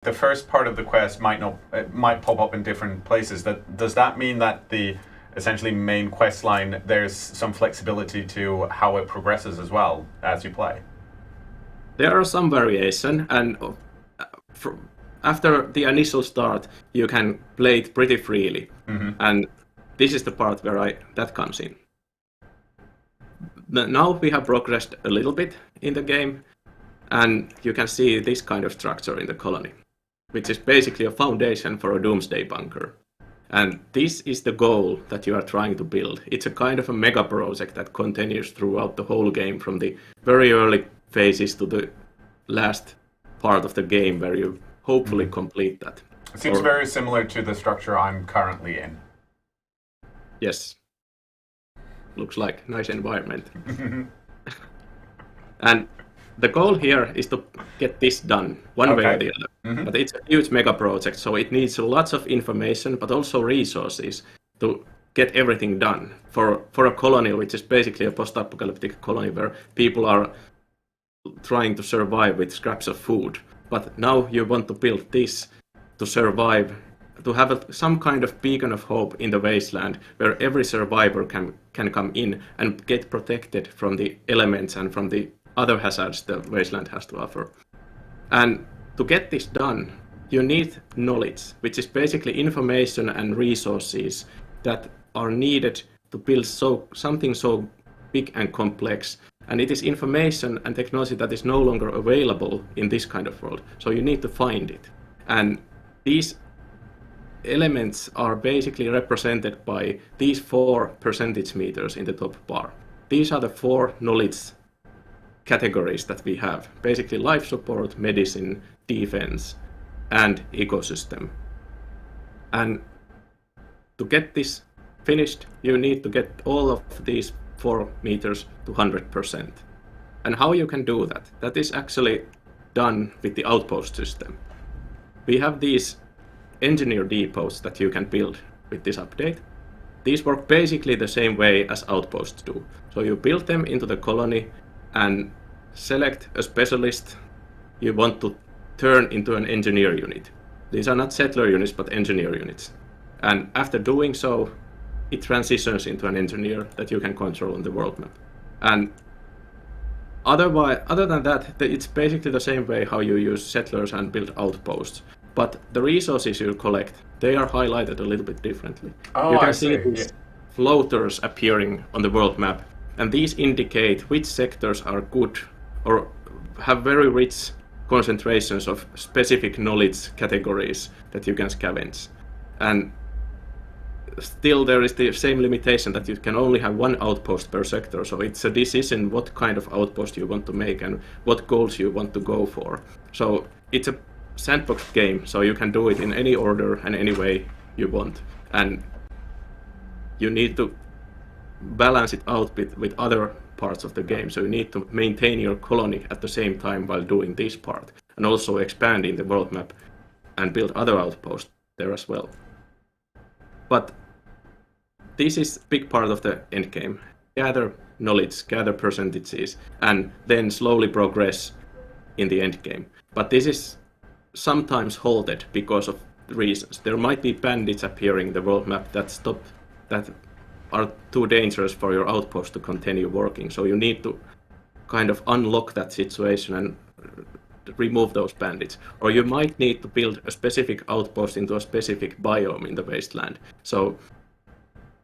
the first part of the quest might not, it might pop up in different places. Does that mean that the essentially main quest line, there's some flexibility to how it progresses as well as you play? There are some variation, and after the initial start, you can play it pretty freely, and this is the part where that comes in. Now we have progressed a little bit in the game, and you can see this kind of structure in the colony, which is basically a foundation for a doomsday bunker. And this is the goal that you are trying to build. It's a kind of a mega project that continues throughout the whole game, from the very early phases to the last part of the game where you hopefully complete that. It seems very similar to the structure I'm currently in. Yes. Looks like a nice environment. And the goal here is to get this done one way or the other. But it's a huge mega project, so it needs lots of information, but also resources to get everything done. For a colony, which is basically a post-apocalyptic colony where people are trying to survive with scraps of food. But now you want to build this to survive, to have some kind of beacon of hope in the wasteland where every survivor can come in and get protected from the elements and from the other hazards the wasteland has to offer. And to get this done, you need knowledge, which is basically information and resources that are needed to build something so big and complex. And it is information and technology that is no longer available in this kind of world. So you need to find it. And these elements are basically represented by these 4 percentage meters in the top bar. These are the 4 knowledge categories that we have. Basically life support, medicine, defense, and ecosystem. And to get this finished, you need to get all of these 4 meters to 100%. And how you can do that? That is actually done with the outpost system. We have these engineer depots that you can build with this update. These work basically the same way as outposts do. So you build them into the colony and select a specialist you want to turn into an engineer unit. These are not settler units, but engineer units. And after doing so, it transitions into an engineer that you can control on the world map. And other than that, it's basically the same way how you use settlers and build outposts. But the resources you collect, they are highlighted a little bit differently. Oh, you can I see see. these floaters appearing on the world map, and these indicate which sectors are good or have very rich concentrations of specific knowledge categories that you can scavenge. And still there is the same limitation that you can only have 1 outpost per sector, so it's a decision what kind of outpost you want to make and what goals you want to go for. So it's a sandbox game, so you can do it in any order and any way you want. And you need to balance it out with other parts of the game, so you need to maintain your colony at the same time while doing this part, and also expand in the world map and build other outposts there as well. But this is a big part of the end game. Gather knowledge, gather percentages, and then slowly progress in the end game. But this is sometimes halted because of reasons. There might be bandits appearing in the world map that are too dangerous for your outpost to continue working. So you need to kind of unlock that situation and remove those bandits. Or you might need to build a specific outpost into a specific biome in the wasteland. So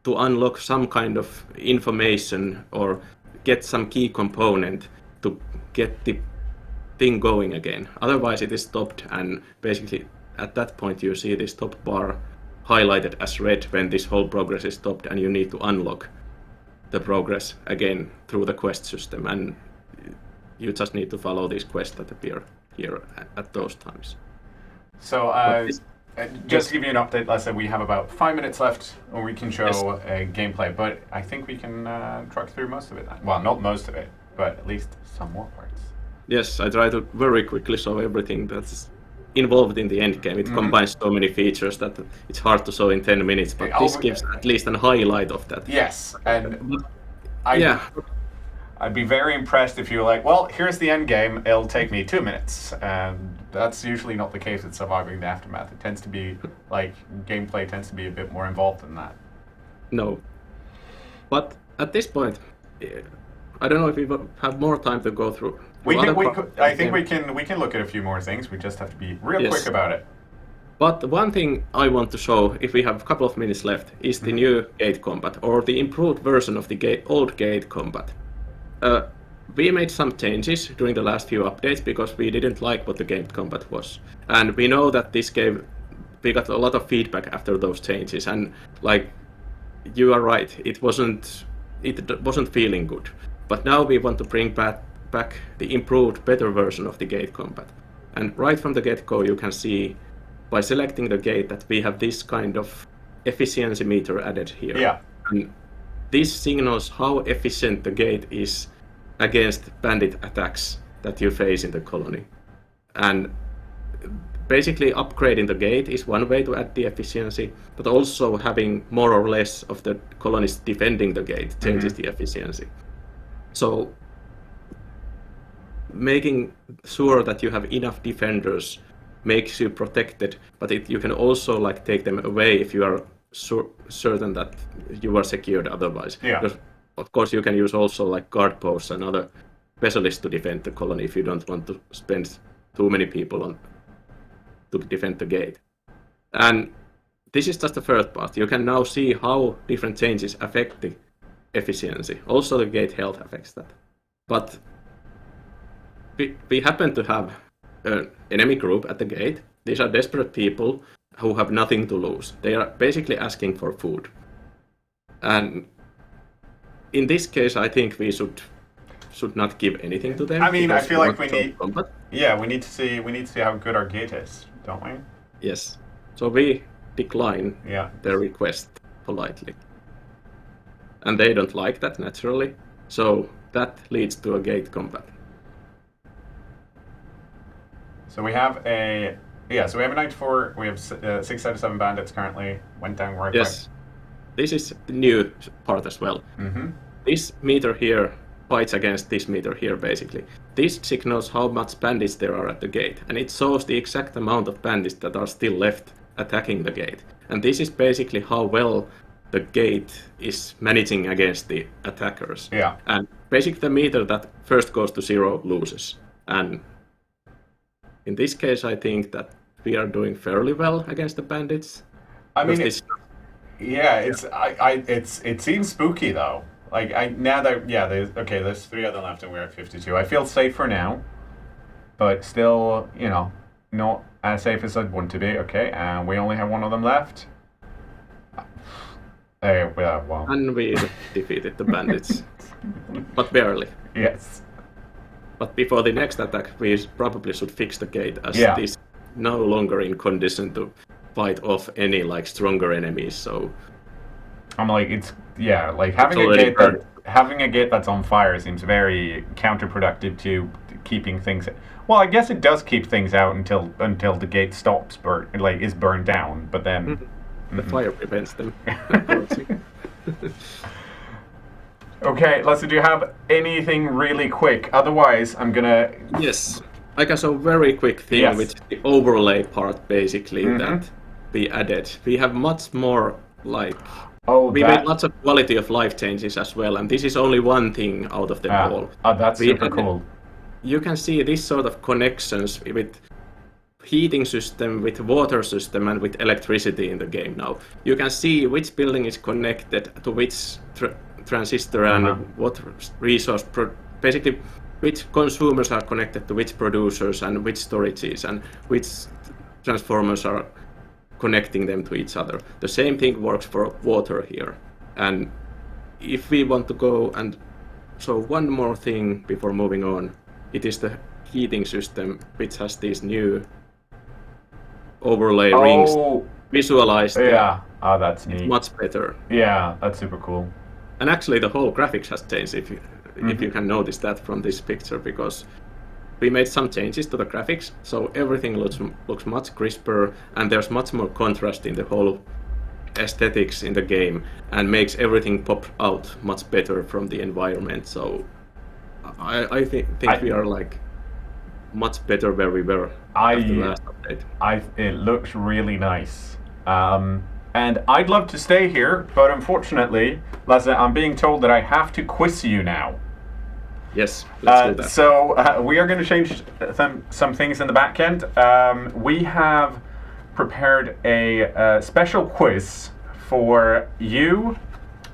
to unlock some kind of information or get some key component to get the thing going again. Otherwise it is stopped, and basically at that point you see this top bar highlighted as red when this whole progress is stopped, and you need to unlock the progress again through the quest system, and you just need to follow these quests that appear here at those times. So just to give you an update, I said we have about 5 minutes left, or we can show gameplay, but I think we can truck through most of it. Well, not most of it, but at least some more parts. Yes, I try to very quickly show everything that's involved in the end game. It combines so many features that it's hard to show in 10 minutes, but this gives at least a highlight of that. Yes, and I'd be very impressed if you were like, well, here's the end game, it'll take me 2 minutes, and that's usually not the case with Surviving the Aftermath. It tends to be, like, gameplay tends to be a bit more involved than that. No. But at this point, I don't know if we have more time to go through. I think we can look at a few more things. We just have to be real quick about it. But one thing I want to show, if we have a couple of minutes left, is the new gate combat, or the improved version of the old gate combat. We made some changes during the last few updates because we didn't like what the gate combat was. And we know that we got a lot of feedback after those changes, and like, you are right, it wasn't feeling good. But now we want to bring back the improved, better version of the gate combat. And right from the get-go you can see, by selecting the gate, that we have this kind of efficiency meter added here. Yeah. And this signals how efficient the gate is against bandit attacks that you face in the colony. And basically upgrading the gate is one way to add the efficiency, but also having more or less of the colonists defending the gate changes the efficiency. So making sure that you have enough defenders makes you protected, but you can also like take them away if you are certain that you are secured otherwise. Yeah. Because of course you can use also like guard posts and other specialists to defend the colony if you don't want to spend too many people to defend the gate. And this is just the first part. You can now see how different changes affect the efficiency. Also the gate health affects that. But we happen to have an enemy group at the gate. These are desperate people who have nothing to lose. They are basically asking for food. And in this case, I think we should not give anything to them. I mean, I feel like we need to see how good our gate is, don't we? Yes. So we decline their request politely. And they don't like that, naturally. So that leads to a gate combat. So we have a 94. We have 6 out of 7 bandits currently. Went down right. Yes, this is the new part as well. This meter here fights against this meter here, basically. This signals how much bandits there are at the gate, and it shows the exact amount of bandits that are still left attacking the gate. And this is basically how well the gate is managing against the attackers. Yeah. And basically the meter that first goes to 0 loses. And in this case, I think that we are doing fairly well against the bandits. I mean, it seems spooky though. Like there's 3 of them left and we're at 52. I feel safer now, but still, not as safe as I'd want to be. Okay, and we only have 1 of them left. And we defeated the bandits, but barely. Yes. But before the next attack, we probably should fix the gate, as it is no longer in condition to fight off any stronger enemies. So I'm like, having a gate that's on fire seems very counterproductive to keeping things. Well, I guess it does keep things out until the gate stops, is burned down. But then the fire prevents them. Okay, Lasse, do you have anything really quick? Otherwise, I'm gonna... Yes, I got a very quick thing with the overlay part, basically, that we added. We have much more, we made lots of quality of life changes as well, and this is only one thing out of them all. Oh, that's super cool. You can see this sort of connections with heating system, with water system, and with electricity in the game now. You can see which building is connected to which transistor and what resource, basically which consumers are connected to which producers and which storages and which transformers are connecting them to each other. The same thing works for water here. And if we want to go and so one more thing before moving on, it is the heating system which has these new overlay rings visualized. That's neat. It's much better. Yeah, that's super cool. And actually the whole graphics has changed, if you can notice that from this picture, because we made some changes to the graphics, so everything looks much crisper, and there's much more contrast in the whole aesthetics in the game, and makes everything pop out much better from the environment. So I think we are much better where we were after the last update. It looks really nice. And I'd love to stay here, but unfortunately, Lasse, I'm being told that I have to quiz you now. Yes, let's do that. So we are going to change some things in the back end. We have prepared a special quiz for you,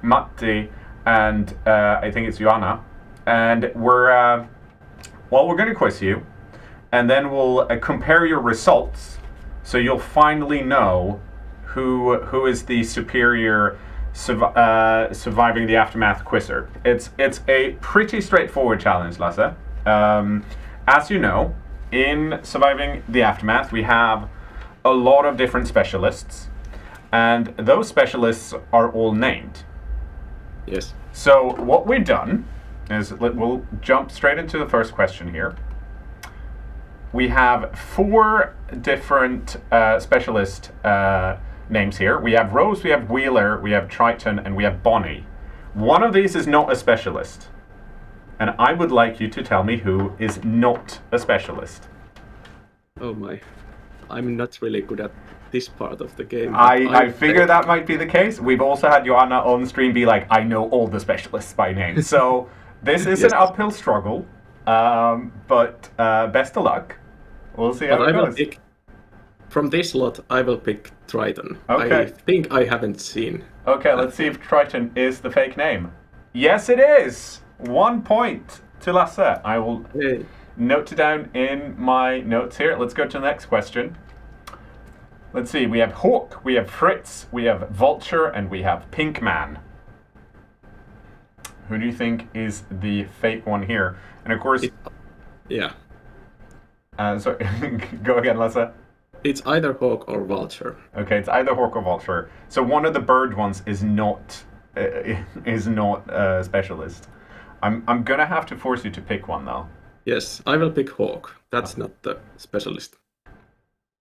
Matti, and I think it's Joanna. And we're going to quiz you, and then we'll compare your results, so you'll finally know who is the superior surviving the aftermath quizzer. It's a pretty straightforward challenge, Lasse. As you know, in surviving the aftermath, we have a lot of different specialists, and those specialists are all named. Yes. So what we've done is we'll jump straight into the first question here. We have 4 different specialist names here. We have Rose, we have Wheeler, we have Triton, and we have Bonnie. One of these is not a specialist. And I would like you to tell me who is not a specialist. Oh my. I'm not really good at this part of the game. I figure that might be the case. We've also had Joanna on stream be like, I know all the specialists by name. So this is an uphill struggle. But best of luck. We'll see how it goes. From this lot, I will pick Triton. Okay. I think I haven't seen. Okay, let's see if Triton is the fake name. Yes, it is! 1 point to Lasse. I will note it down in my notes here. Let's go to the next question. Let's see, we have Hawk, we have Fritz, we have Vulture, and we have Pinkman. Who do you think is the fake one here? And of course... Yeah. Sorry, go again, Lasse. It's either Hawk or Vulture. Okay, it's either Hawk or Vulture. So one of the bird ones is not a specialist. I'm gonna have to force you to pick one though. Yes, I will pick Hawk. That's not the specialist.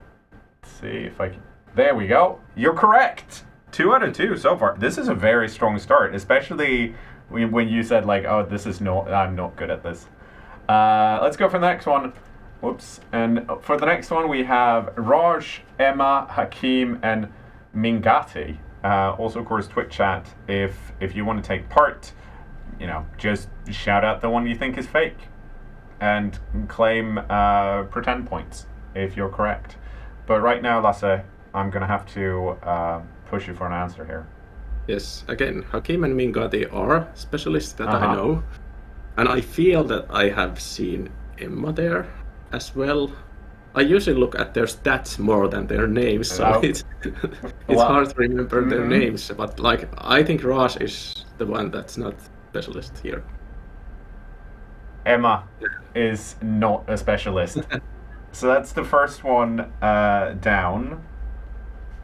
Let's see if I can. There we go. You're correct. 2 out of 2 so far. This is a very strong start, especially when you said like, "Oh, this is not. I'm not good at this." Let's go for the next one. Whoops. And for the next one, we have Raj, Emma, Hakim, and Mingati. Also, of course, Twitch chat. If you want to take part, just shout out the one you think is fake, and claim pretend points if you're correct. But right now, Lasse, I'm gonna have to push you for an answer here. Yes. Again, Hakim and Mingati are specialists that I know, and I feel that I have seen Emma there as well. I usually look at their stats more than their names, so it's hard to remember their names. But like, I think Raj is the one that's not specialist here. Emma is not a specialist, so that's the first one down,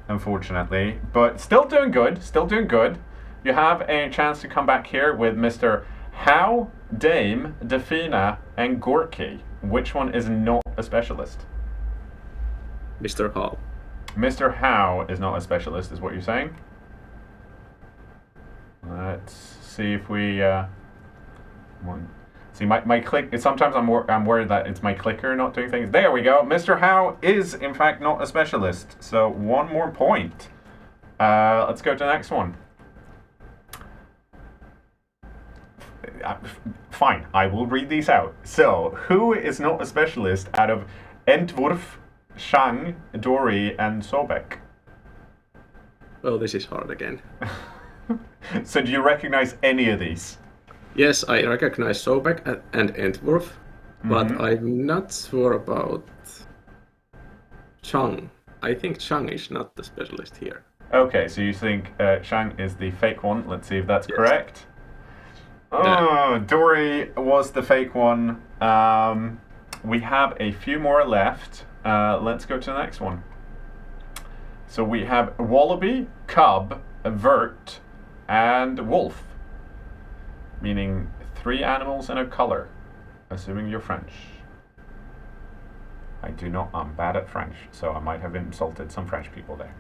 unfortunately. But still doing good. Still doing good. You have a chance to come back here with Mr. How, Dame, Defina, and Gorky. Which one is not a specialist? Mr. Howe. Mr. Howe is not a specialist, is what you're saying? Let's see if we... See, my click... Sometimes I'm worried that it's my clicker not doing things. There we go. Mr. Howe is, in fact, not a specialist. So, 1 more point. Let's go to the next one. Fine, I will read these out. So, who is not a specialist out of Entwurf, Shang, Dory, and Sobek? Oh, this is hard again. So, do you recognize any of these? Yes, I recognize Sobek and Entwurf, but I'm not sure about Chang. I think Chang is not the specialist here. Okay, so you think Chang is the fake one. Let's see if that's correct. Oh, Yeah. Dory was the fake one. We have a few more left. Let's go to the next one. So we have Wallaby, Cub, Vert, and Wolf. Meaning 3 animals and a color. Assuming you're French. I do not. I'm bad at French, so I might have insulted some French people there.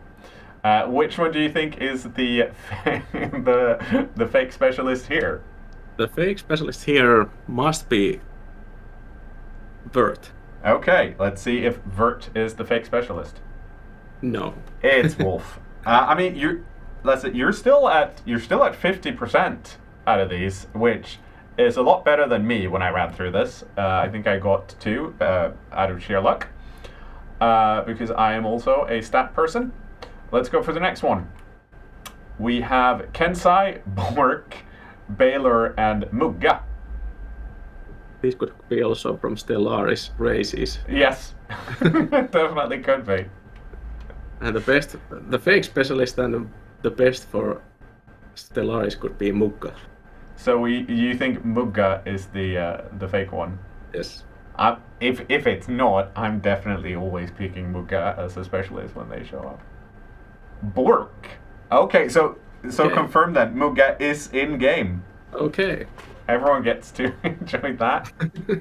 Which one do you think is the the fake specialist here? The fake specialist here must be Bert. Okay, let's see if Vert is the fake specialist. No. It's Wolf. I mean, you're still at 50% out of these, which is a lot better than me when I ran through this. I think I got 2 out of sheer luck, because I am also a stat person. Let's go for the next one. We have Kensai, Bork, Baylor, and Mugga. This could be also from Stellaris races. Yes, definitely could be. And the fake specialist and the best for Stellaris could be Mugga. So you think Mugga is the fake one? Yes. If it's not, I'm definitely always picking Mugga as a specialist when they show up. Bork. Okay, so Okay. confirm that Mugga is in game. Okay. Everyone gets to enjoy that,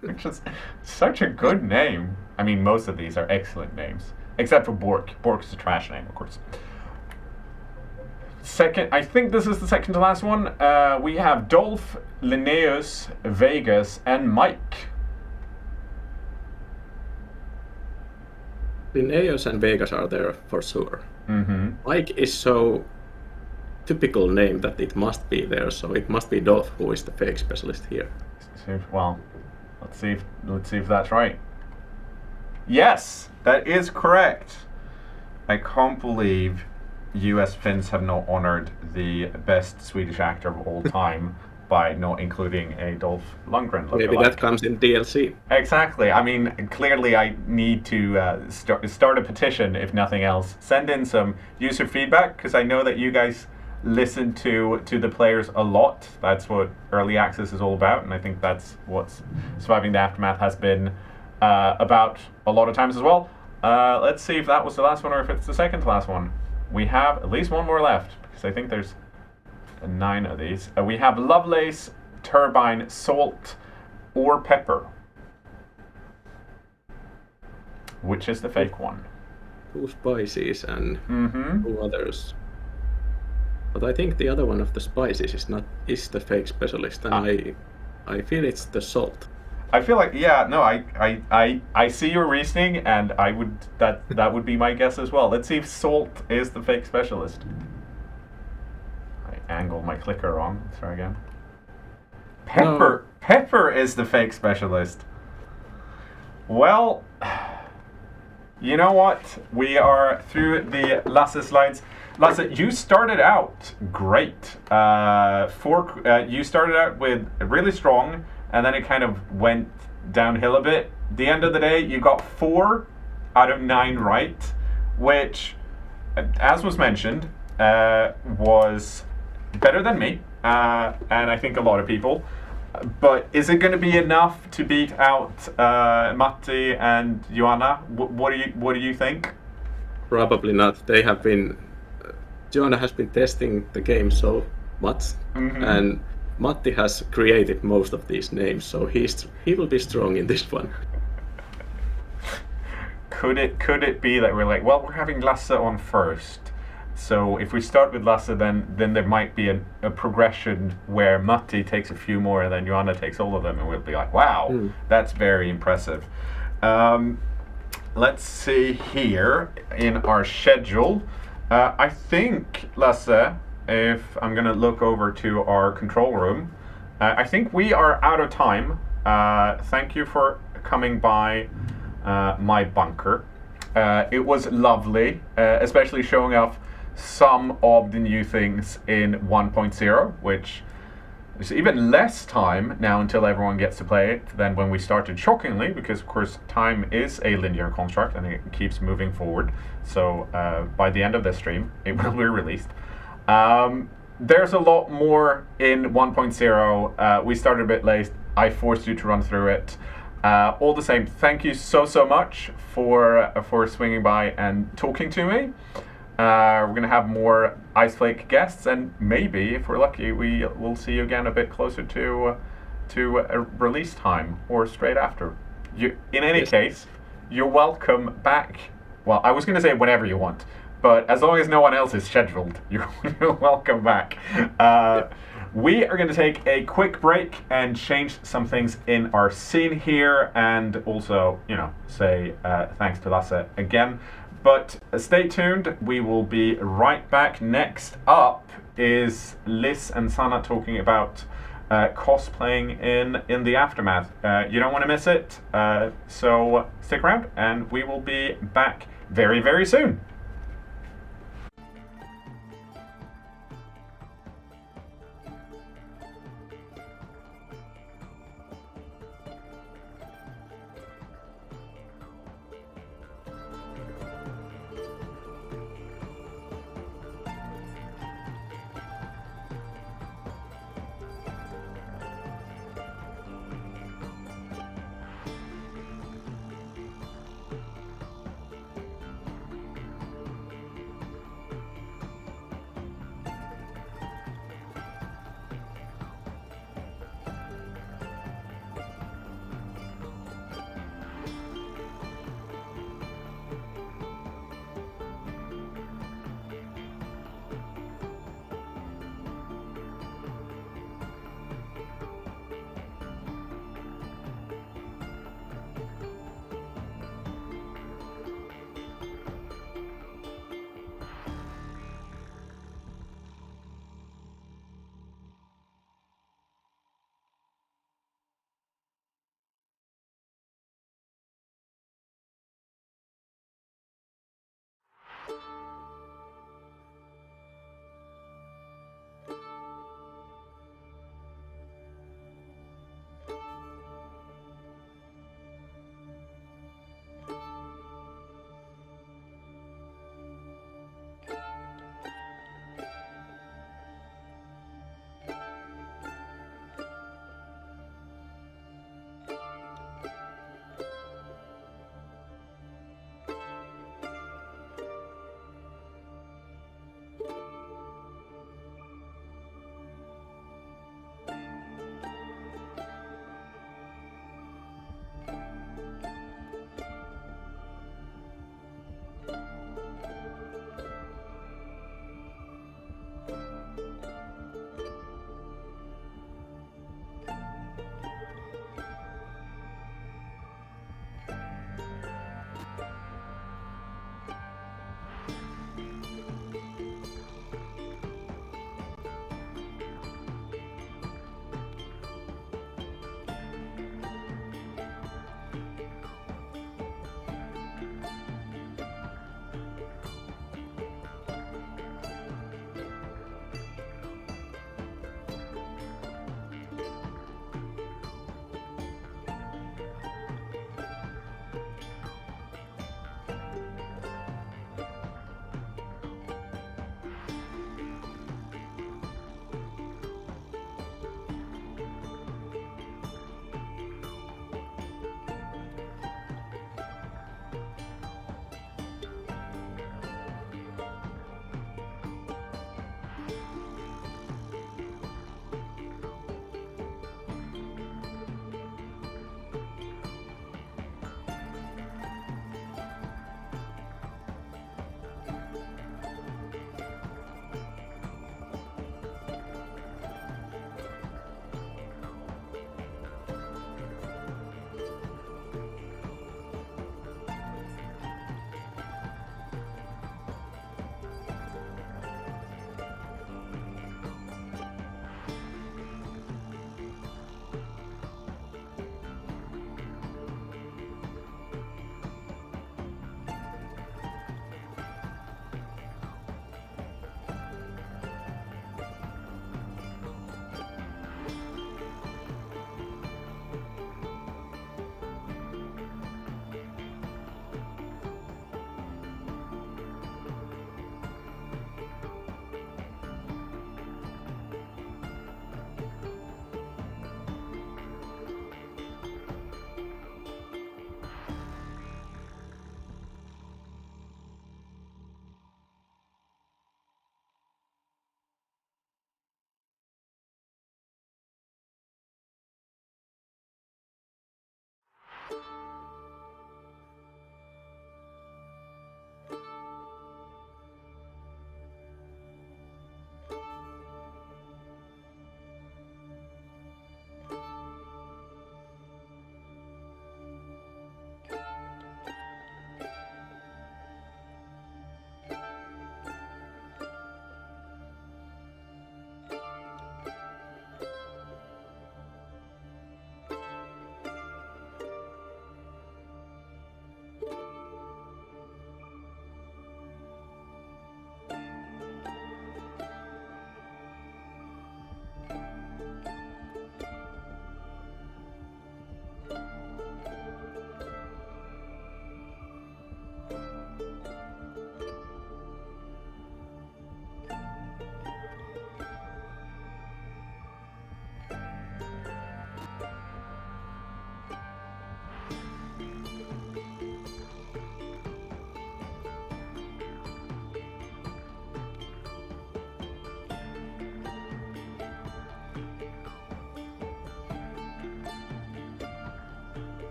which is such a good name. I mean, most of these are excellent names, except for Bork. Bork is a trash name, of course. Second, I think this is the second to last one. We have Dolph, Linnaeus, Vegas, and Mike. Linnaeus and Vegas are there for sure. Mm-hmm. Mike is so typical name that it must be there, so it must be Dolph who is the fake specialist here. Well, let's see if that's right. Yes, that is correct. I can't believe US Finns have not honored the best Swedish actor of all time by not including a Dolph Lundgren lookalike. Maybe that comes in DLC. Exactly. I mean, clearly I need to start a petition, if nothing else. Send in some user feedback, because I know that you guys listen to the players a lot. That's what early access is all about, and I think that's what Surviving the Aftermath has been about a lot of times as well. Let's see if that was the last one or if it's the second to last one. We have at least one more left, because I think there's 9 of these. We have Lovelace, Turbine, Salt, or Pepper. Which is the fake one? 2 spices and Mm-hmm. 2 others. But I think the other one of the spices is the fake specialist, and I feel it's the salt. I feel like, yeah, no, I see your reasoning, and I would that would be my guess as well. Let's see if Salt is the fake specialist. I angled my clicker wrong. Let's try again. Pepper. No. Pepper is the fake specialist. Well, you know what? We are through the Lasse slides. Lasse, you started out great. You started out with really strong, and then it kind of went downhill a bit. The end of the day, you got 4 out of 9 right, which, as was mentioned, was better than me, and I think a lot of people. But is it going to be enough to beat out Matti and Joanna? What do you think? Probably not. They have been. Joanna has been testing the game so much, and Matti has created most of these names, so he will be strong in this one. Could it be that we're like, well, we're having Lasse on first, so if we start with Lasse, then there might be a progression where Matti takes a few more and then Joanna takes all of them, and we'll be like, wow, that's very impressive. Let's see here in our schedule. I think, Lasse, if I'm going to look over to our control room, I think we are out of time. Thank you for coming by my bunker. It was lovely, especially showing off some of the new things in 1.0, which is even less time now until everyone gets to play it than when we started, shockingly, because of course time is a linear construct and it keeps moving forward. So by the end of this stream, it will be released. There's a lot more in 1.0. We started a bit late. I forced you to run through it. All the same, thank you so much for swinging by and talking to me. We're going to have more Iceflake guests, and maybe, if we're lucky, we'll see you again a bit closer to a release time or straight after. In any case, you're welcome back. Well, I was going to say whenever you want, but as long as no one else is scheduled, you're welcome back. We are going to take a quick break and change some things in our scene here, and also, say thanks to Lasse again. But stay tuned. We will be right back. Next up is Liz and Sana talking about cosplaying in the aftermath. You don't want to miss it, so stick around, and we will be back very, very soon.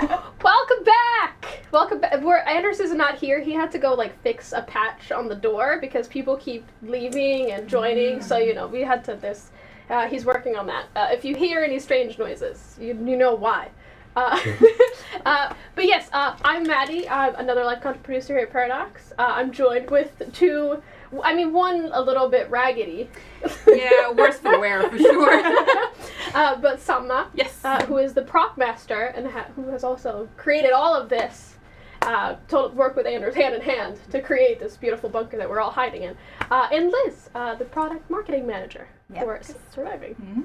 Welcome back! Welcome back. Anders is not here. He had to go like fix a patch on the door because people keep leaving and joining. So we had to this. He's working on that. If you hear any strange noises, you know why. But yes, I'm Maddie. I'm another live content producer here at Paradox. I'm joined with two. I mean, one a little bit raggedy. Yeah, worse for wear for sure. But Samna, yes, who is the prop master and who has also created all of this, worked with Anders hand in hand to create this beautiful bunker that we're all hiding in. And Liz, the product marketing manager for Surviving. Mm-hmm.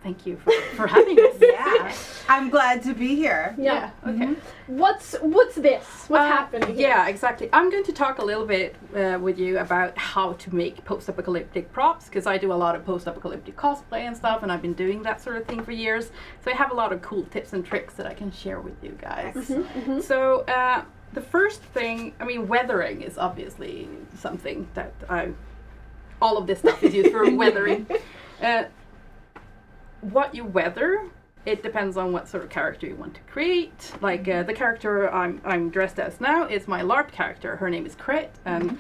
Thank you for having us. Yeah, I'm glad to be here. Yeah. Okay. Mm-hmm. What's this? What's happening here? Yeah, exactly. I'm going to talk a little bit with you about how to make post-apocalyptic props, because I do a lot of post-apocalyptic cosplay and stuff, and I've been doing that sort of thing for years. So I have a lot of cool tips and tricks that I can share with you guys. Mm-hmm, mm-hmm. So the first thing, I mean, weathering is obviously something that all of this stuff is used for weathering. What you weather, it depends on what sort of character you want to create. Like the character I'm dressed as now is my LARP character. Her name is Crit, and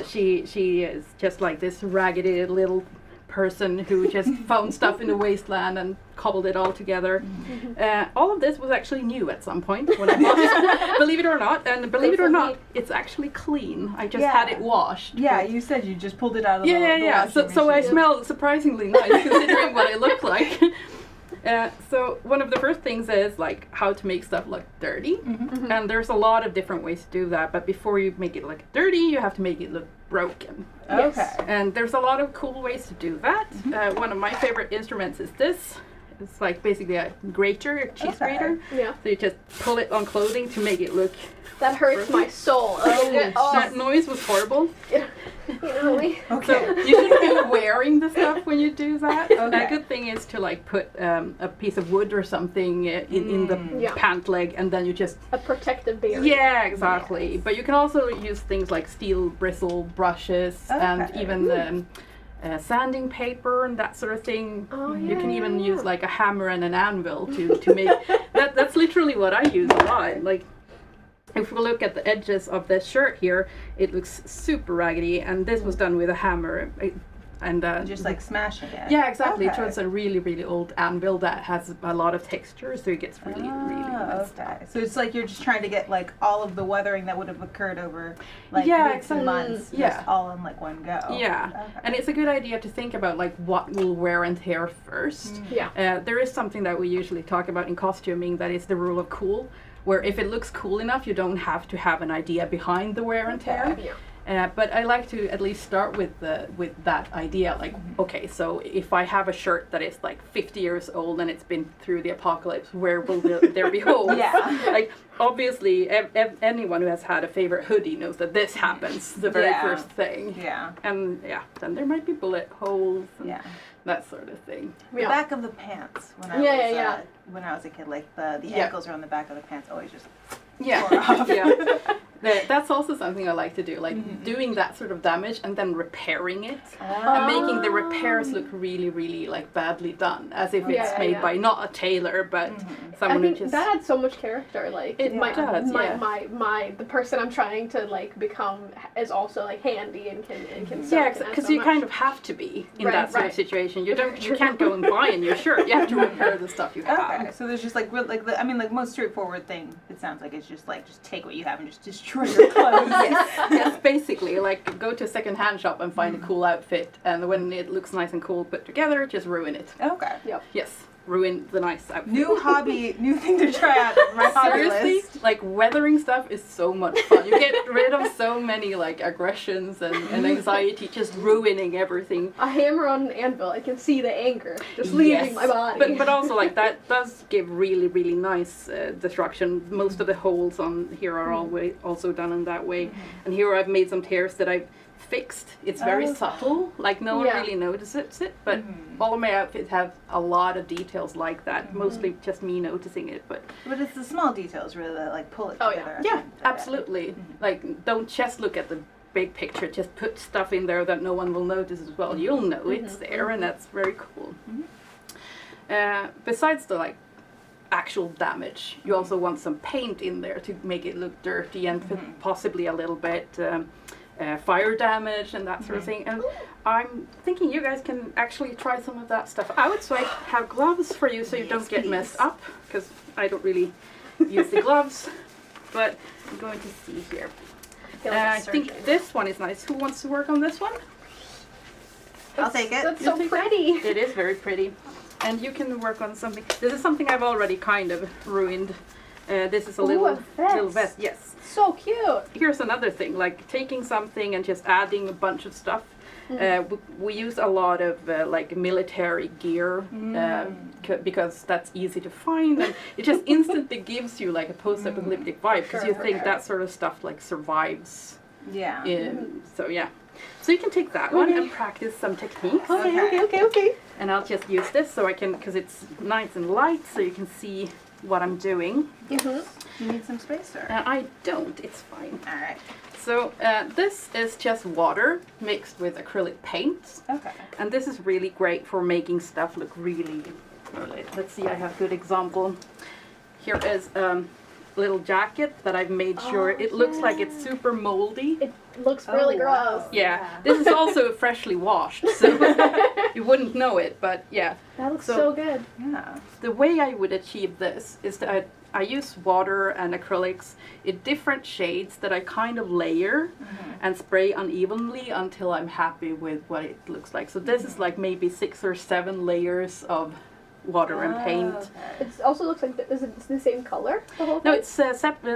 she is just like this raggedy little person who just found stuff in the wasteland and cobbled it all together. All of this was actually new at some point when I bought it, believe it or not. And believe it or not, it's actually clean. I just had it washed. Yeah, you said you just pulled it out of the washing So I machine. smell surprisingly nice considering what I look like. So one of the first things is like how to make stuff look dirty. And there's a lot of different ways to do that, but before you make it look dirty, you have to make it look broken. Okay. And there's a lot of cool ways to do that. One of my favorite instruments is this. It's like basically a grater, a cheese grater. Yeah. So you just pull it on clothing to make it look. That hurts my soul. That noise was horrible. Really? So you shouldn't be wearing the stuff when you do that. Okay. A good thing is to like put a piece of wood or something in the pant leg, and then you just a protective barrier. Yeah, exactly. Yes. But you can also use things like steel bristle brushes and even sanding paper and that sort of thing. You can even use like a hammer and an anvil to make that. That's literally what I use a lot. Like, if we look at the edges of this shirt here, it looks super raggedy, and this was done with a hammer. And just like smashing it. Yeah, exactly. Okay. It's a really, really old anvil that has a lot of texture, so it gets really, really nice. Okay. So it's like you're just trying to get like all of the weathering that would have occurred over like weeks and months, just all in like one go. Yeah, and it's a good idea to think about like what will wear and tear first. There is something that we usually talk about in costuming that is the rule of cool, where if it looks cool enough, you don't have to have an idea behind the wear and tear. But I like to at least start with that idea, like, okay, so if I have a shirt that is like 50 years old and it's been through the apocalypse, where will there be holes? Like, obviously, anyone who has had a favorite hoodie knows that this happens the very first thing. And then there might be bullet holes and that sort of thing. The back of the pants when I was when I was a kid, like the ankles are on the back of the pants always just tore off. That's also something I like to do, like doing that sort of damage and then repairing it and making the repairs look really, really like badly done, as if it's made by not a tailor but someone who just. That adds so much character. Like it does. The person I'm trying to like become is also like handy and can. Yeah, because you kind of have to be in that sort of situation. You can't go and buy a new shirt. You have to repair the stuff you have. Okay, so there's just like the most straightforward thing. It sounds like it's just take what you have and just destroy your clothes. Yes, basically, like go to a second-hand shop and find a cool outfit, and when it looks nice and cool put together, just ruin it. Okay. Yep. Yes, ruin the nice outfit. New thing to try out. My hobby list. Like weathering stuff is so much fun. You get rid of so many like aggressions and anxiety, just ruining everything. A hammer on an anvil, I can see the anger just leaving my body. But also like that does give really, really nice destruction. Most of the holes on here are also done in that way. And here I've made some tears that I've fixed. It's very subtle, like no one really notices it, but all of my outfits have a lot of details like that, mostly just me noticing it, but it's the small details really that like pull it together. Yeah, absolutely. Like don't just look at the big picture, just put stuff in there that no one will notice as well. You'll know it's there, and that's very cool. Besides the like actual damage. You also want some paint in there to make it look dirty and possibly a little bit fire damage and that sort of thing. And I'm thinking you guys can actually try some of that stuff out. So I have gloves for you so you don't get messed up, because I don't really use the gloves. But I'm going to see here. I think this one is nice. Who wants to work on this one? I'll take it. That's so pretty. It is very pretty. And you can work on something. This is something I've already kind of ruined. This is a little vest. Yes. So cute. Here's another thing, like taking something and just adding a bunch of stuff. We use a lot of like military gear because that's easy to find, and it just instantly gives you like a post-apocalyptic vibe, because you think that sort of stuff like survives. Yeah. So yeah. So you can take that one and practice some techniques. Okay. And I'll just use this so I can, because it's nice and light, so you can see what I'm doing. You need some space, sir? I don't. It's fine. All right. So this is just water mixed with acrylic paint. Okay. And this is really great for making stuff look really. Let's see. I have a good example. Here is little jacket that I've made sure it looks like it's super moldy. It looks really gross. Yeah, this is also freshly washed, so you wouldn't know it, but yeah. That looks so good. Yeah. The way I would achieve this is that I use water and acrylics in different shades that I kind of layer and spray unevenly until I'm happy with what it looks like. So this is like maybe 6 or 7 layers of water and paint. It also looks like is it the same color? The whole thing? No, it's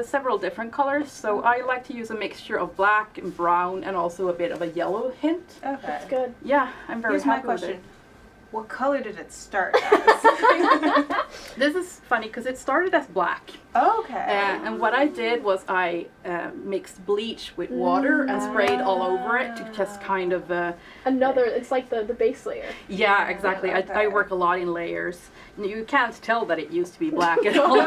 several different colors. So I like to use a mixture of black and brown and also a bit of a yellow hint. Okay. That's good. Yeah, I'm very happy with it. What color did it start as? This is funny because it started as black. Okay. And what I did was I mixed bleach with water and sprayed all over it to just kind of... it's like the base layer. Yeah, exactly. Okay. I work a lot in layers. You can't tell that it used to be black at all.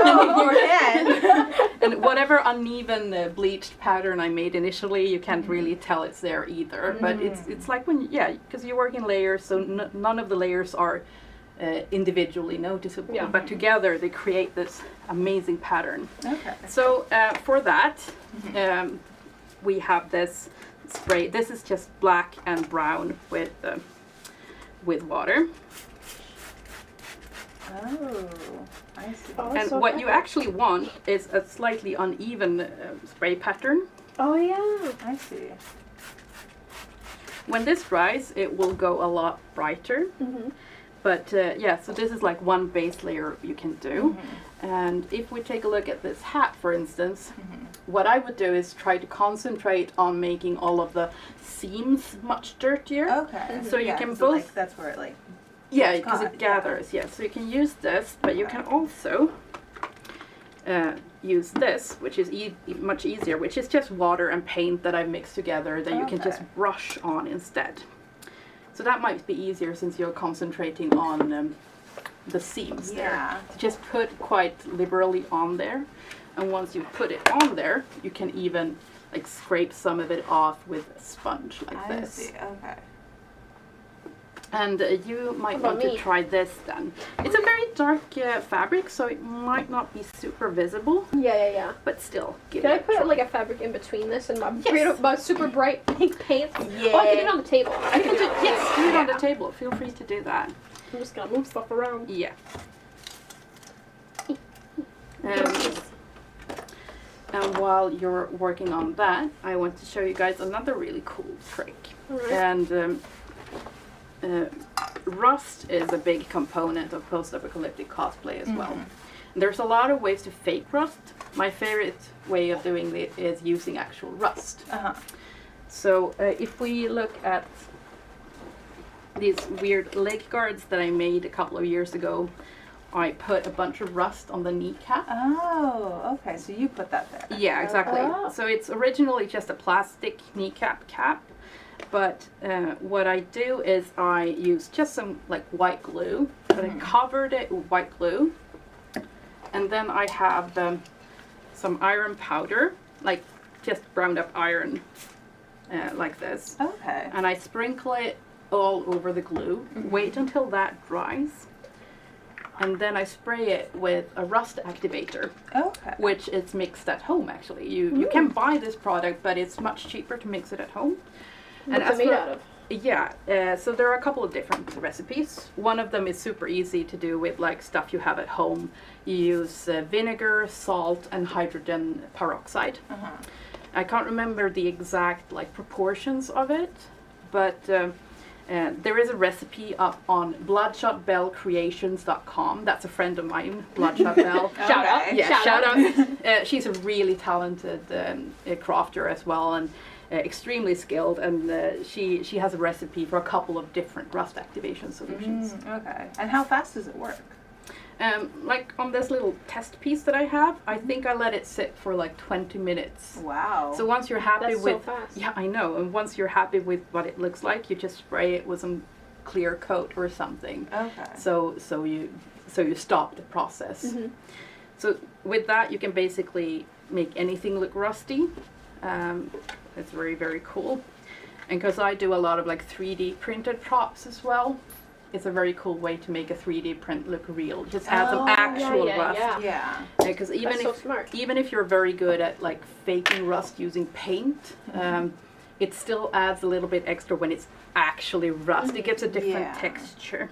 And whatever uneven bleached pattern I made initially, you can't really tell it's there either. But it's like when, because you work in layers, so none of the layers are individually noticeable, but together they create this amazing pattern. Okay. So for that, we have this spray. This is just black and brown with water. Oh, I see. And so what you actually want is a slightly uneven spray pattern. Oh yeah, I see. When this dries, it will go a lot brighter. But so this is like one base layer you can do. And if we take a look at this hat, for instance, what I would do is try to concentrate on making all of the seams much dirtier. Okay. So you can so both... like, that's where it like... Yeah, because it gathers, So you can use this, but you can also use this, which is much easier, which is just water and paint that I mixed together that you can just brush on instead. So that might be easier since you're concentrating on the seams there. So just put quite liberally on there, and once you put it on there, you can even like scrape some of it off with a sponge like this. I see. Okay. And you might want to try this then. It's a very dark fabric, so it might not be super visible. Yeah. But still, Can I put like a fabric in between this and my super bright pink pants? Yeah. Oh, I can do it on the table. Do it on the table. Feel free to do that. I'm just gonna move stuff around. Yeah. And while you're working on that, I want to show you guys another really cool trick. And rust is a big component of post-apocalyptic cosplay as well. And there's a lot of ways to fake rust. My favorite way of doing it is using actual rust. So if we look at these weird leg guards that I made a couple of years ago, I put a bunch of rust on the kneecap. Oh, okay. So you put that there. Yeah, exactly. So it's originally just a plastic kneecap cap. But what I do is I use just some like white glue, but I covered it with white glue, and then I have some iron powder, like just ground up iron, like this. Okay. And I sprinkle it all over the glue. Wait until that dries, and then I spray it with a rust activator, which is mixed at home actually. You can buy this product, but it's much cheaper to mix it at home. What's it made out of? Yeah, so there are a couple of different recipes. One of them is super easy to do with like stuff you have at home. You use vinegar, salt, and hydrogen peroxide. I can't remember the exact like proportions of it, but there is a recipe up on bloodshotbellcreations.com. That's a friend of mine, Bloodshot Bell. Shout out. Yeah, shout out. She's a really talented crafter as well, and extremely skilled, and she has a recipe for a couple of different rust activation solutions. Okay. And how fast does it work? Like on this little test piece that I have, I think I let it sit for like 20 minutes. Wow. So once you're happy That's with... so fast. Yeah, I know. And once you're happy with what it looks like, you just spray it with some clear coat or something. Okay. So you stop the process. So with that, you can basically make anything look rusty. It's very, very cool. And because I do a lot of like 3D printed props as well, it's a very cool way to make a 3D print look real. Just add some actual rust. Yeah. Because even if you're very good at like faking rust using paint, it still adds a little bit extra when it's actually rust. It gives a different texture.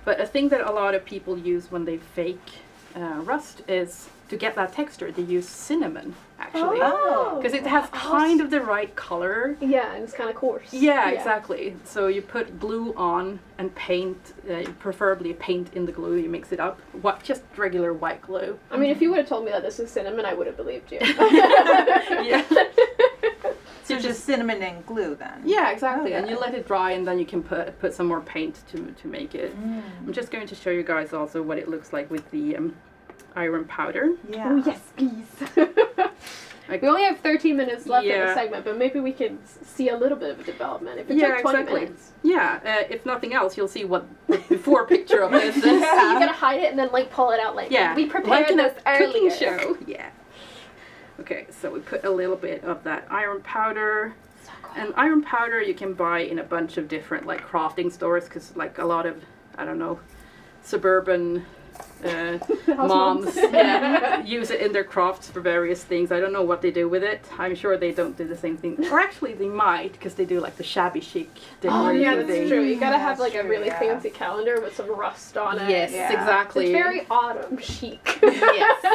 But a thing that a lot of people use when they fake rust is to get that texture, they use cinnamon actually. Because it has kind of the right color. Yeah, and it's kind of coarse. Yeah, exactly. So you put glue on and paint, preferably paint in the glue, you mix it up. Just regular white glue. I mean, if you would have told me that this is cinnamon, I would have believed you. Yeah. So just cinnamon and glue then? Yeah, exactly. And you let it dry, and then you can put some more paint to make it. I'm just going to show you guys also what it looks like with the iron powder. Yeah. Oh, yes, please. We only have 13 minutes left in the segment, but maybe we can see a little bit of a development. If it took 20 minutes. Yeah, if nothing else, you'll see what the before picture of this is. You gotta hide it and then like pull it out later. Yeah, we prepared like this cooking earlier. show. Yeah. Okay, so we put a little bit of that iron powder. So cool. And iron powder you can buy in a bunch of different like crafting stores, because like a lot of, I don't know, suburban moms use it in their crafts for various things. I don't know what they do with it. I'm sure they don't do the same thing. Or actually they might, because they do like the shabby chic decoration. Oh yeah, that's thing. true. You gotta have like a really fancy calendar with some rust on it. Yes, exactly. It's very autumn chic. Yes.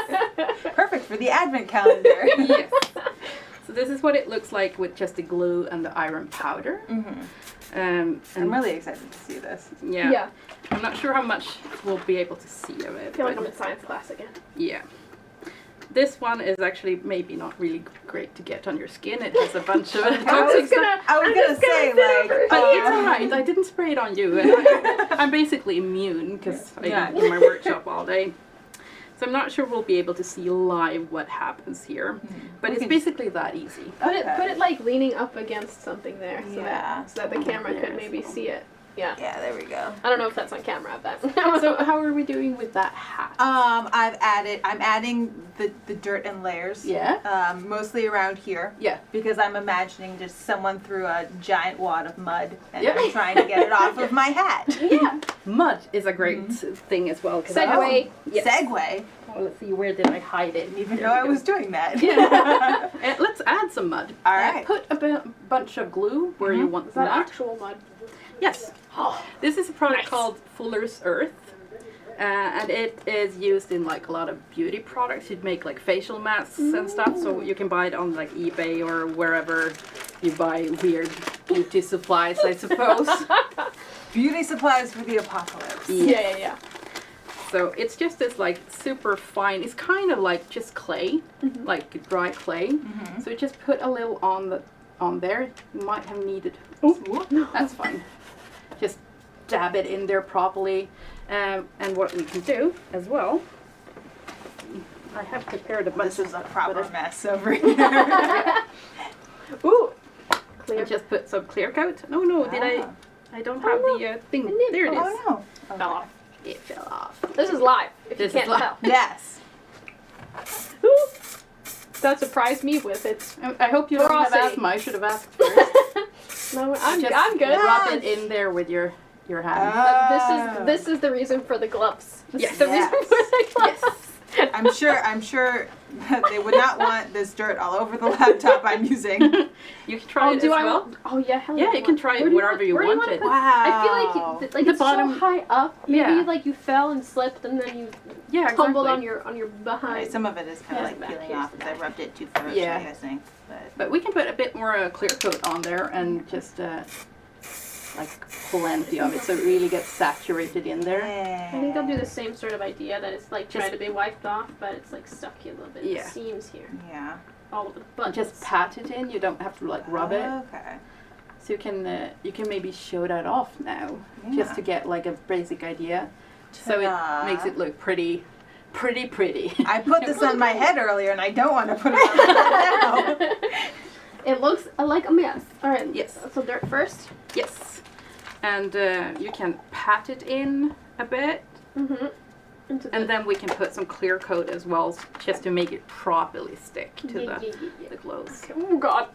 Perfect for the advent calendar. Yes. So this is what it looks like with just the glue and the iron powder. I'm really excited to see this. Yeah. I'm not sure how much we'll be able to see of it. I feel like I'm in science class again. Yeah. This one is actually maybe not really great to get on your skin. It has a bunch of toxic stuff. I was gonna say like, but it's alright. I didn't spray it on you. And I'm basically immune because I do in my workshop all day. So I'm not sure we'll be able to see live what happens here, but it's basically that easy. Put it like leaning up against something there, so that the camera could maybe see it. Yeah. Yeah, there we go. I don't know if that's on camera, but so how are we doing with that hat? I'm adding the dirt and layers. Yeah. Mostly around here. Yeah. Because I'm imagining just someone threw a giant wad of mud and I'm trying to get it off of my hat. Yeah. Mud is a great thing as well. Segue. Yes. Segue. Oh, let's see, where did I hide it? Didn't even know I was doing that. Yeah. Let's add some mud. All right. Put a bunch of glue where you want Is that mud. actual mud? Yes. This is a product called Fuller's Earth. And it is used in like a lot of beauty products. You'd make like facial masks and stuff, so you can buy it on like eBay or wherever you buy weird beauty supplies, I suppose. Beauty supplies for the apocalypse. Yeah. So it's just this like super fine, it's kind of like just clay, like dry clay. So you just put a little on there. You might have needed, that's fine. Just dab it in there properly. And what we can do as well, I have prepared a bunch. This is a proper mess over here. Ooh, clear. Just put some clear coat. No, did I don't have the thing. There it is. Oh no. Okay. Fell off. It fell off. This is live, if This you is can't tell. Yes. That surprised me with its I hope you don't have ferocity. asthma. I should have asked first. No, I'm good. Rub it in there with your your hand. This is the reason for the gloves. Yes. The reason for the gloves. Yes. I'm sure that they would not want this dirt all over the laptop I'm using. You can try it as well. Yeah, hell yeah. You can try it wherever you want it. Wow. I feel like The it's bottom, so high up. Maybe yeah. like you fell and slipped and then you tumbled on your behind. Right, some of it is kind of like peeling off because I rubbed it too ferociously, I think. But we can put a bit more clear coat on there and just like plenty of it so it really gets saturated in there. I think I'll do the same sort of idea that it's like trying to be wiped off, but it's like stuck here a little bit. Yeah. It seams here. Yeah. All of the buttons. Just pat it in. You don't have to like rub it. Okay. So you can maybe show that off now, just to get like a basic idea. So it makes it look pretty. I put this on my head earlier, and I don't want to put it on my head now. It looks like a mess. All right. Yes. So dirt first. Yes. And you can pat it in a bit. And then we can put some clear coat as well, just to make it properly stick to the clothes. Okay. Oh God.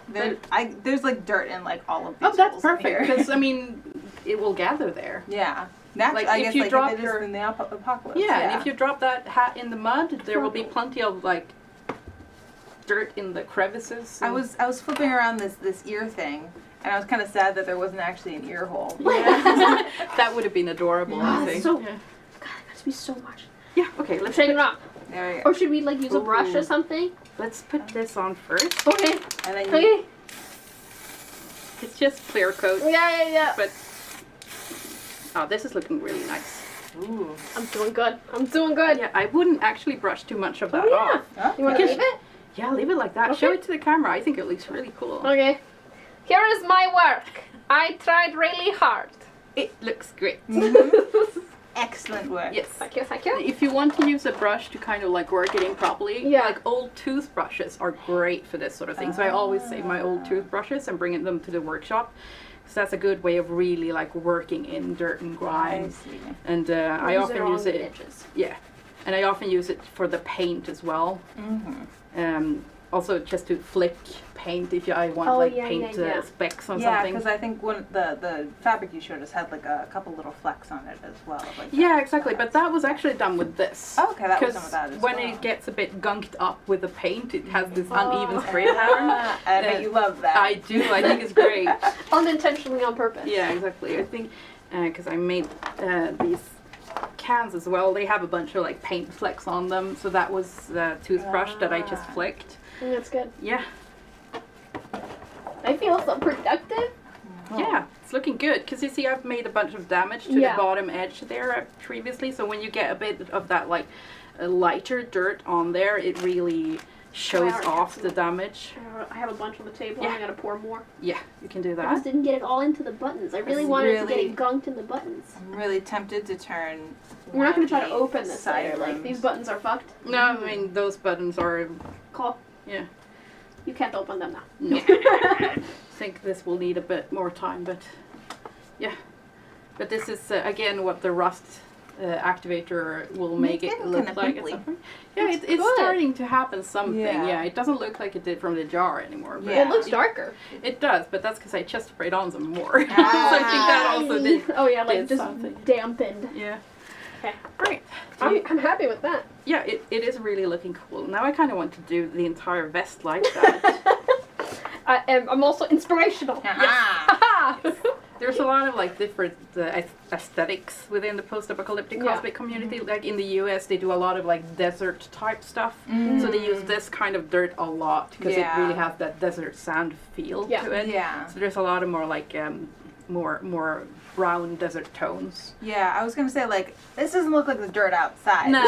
There's like dirt in like all of these. Oh, that's holes perfect, here. because I mean, it will gather there. Yeah. Naturally, Like, I if guess you like drop if it is in the apocalypse. Yeah, and if you drop that hat in the mud, there will be plenty of like dirt in the crevices. I was flipping around this ear thing, and I was kind of sad that there wasn't actually an ear hole. Yeah. That would have been adorable, I think. So, God, that must be so much. Yeah, okay, let's shake it up. There we go. Or should we like use a brush or something? Let's put this on first. Okay. And then Okay. It's just clear coat. Yeah. But this is looking really nice. Ooh. I'm doing good. Yeah, I wouldn't actually brush too much of that Oh, off. yeah. You want to leave it? Yeah, leave it like that. Okay. Show it to the camera. I think it looks really cool. Okay. Here is my work. I tried really hard. It looks great. Excellent work. Yes. Thank you. If you want to use a brush to kind of like work it in properly, like old toothbrushes are great for this sort of thing. So I always save my old toothbrushes and bring them to the workshop. So that's a good way of really like working in dirt and grime. I see. And I often use it. Edges. Yeah, and I often use it for the paint as well. Also just to flick paint if I want paint specks on Yeah, something. because I think when the fabric you showed us had like a couple little flecks on it as well. Like yeah, exactly. But that was actually done with this. Oh, okay, that was done with that as when well. it gets a bit gunked up with the paint, it has this uneven spray pattern. I bet you love that. I do. I think it's great. Unintentionally on purpose. Yeah, exactly. I think because I made these cans as well. They have a bunch of like paint flecks on them. So that was the toothbrush that I just flicked. That's good. Yeah. I feel so productive. Yeah, it's looking good because you see I've made a bunch of damage to the bottom edge there previously, so when you get a bit of that like lighter dirt on there, it really shows off the damage. I have a bunch on the table and I gotta pour more. Yeah, you can do I that. just didn't get it all into the buttons. I really wanted to get it gunked in the buttons. I'm really tempted to turn. We're not gonna try to open this later. Like these buttons are fucked. No, I mean those buttons are Cool. yeah. You can't open them now. No. I think this will need a bit more time, but yeah. But this is again what the rust activator will make it look like. Yeah, it's starting to happen something. Yeah, it doesn't look like it did from the jar anymore. But it looks darker. It does, but that's because I just sprayed on some more. So I think that also did. Oh yeah, like just something. dampened. Yeah. Okay. Great. I'm happy with that. Yeah, it is really looking cool. Now I kind of want to do the entire vest like that. I'm also inspirational. Yes. There's a lot of like different aesthetics within the post-apocalyptic cosplay community. Like in the US, they do a lot of like desert type stuff. So they use this kind of dirt a lot because it really has that desert sand feel to it. Yeah. So there's a lot of more like more brown desert tones. Yeah, I was gonna say like this doesn't look like the dirt outside. No.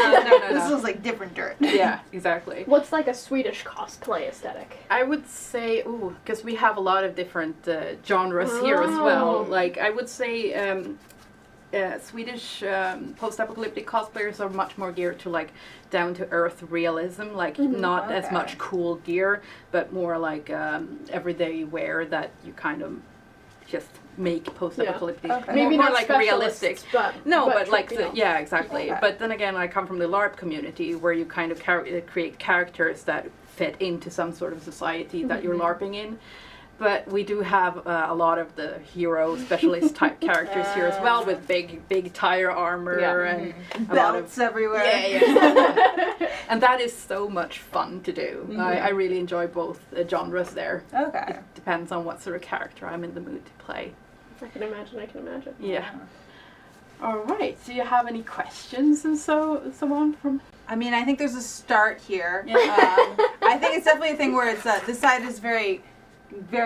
This looks like different dirt. Yeah, exactly. What's like a Swedish cosplay aesthetic? I would say, because we have a lot of different genres here as well. Like I would say Swedish post-apocalyptic cosplayers are much more geared to like down-to-earth realism, like not as much cool gear, but more like everyday wear that you kind of just make post-apocalyptic, maybe more not like realistic. But like exactly. Okay. But then again, I come from the LARP community where you kind of create characters that fit into some sort of society that you're LARPing in. But we do have a lot of the hero specialist type characters here as well, with big tire armor and a lot of everywhere. Yeah. And that is so much fun to do. I really enjoy both genres there. Okay. It depends on what sort of character I'm in the mood to play. I can imagine. Yeah. All right. Do you have any questions and so on from? I mean, I think there's a start here. I think it's definitely a thing where it's this side is very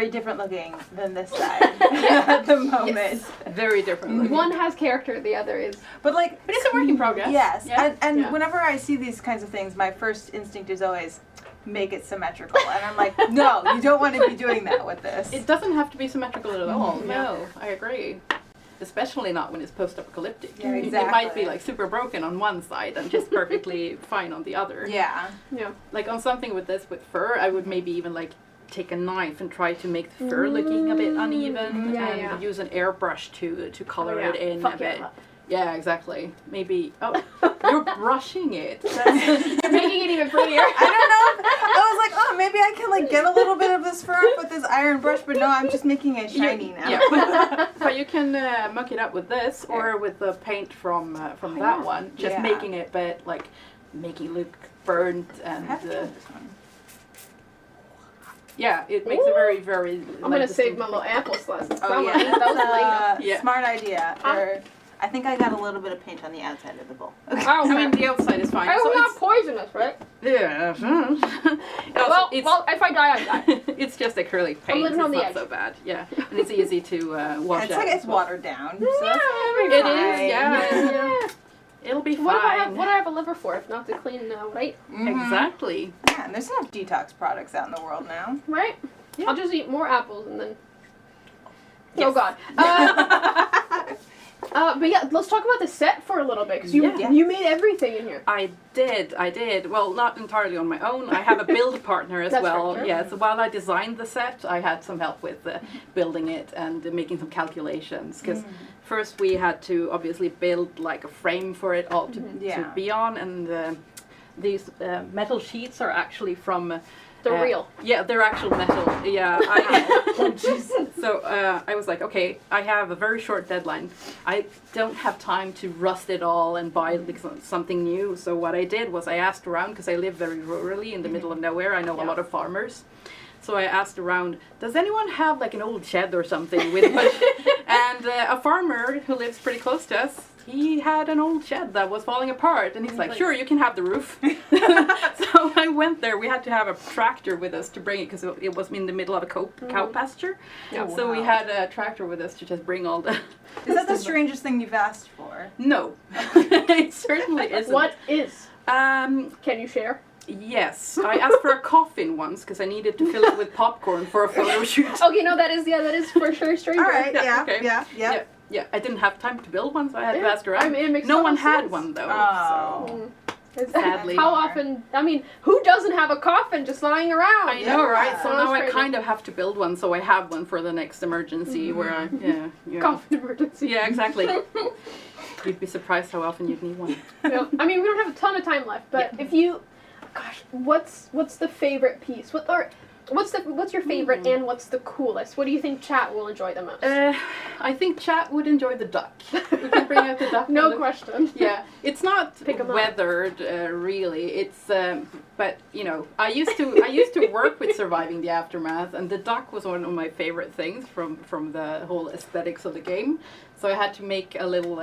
different looking than this side at the moment. Yes. Very different looking. One has character, the other is. But like, but it's a work in progress. Yes, and whenever I see these kinds of things, my first instinct is always make it symmetrical, and I'm like, no, you don't want to be doing that with this. It doesn't have to be symmetrical at all. No, I agree. Especially not when it's post-apocalyptic. Yeah, exactly. It might be like super broken on one side and just perfectly fine on the other. Yeah. Like on something with fur, I would maybe even like take a knife and try to make the fur looking a bit uneven and use an airbrush to color it in a bit. Yeah, exactly. Maybe. Oh, you're brushing it. You're making it even prettier. I don't know. I was like, oh, maybe I can like get a little bit of this fur with this iron brush, but no, I'm just making it shiny now. Yeah. But you can muck it up with this or with the paint from that one. Just making it, but like making it look burnt and. Yeah, it makes a very, very. I'm gonna save my little apple slices. Oh yeah, that was a smart idea. I think I got a little bit of paint on the outside of the bowl. Okay. I mean, the outside is fine. It's not poisonous, right? Yeah. Well, if I die, I die. It's just acrylic paint. It's not so bad. Yeah, and it's easy to wash out. It's like it's watered down. So it is. Yeah. It'll be fine. What do I have a liver for if not to clean right? Exactly. Yeah, and there's enough detox products out in the world now. Right? Yeah. I'll just eat more apples and then... Yes. Oh God. But yeah, let's talk about the set for a little bit, because you made everything in here. I did. Well, not entirely on my own. I have a build partner as well. Right, Yeah, so while I designed the set, I had some help with building it and making some calculations, because first we had to obviously build like a frame for it all to be on, and these metal sheets are actually from... They're real. Yeah, they're actual metal. Yeah. So I was like, okay, I have a very short deadline. I don't have time to rust it all and buy like, something new. So what I did was I asked around, because I live very rurally in the middle of nowhere. I know a lot of farmers. So I asked around, does anyone have like an old shed or something with and a farmer who lives pretty close to us, he had an old shed that was falling apart, and he's like, sure, you can have the roof. So I went there. We had to have a tractor with us to bring it, because it was in the middle of a cow pasture. So we had a tractor with us to just bring all the... Is that the strangest thing you've asked for? No. It certainly isn't. What is? Can you share? Yes, I asked for a coffin once because I needed to fill it with popcorn for a photo shoot. Okay, no, that is for sure stranger. All right, yeah. I didn't have time to build one, so I had to ask around. I mean, it makes no one sense. had one though. Oh. So. Sadly. How often? I mean, who doesn't have a coffin just lying around? I know, right? So now I kind of have to build one, so I have one for the next emergency where I coffin emergency. Yeah, exactly. You'd be surprised how often you'd need one. Yeah. I mean, we don't have a ton of time left, but if you, gosh, what's the favorite piece? What's your favorite and what's the coolest? What do you think chat will enjoy the most? I think chat would enjoy the duck. We can bring out the duck. No question. Yeah, it's not weathered really. It's but you know, I used to work with Surviving the Aftermath, and the duck was one of my favorite things from the whole aesthetics of the game. So I had to make a little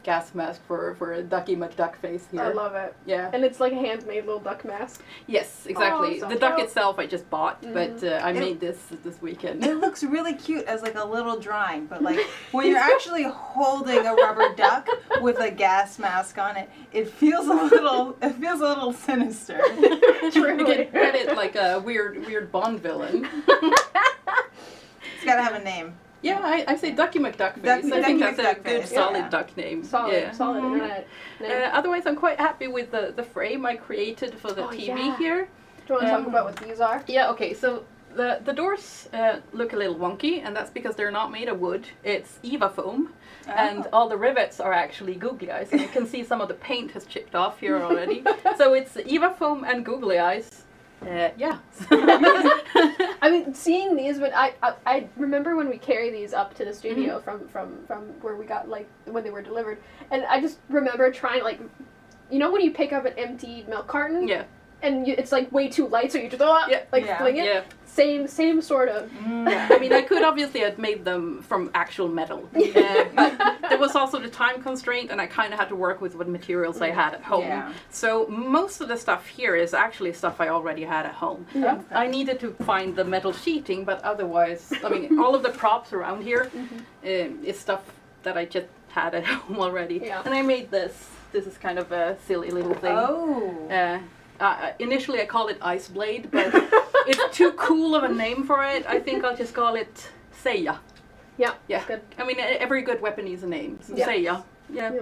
gas mask for a Ducky McDuck face here. I love it. Yeah. And it's like a handmade little duck mask. Yes, exactly. Oh, the duck itself I just bought, but I made this weekend. It looks really cute as like a little drawing, but like when you're actually holding a rubber duck with a gas mask on it, it feels a little sinister. You get credit like a weird Bond villain. It's gotta have a name. Yeah, I say Ducky McDuck face. I think that's a good, solid duck name. Solid name. Otherwise, I'm quite happy with the frame I created for the TV here. Do you want to talk about what these are? Yeah, okay, so the doors look a little wonky, and that's because they're not made of wood. It's Eva foam, and all the rivets are actually googly eyes, and you can see some of the paint has chipped off here already. So it's Eva foam and googly eyes Yeah. I mean, seeing these, but I remember when we carry these up to the studio from where we got, like, when they were delivered, and I just remember trying, like, you know when you pick up an empty milk carton? Yeah. And it's like way too light, so you just fling it. Yeah. Same sort of. Yeah. I mean, I could obviously have made them from actual metal, but there was also the time constraint, and I kind of had to work with what materials I had at home. Yeah. So most of the stuff here is actually stuff I already had at home. Yeah. I needed to find the metal sheeting, but otherwise, I mean, all of the props around here is stuff that I just had at home already. Yeah. And I made this. This is kind of a silly little thing. Oh. Initially I called it Ice Blade, but it's too cool of a name for it. I think I'll just call it Seiya. Yeah. Yeah. Good. I mean, every good weapon needs a name. So Yeah. Seiya. Yeah. Yeah.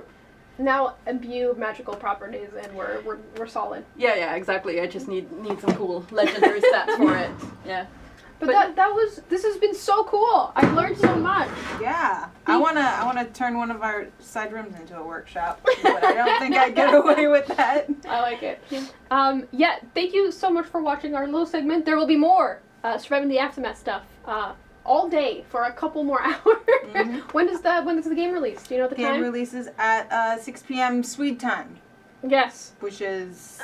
Now imbue magical properties, and we're solid. Yeah, exactly. I just need some cool legendary stats for it. Yeah. But this has been so cool. I've learned so much. Yeah. I wanna turn one of our side rooms into a workshop, but I don't think I'd get away with that. I like it. Yeah, thank you so much for watching our little segment. There will be more Surviving the Aftermath stuff all day for a couple more hours. When does the game release? Do you know the time? Game releases at 6 p.m. Swede time. Yes. Which is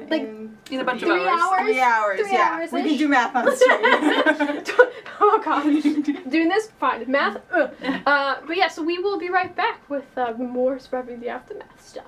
like in a bunch of 3 hours. hours. 3 hours. 3 Yeah. hours-ish. We can do math on stream. Oh gosh. Doing this? Fine. Math? But yeah, so we will be right back with more Surviving the Aftermath stuff.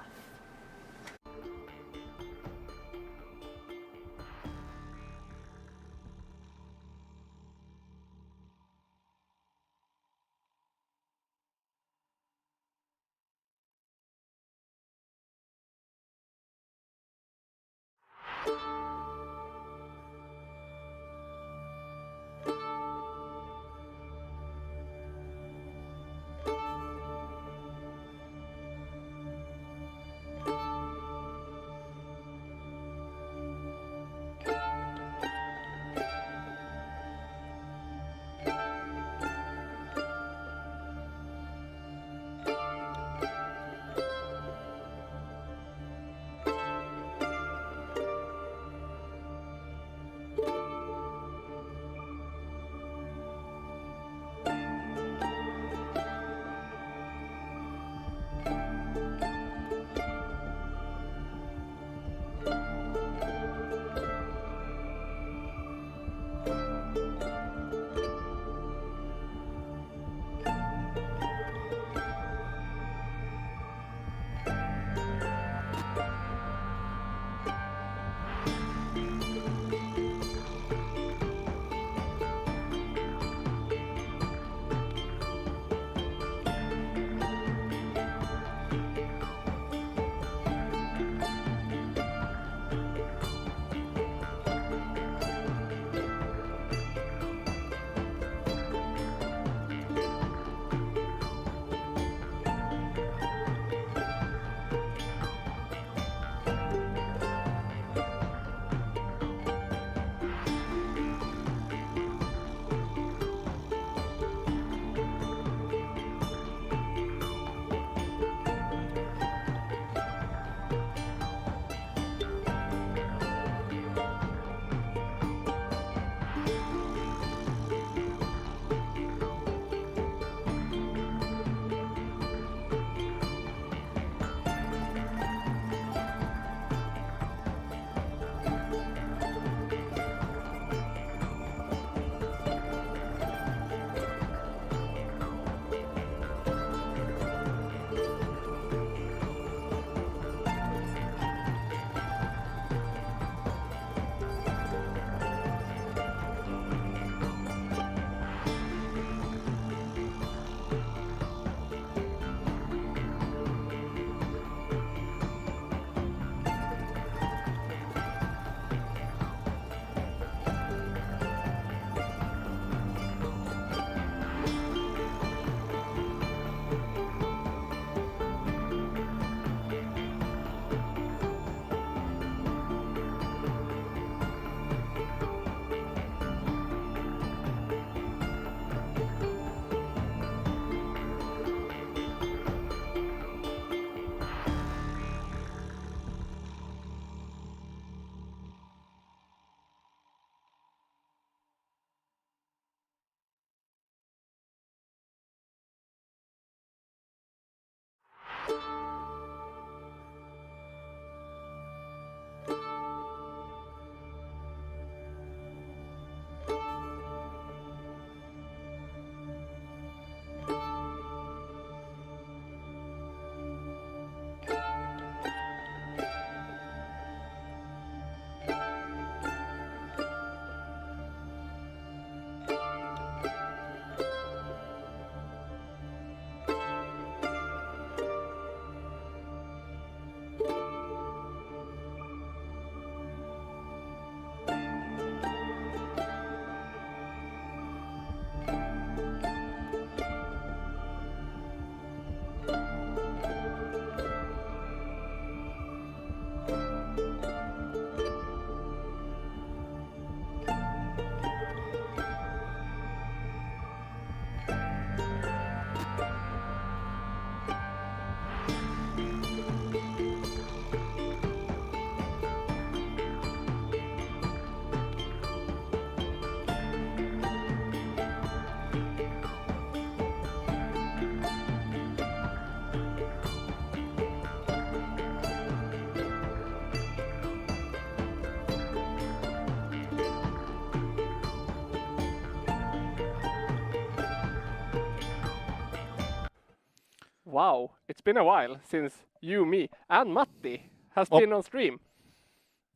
wow, it's been a while since you, me, and Matti has been on stream.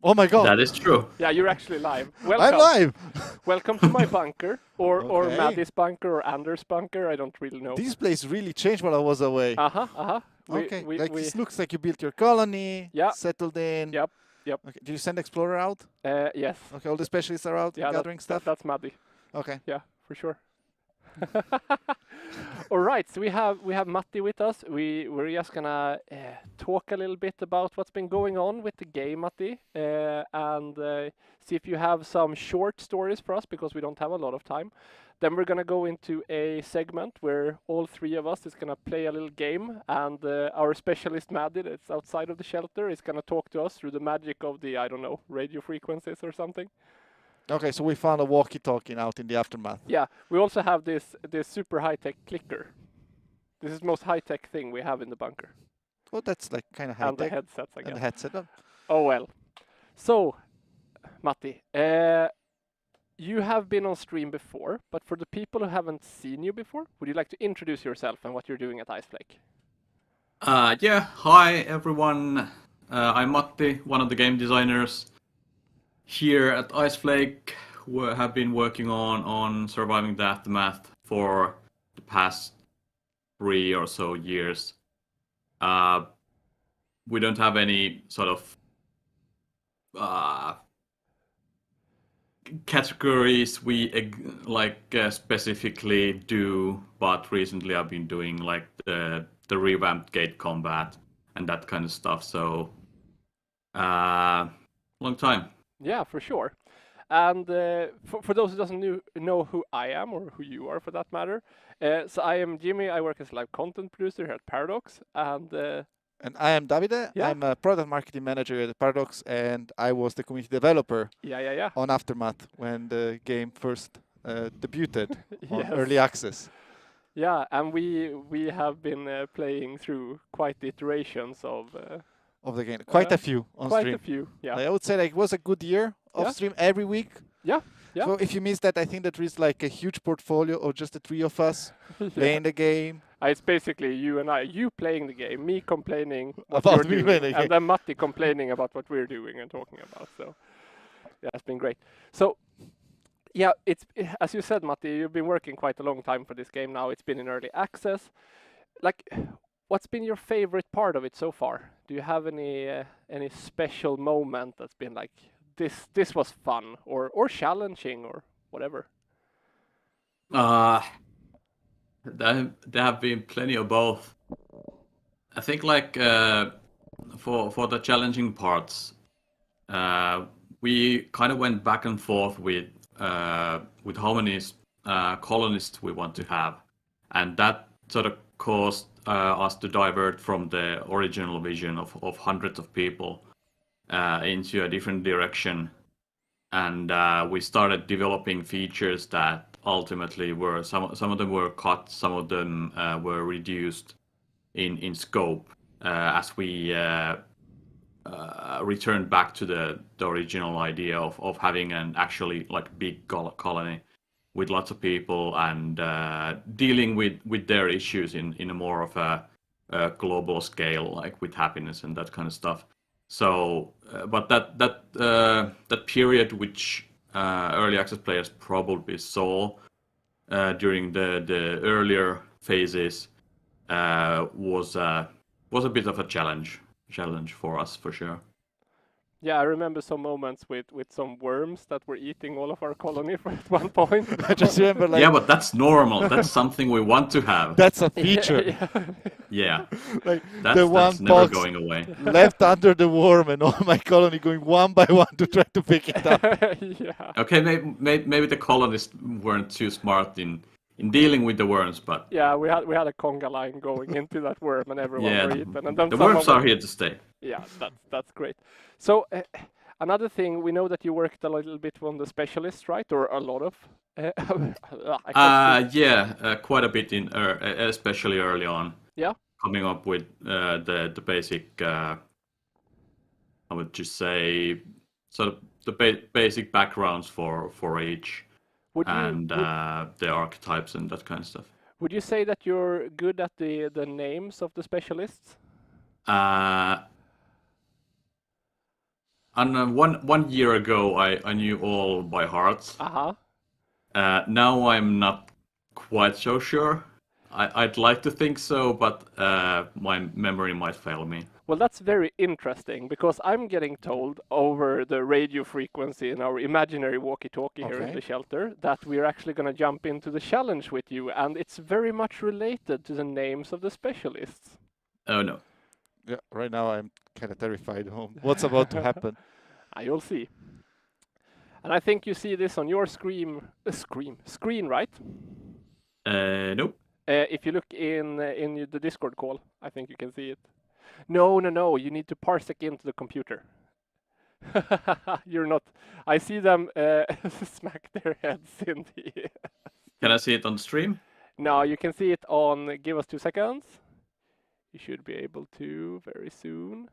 Oh my god. That is true. Yeah, you're actually live. Welcome. I'm live! Welcome to my bunker, or Okay. Maddie's bunker, or Anders' bunker, I don't really know. This place really changed while I was away. Okay, this looks like you built your colony, settled in. Yep. Okay. Do you send Explorer out? Yes. Okay, all the specialists are out gathering stuff? That's Maddie. Okay. Yeah, for sure. All right, so we have Matti with us. We're just gonna talk a little bit about what's been going on with the game, Matti, and see if you have some short stories for us, because we don't have a lot of time. Then we're gonna go into a segment where all three of us is gonna play a little game, and our specialist Maddie, that's outside of the shelter, is gonna talk to us through the magic of the, I don't know, radio frequencies or something. Okay, so we found a walkie-talkie out in the aftermath. Yeah, we also have this super high-tech clicker. This is the most high-tech thing we have in the bunker. Oh, that's like kind of high-tech. And the headsets, I guess. And the headset. Oh well. So, Matti, you have been on stream before, but for the people who haven't seen you before, would you like to introduce yourself and what you're doing at Iceflake? Yeah, hi everyone. I'm Matti, one of the game designers here at Iceflake. We have been working on surviving the aftermath for the past 3 or so years. We don't have any sort of categories we specifically do, but recently I've been doing like the revamped gate combat and that kind of stuff. So long time. Yeah, for sure. And for those who doesn't know who I am, or who you are for that matter, so I am Jimmy. I work as a live content producer here at Paradox, and I am Davide. Yeah. I'm a product marketing manager at Paradox, and I was the community developer on Aftermath when the game first debuted on early access. Yeah, and we have been playing through quite the iterations of the game. Quite a few on stream. Quite a few, yeah. I would say like it was a good year of stream every week. Yeah. So if you miss that, I think that there is like a huge portfolio of just the three of us playing the game. It's basically you and I. You playing the game, me complaining about you're me doing, playing, and then Matti complaining about what we're doing and talking about. So yeah, it's been great. So yeah, as you said, Matti, you've been working quite a long time for this game now. It's been in early access. Like, what's been your favorite part of it so far? Do you have any special moment that's been like this was fun or challenging or whatever? There have been plenty of both. I think like for the challenging parts, we kind of went back and forth with how many colonists we want to have, and that sort of caused us to divert from the original vision of hundreds of people into a different direction, and we started developing features that ultimately were some of them were cut, some of them were reduced in scope as we returned back to the original idea of having an actually like big colony with lots of people and dealing with their issues in a more of a global scale, like with happiness and that kind of stuff. So, but that period which early access players probably saw during the earlier phases was a bit of a challenge for us for sure. Yeah, I remember some moments with some worms that were eating all of our colony at one point. I just remember like... Yeah, but that's normal. That's something we want to have. That's a feature. Yeah. Like that's never box going away. Left under the worm and all my colony going one by one to try to pick it up. Yeah. Okay, maybe the colonists weren't too smart in dealing with the worms, but... Yeah, we had a conga line going into that worm and everyone were eaten. And then the worms are here to stay. Yeah, that's great. So another thing, we know that you worked a little bit on the specialists, right? Or a lot of? Quite a bit especially early on. Yeah. Coming up with the basic, I would just say, sort of the basic backgrounds for each. The archetypes and that kind of stuff. Would you say that you're good at the names of the specialists? And one year ago, I knew all by heart. Now I'm not quite so sure. I'd like to think so, but my memory might fail me. Well, that's very interesting, because I'm getting told over the radio frequency in our imaginary walkie-talkie here in the shelter that we're actually going to jump into the challenge with you, and it's very much related to the names of the specialists. Oh, no. Yeah, right now I'm kind of terrified. What's about to happen? You'll see. And I think you see this on your screen, right? Nope. If you look in the Discord call, I think you can see it. No, you need to parsec into the computer. You're not. I see them smack their heads in the... Can I see it on stream? No, you can see it on... Give us 2 seconds. You should be able to very soon.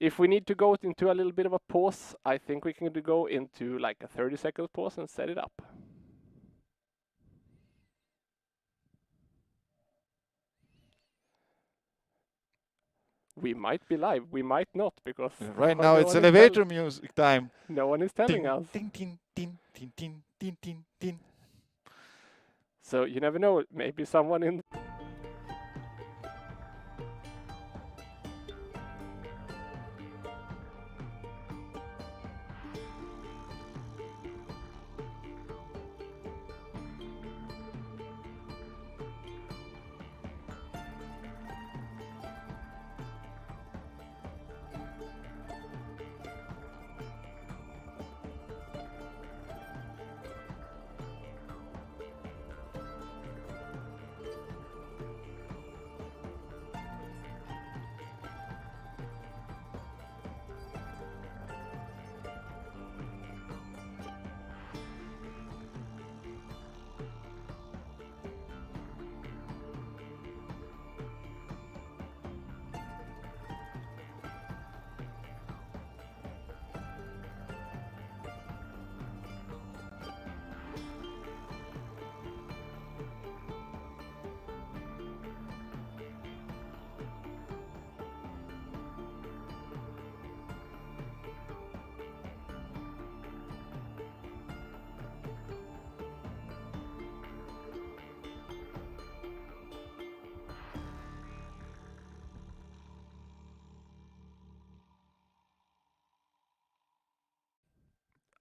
If we need to go into a little bit of a pause, I think we can go into like a 30-second pause and set it up. We might be live, we might not, because... Right now it's elevator music time. No one is telling us. Ding, ding, ding, ding, ding, ding, ding, ding. So you never know, maybe someone in...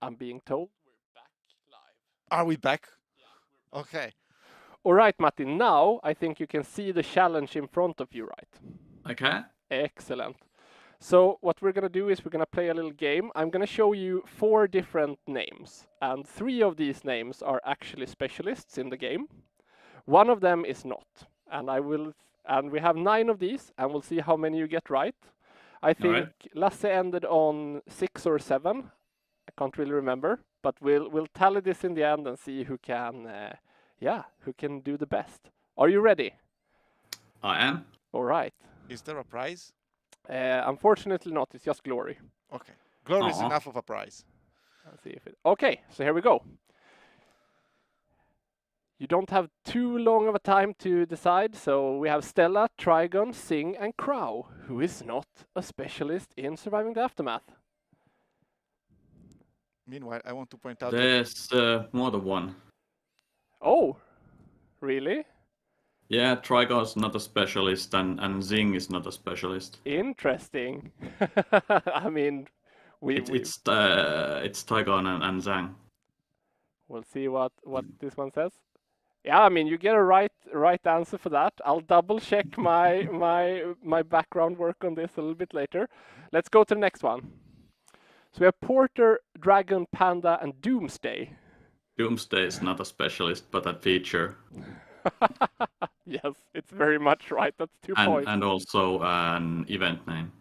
I'm being told we're back live. Are we back? Yeah, okay. All right, Matti, now I think you can see the challenge in front of you, right? Okay. Excellent. So what we're going to do is we're going to play a little game. I'm going to show you 4 different names, and 3 of these names are actually specialists in the game. One of them is not, and we have 9 of these, and we'll see how many you get right. I think Lasse ended on 6 or 7. I can't really remember, but we'll tally this in the end and see who can do the best. Are you ready? I am. All right. Is there a prize? Unfortunately not. It's just glory. Okay. Glory is enough of a prize. Let's see if it... Okay, so here we go. You don't have too long of a time to decide, so we have Stella, Trigon, Sing, and Crow, who is not a specialist in surviving the aftermath. Meanwhile, I want to point out... There's more than one. Oh, really? Yeah, Trigon's not a specialist, and Zing is not a specialist. Interesting. I mean, it's Trigon and Zhang. We'll see what this one says. Yeah, I mean, you get a right answer for that. I'll double check my background work on this a little bit later. Let's go to the next one. So we have Porter, Dragon, Panda, and Doomsday. Doomsday is not a specialist, but a feature. Yes, it's very much right. That's 2 points. And also an event name.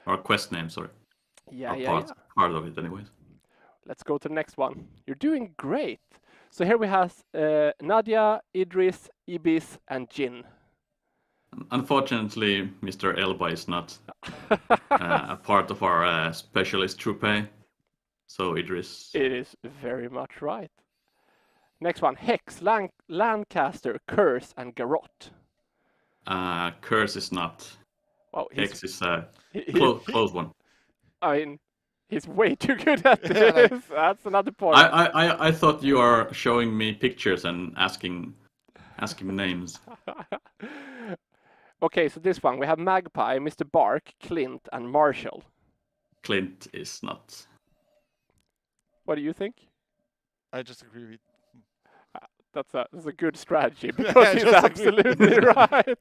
Or a quest name, sorry. Part of it, anyways. Let's go to the next one. You're doing great. So here we have Nadia, Idris, Ibis, and Jin. Unfortunately, Mr. Elba is not a part of our specialist troupe. So Idris... It is very much right. Next one, Hex, Lancaster, Curse, and Garrot. Curse is not. Well, Hex is a close one. I mean, he's way too good at this. That's another point. I thought you are showing me pictures and asking names. Okay, so this one, we have Magpie, Mr. Bark, Clint, and Marshall. Clint is not. What do you think? I just agree with. That's a good strategy because he's absolutely right.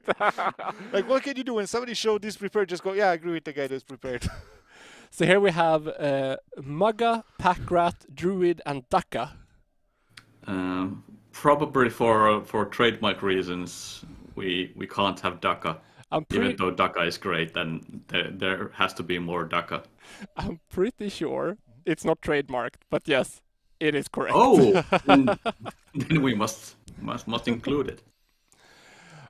Like, what can you do when somebody showed this prepared? Just go, yeah, I agree with the guy that's prepared. So here we have Mugga, Packrat, Druid, and Daka. Probably for trademark reasons, we can't have Daka. Even though Daka is great, then there has to be more Daka. I'm pretty sure it's not trademarked, but yes, it is correct. Oh, then we must include it.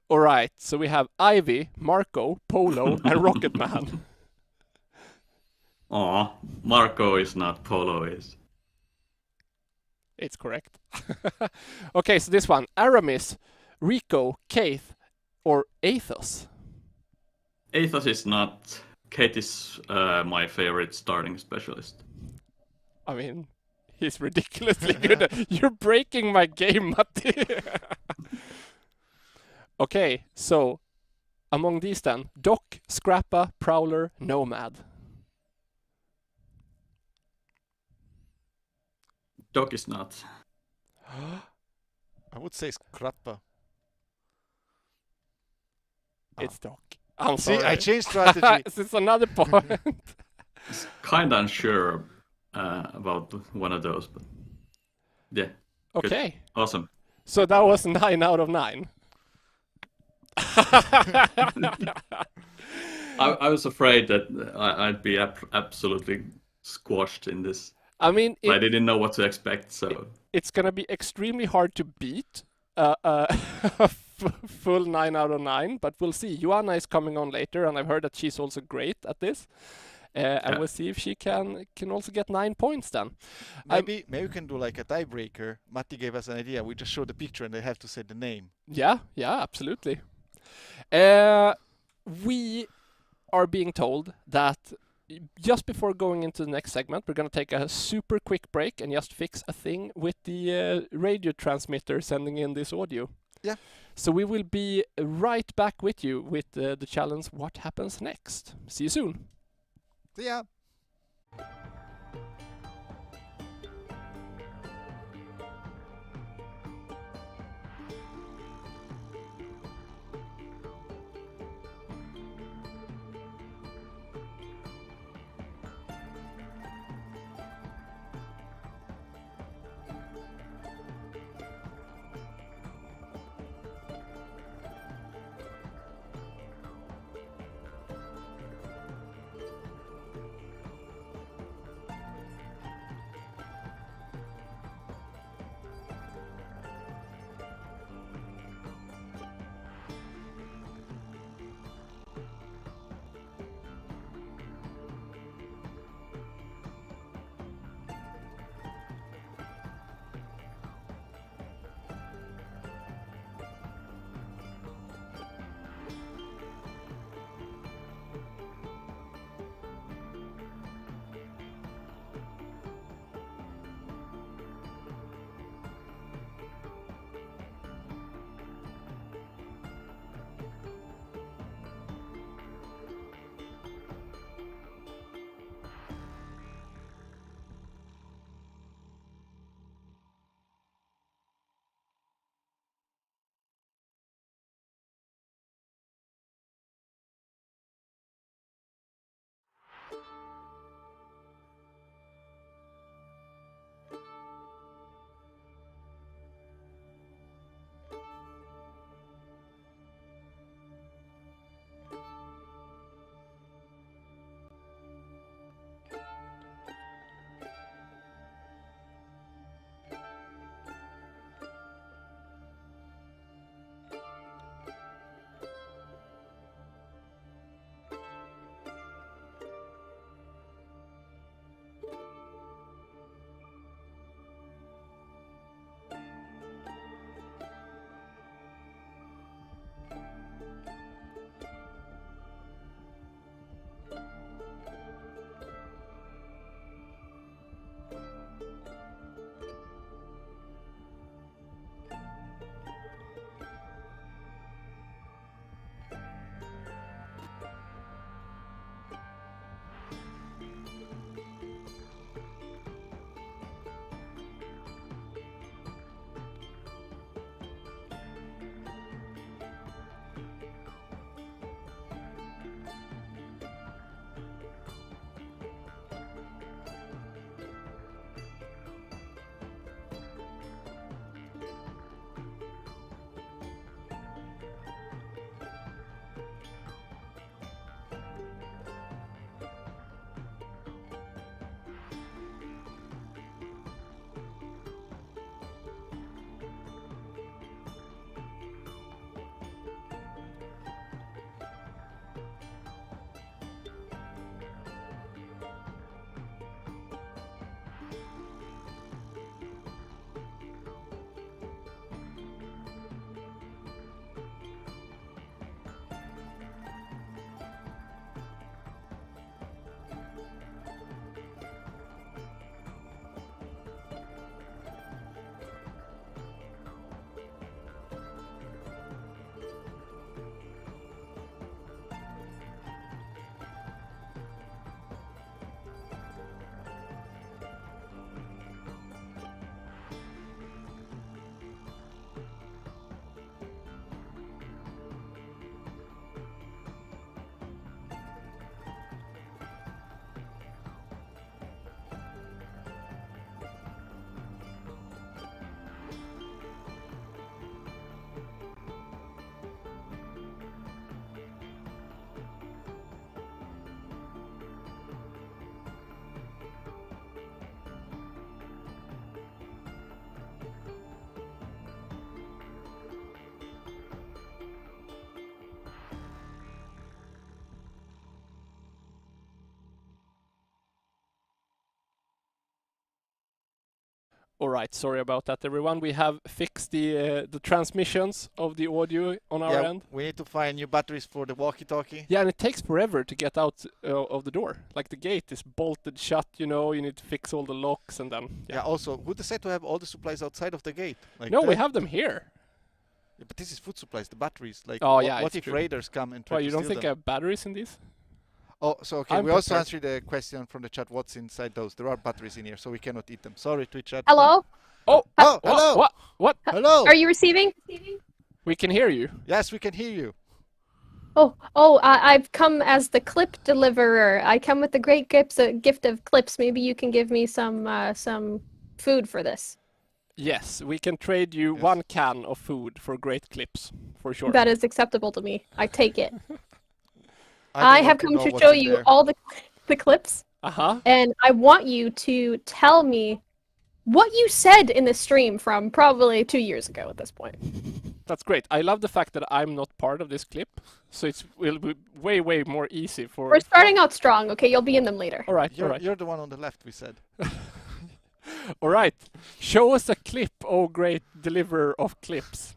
All right, so we have Ivy, Marco, Polo, and Rocket Man. Aw, Marco is not, Polo is. It's correct. Okay, so this one, Aramis, Rico, Keith, or Athos? Athos is not. Kate is my favorite starting specialist. I mean, he's ridiculously good. You're breaking my game, Matti. Okay, so among these then, Doc, Scrappa, Prowler, Nomad. Doc is not. I would say Scrappa. It's Doc. I'm sorry. See, I changed strategy. This is another point. Kinda unsure about one of those, but yeah. Okay. Good. Awesome. So that was 9 out of 9. I was afraid that I'd be absolutely squashed in this. I mean, I didn't know what to expect, so it's gonna be extremely hard to beat full 9 out of 9, but we'll see. Joanna is coming on later, and I've heard that she's also great at this. And we'll see if she can also get 9 points then. Maybe we can do like a tiebreaker. Matti gave us an idea. We just show the picture and they have to say the name. Yeah, absolutely. We are being told that just before going into the next segment, we're going to take a super quick break and just fix a thing with the radio transmitter sending in this audio. Yeah. So we will be right back with you with the challenge, What Happens Next? See you soon. See ya. All right, sorry about that, everyone. We have fixed the transmissions of the audio on our end. We need to find new batteries for the walkie-talkie. Yeah, and it takes forever to get out of the door. Like the gate is bolted shut, you know. You need to fix all the locks and then. Yeah. Also, who decided to have all the supplies outside of the gate? Like no, we have them here. Yeah, but this is food supplies, the batteries. Like, oh what, yeah. What if raiders come and try to you steal don't think them? I have batteries in these? Oh, so okay. We also answered the question from the chat. What's inside those? There are batteries in here, so we cannot eat them. Sorry, Twitch chat. Hello. Oh, hello. What? Hello. Are you receiving? We can hear you. Yes, we can hear you. I've come as the clip deliverer. I come with the great gift of clips. Maybe you can give me some food for this. Yes, we can trade you 1 can of food for great clips, for sure. That is acceptable to me. I take it. I have come to show you all the clips. And I want you to tell me what you said in the stream from probably 2 years ago at this point. That's great. I love the fact that I'm not part of this clip, so will be way, way more easy for... We're starting out strong, okay? You'll be in them later. All right, You're the one on the left, we said. All right. Show us a clip, oh great deliverer of clips.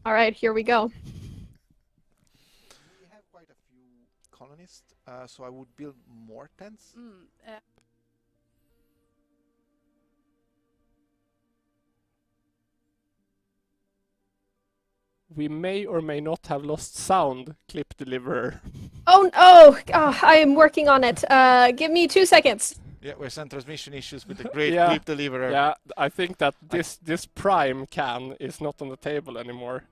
All right, here we go. We have quite a few colonists, so I would build more tents. We may or may not have lost sound, clip deliverer. Oh, I am working on it. Give me 2 seconds. Yeah, we're some transmission issues with the great clip deliverer. Yeah, I think that this prime can is not on the table anymore.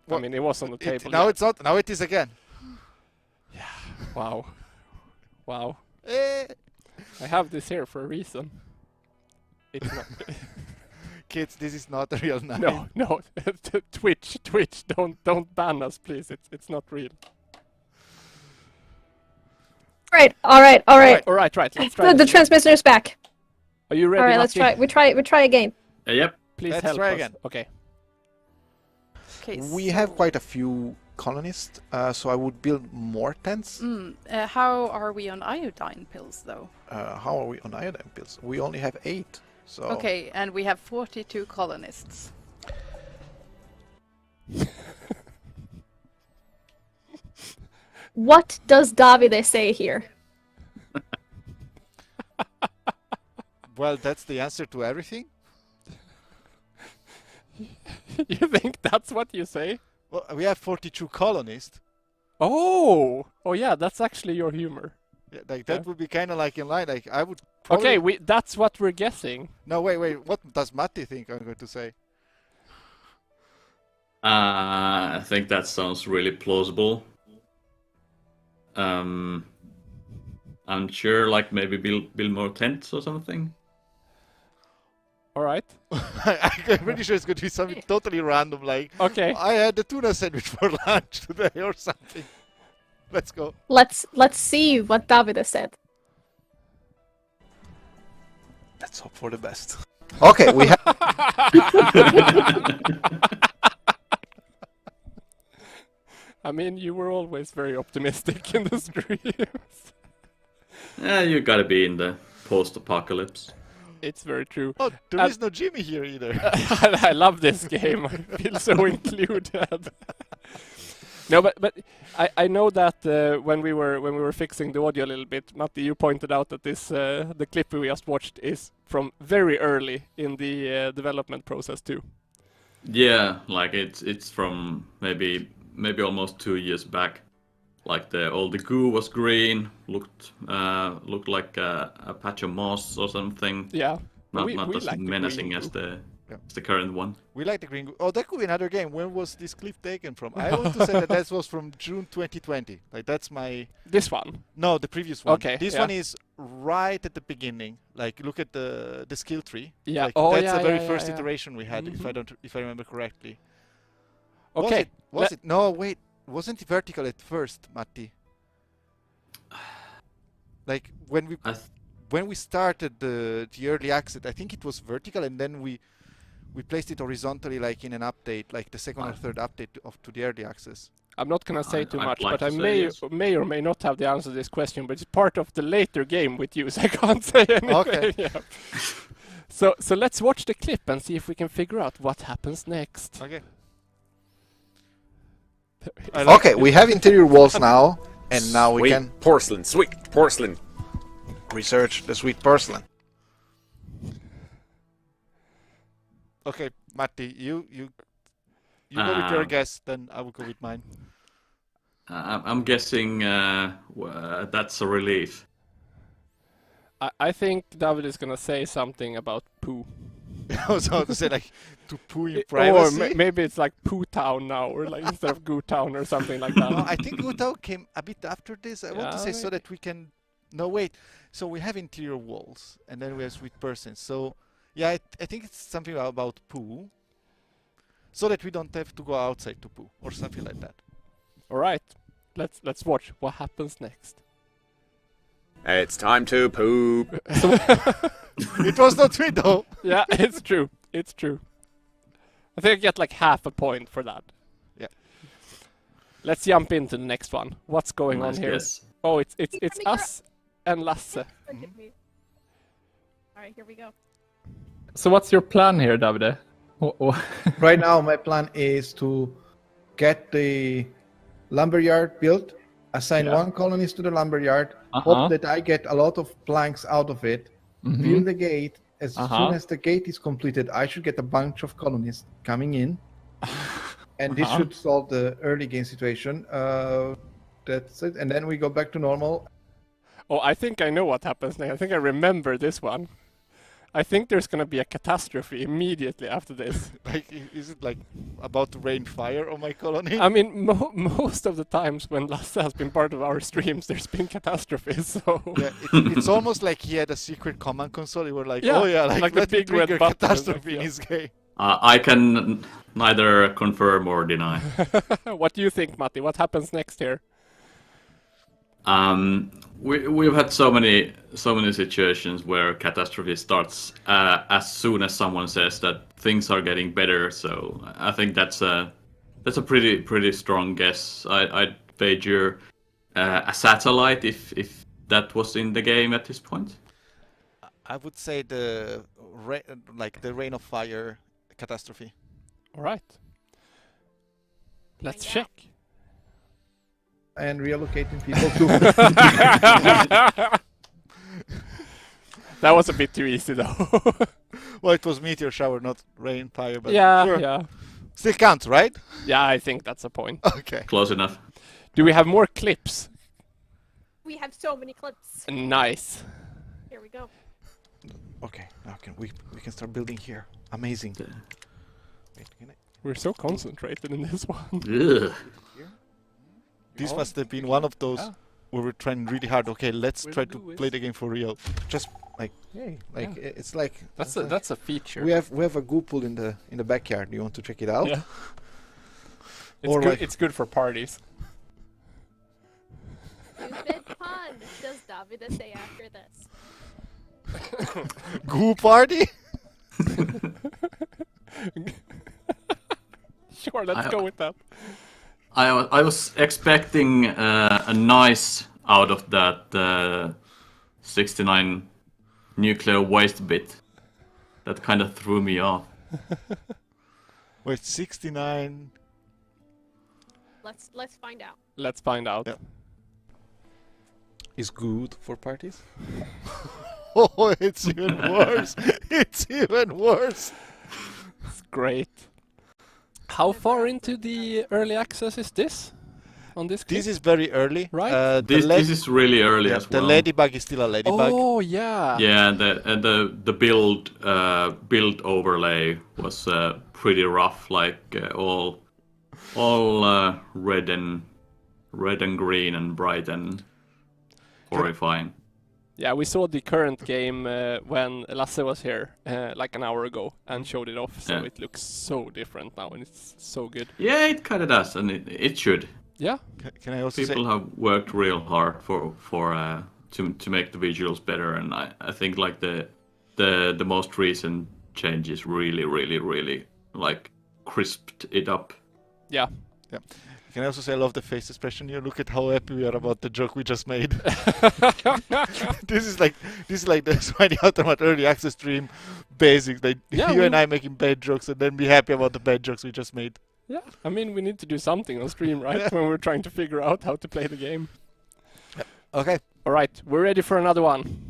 Well, I mean, it was on the table. Now it's not. Now it is again. Yeah. Wow. Wow. I have this here for a reason. It's not. Kids, this is not a real knife. No. Twitch, don't ban us, please. It's not real. All right. Let's try. The transmissioner's back. Are you ready? All right, let's try. We try again. Yep. Please let's help try us. Again. Okay. We have quite a few colonists, so I would build more tents. How are we on iodine pills, though? How are we on iodine pills? We only have 8. So. Okay, and we have 42 colonists. What does Davide say here? Well, that's the answer to everything. You think that's what you say? Well, we have 42 colonists. Oh yeah, that's actually your humor. Yeah, like that would be kind of like in line. Like I would. Okay, that's what we're guessing. No, wait. What does Matti think I'm going to say? I think that sounds really plausible. I'm sure, like maybe build more tents or something. All right. I'm pretty sure it's going to be something totally random, like I had a tuna sandwich for lunch today or something. Let's go. Let's see what Davide said. Let's hope for the best. Okay, we have. I mean, you were always very optimistic in the streams. Yeah, you gotta be in the post-apocalypse. It's very true. Oh, there is no Jimmy here either. I love this game. I feel so included. No, but I know that when we were fixing the audio a little bit, Matti, you pointed out that this the clip we just watched is from very early in the development process too. Yeah, like it's from maybe almost 2 years back. Like all the goo was green, looked like a patch of moss or something. Yeah, not as like menacing as the current one. We like the green. Oh, that could be another game. When was this clip taken from? I want to say that was from June 2020. Like that's my. This one? No, the previous one. Okay. This one is right at the beginning. Like look at the skill tree. Yeah. Like, that's the very first iteration we had. If I remember correctly. Okay. Was it? No, wait. Wasn't it vertical at first, Matti? Like when we started the early access, I think it was vertical, and then we placed it horizontally, like in an update, like the second or third update to the early access. I'm not gonna say too much, but I may or may not have the answer to this question. But it's part of the later game with you, so I can't say anything. Okay. Yeah. So let's watch the clip and see if we can figure out what happens next. Okay. Okay, we have interior walls now, and now we Sweet can porcelain, sweet porcelain. research the sweet porcelain. Okay, Matti, you go with your guess, then I will go with mine. I'm guessing that's a relief. I think David is gonna say something about poo. I was about to say like to poo in privacy. Or maybe it's like Poo Town now, or like instead of Goo Town or something like that. No, I think Gutau came a bit after this. I want to say so that we can. No, wait. So we have interior walls, and then we have sweet persons. So yeah, I think it's something about poo, so that we don't have to go outside to poo or something like that. All right, let's watch what happens next. It's time to poop. It was not me though. Yeah, it's true. It's true. I think I get like half a point for that. Yeah. Let's jump into the next one. What's going on here? Guess. Oh, it's us and Lasse. Look at me. All right, here we go. So what's your plan here, Davide? Right now, my plan is to get the lumberyard built, assign one colonist to the lumberyard, hope that I get a lot of planks out of it, build the gate. As soon as the gate is completed, I should get a bunch of colonists coming in, and this should solve the early game situation. That's it, and then we go back to normal. Oh, I think I know what happens next. I think I remember this one. I think there's gonna be a catastrophe immediately after this. Like, is it like about to rain fire on my colony? I mean, most of the times when Lasse has been part of our streams, there's been catastrophes. So yeah, it's almost like he had a secret command console. You were like, oh yeah, like the let me big red trigger button catastrophe in his game. I can neither confirm or deny. What do you think, Matti? What happens next here? We've had so many situations where catastrophe starts as soon as someone says that things are getting better. So I think that's a pretty strong guess. I'd wager a satellite if that was in the game at this point. I would say the rain of fire catastrophe. All right. Let's check. And relocating people to. That was a bit too easy, though. Well, it was meteor shower, not rain fire. But yeah, sure. yeah. Still counts, right? Yeah, I think that's a point. Okay. Close enough. Do we have more clips? We have so many clips. Nice. Here we go. Okay, now we can start building here. Amazing. Wait, We're so concentrated in this one. Ugh. This must have been one of those where we're trying really hard. Okay, let's try to play the game for real. Just like, it's like that's a feature. We have a goo pool in the backyard. You want to check it out? Yeah. Or good, like, it's good for parties. Stupid pun, does Davide say after this? Goo party? Sure, let's go with that. I was expecting a nice out of that 69 nuclear waste bit. That kind of threw me off. Wait, 69. Let's find out. Let's find out. Yeah. Is good for parties? Oh, it's even worse. It's even worse. It's great. How far into the early access is this? On this clip? This is very early. Right? This is really early as well. The ladybug is still a ladybug. Oh, yeah. Yeah, the build overlay was pretty rough, like all red and green and bright and horrifying. Yeah, we saw the current game when Lasse was here like an hour ago and showed it off, so it looks so different now and it's so good. Yeah, it kind of does, and it should. Yeah. Can I also People have worked real hard to make the visuals better, and I think like the most recent changes really like crisped it up. Yeah. Yeah. Can I also say I love the face expression here? Look at how happy we are about the joke we just made. This is like the Swiney Automat early access stream basics. Like you and I making bad jokes and then be happy about the bad jokes we just made. Yeah, I mean we need to do something on stream, right? When we're trying to figure out how to play the game. Okay. All right, we're ready for another one.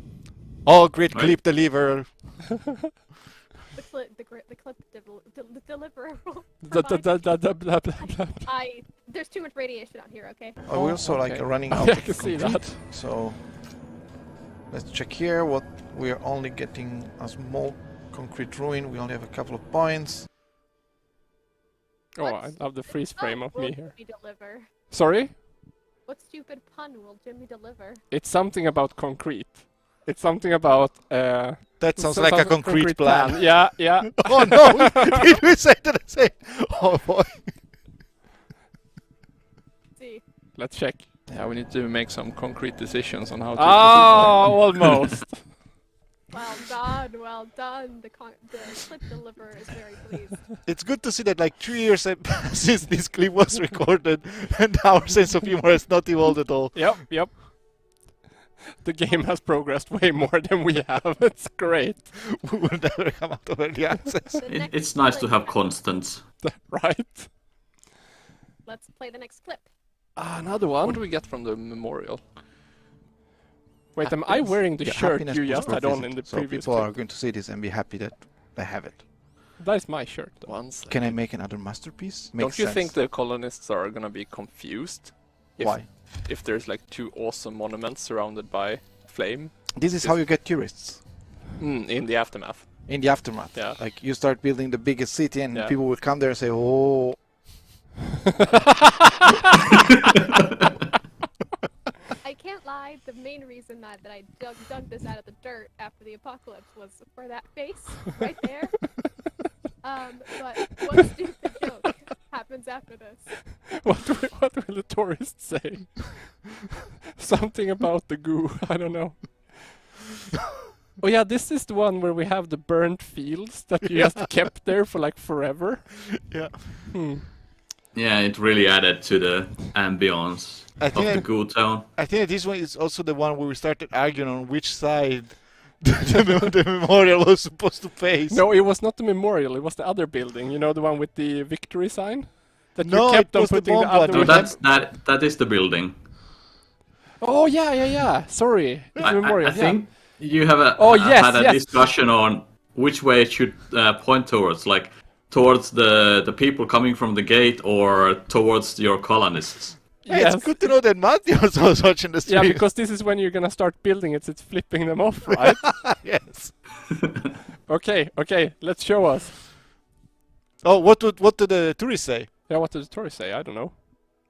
Oh, great clip deliver. The clip deliverable. There's too much radiation out here. Okay. Oh, we're also like running out I of can see concrete, that. so let's check here. What we are only getting a small concrete ruin. We only have a couple of points. Oh, I love the freeze frame of me here. Jimmy deliver? Sorry? What stupid pun will Jimmy deliver? It's something about concrete. It's something about that sounds like a concrete plan. Yeah, yeah. Oh no! Did we say that? Oh boy. See. Let's check. Yeah, we need to make some concrete decisions on how to. Oh, almost. Well done. The clip deliverer is very pleased. It's good to see that like 3 years since this clip was recorded, and our sense of humor has not evolved at all. Yep. The game has progressed way more than we have. It's great. We will never come out of early access. It's nice to have constants. Right. Let's play the next clip. Another one. What do we get from the memorial? Wait, am I wearing the shirt happiness you just booster had on visit. in the so previous people clip? are going to see this and be happy that they have it. That is my shirt. Can I make another masterpiece? Don't you think the colonists are gonna be confused? Why? If there's like 2 awesome monuments surrounded by flame. This is how you get tourists. In the aftermath. In the aftermath. Yeah. Like you start building the biggest city and people will come there and say, oh. I can't lie, the main reason that I dug this out of the dirt after the apocalypse was for that face right there. But one stupid joke happens after this. What will the tourists say? Something about the goo, I don't know. Oh yeah, this is the one where we have the burnt fields that you just kept there for like forever. Yeah. Yeah, it really added to the ambience of the goo town. I think this one is also the one where we started arguing on which side the memorial was supposed to face. No, it was not the memorial, it was the other building. You know, the one with the victory sign? That No, you kept it on was the putting bomb other one. No, that is the building. Oh, yeah. Sorry. It's the memorial. I think you have had a discussion on which way it should point towards, like towards the people coming from the gate or towards your colonists. Yeah, it's good to know that Matti also was watching the stream. Yeah, because this is when you're gonna start building it, so it's flipping them off, right? Yes. Okay, let's show us. Oh, what did the tourists say? Yeah, what did the tourists say? I don't know.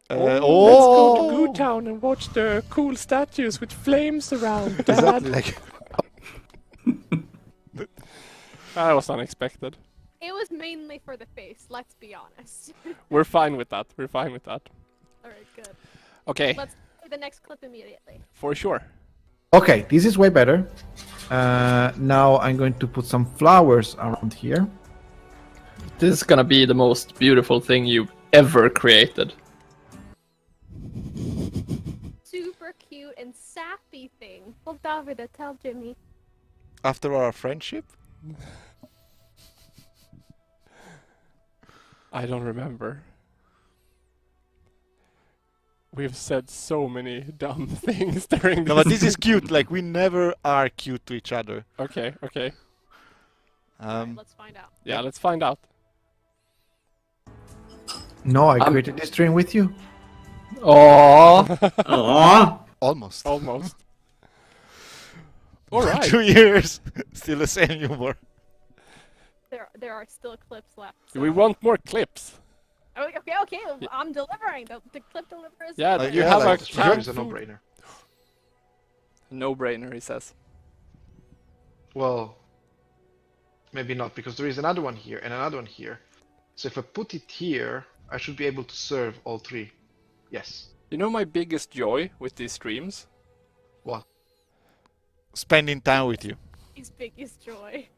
Let's go to Goo Town and watch the cool statues with flames around, Dad. That was unexpected. It was mainly for the face, let's be honest. We're fine with that. Alright, good. Okay. Let's play the next clip immediately. For sure. Okay, this is way better. Now I'm going to put some flowers around here. This is gonna be the most beautiful thing you've ever created. Super cute and sappy thing. Well, Davide, tell Jimmy. After our friendship? I don't remember. We've said so many dumb things during this. No, but this is cute. Like, we never are cute to each other. Okay. Let's find out. Yeah, let's find out. No, I created this stream with you. Aww. Almost. Alright. 2 years. Still the same humor. There are still clips left. So. We want more clips. Okay. I'm delivering. The clip deliverer is. Yeah, you have a canned is a no-brainer. No-brainer, he says. Well, maybe not, because there is another one here and another one here. So if I put it here, I should be able to serve all 3. Yes. You know my biggest joy with these streams? What? Spending time with you. His biggest joy.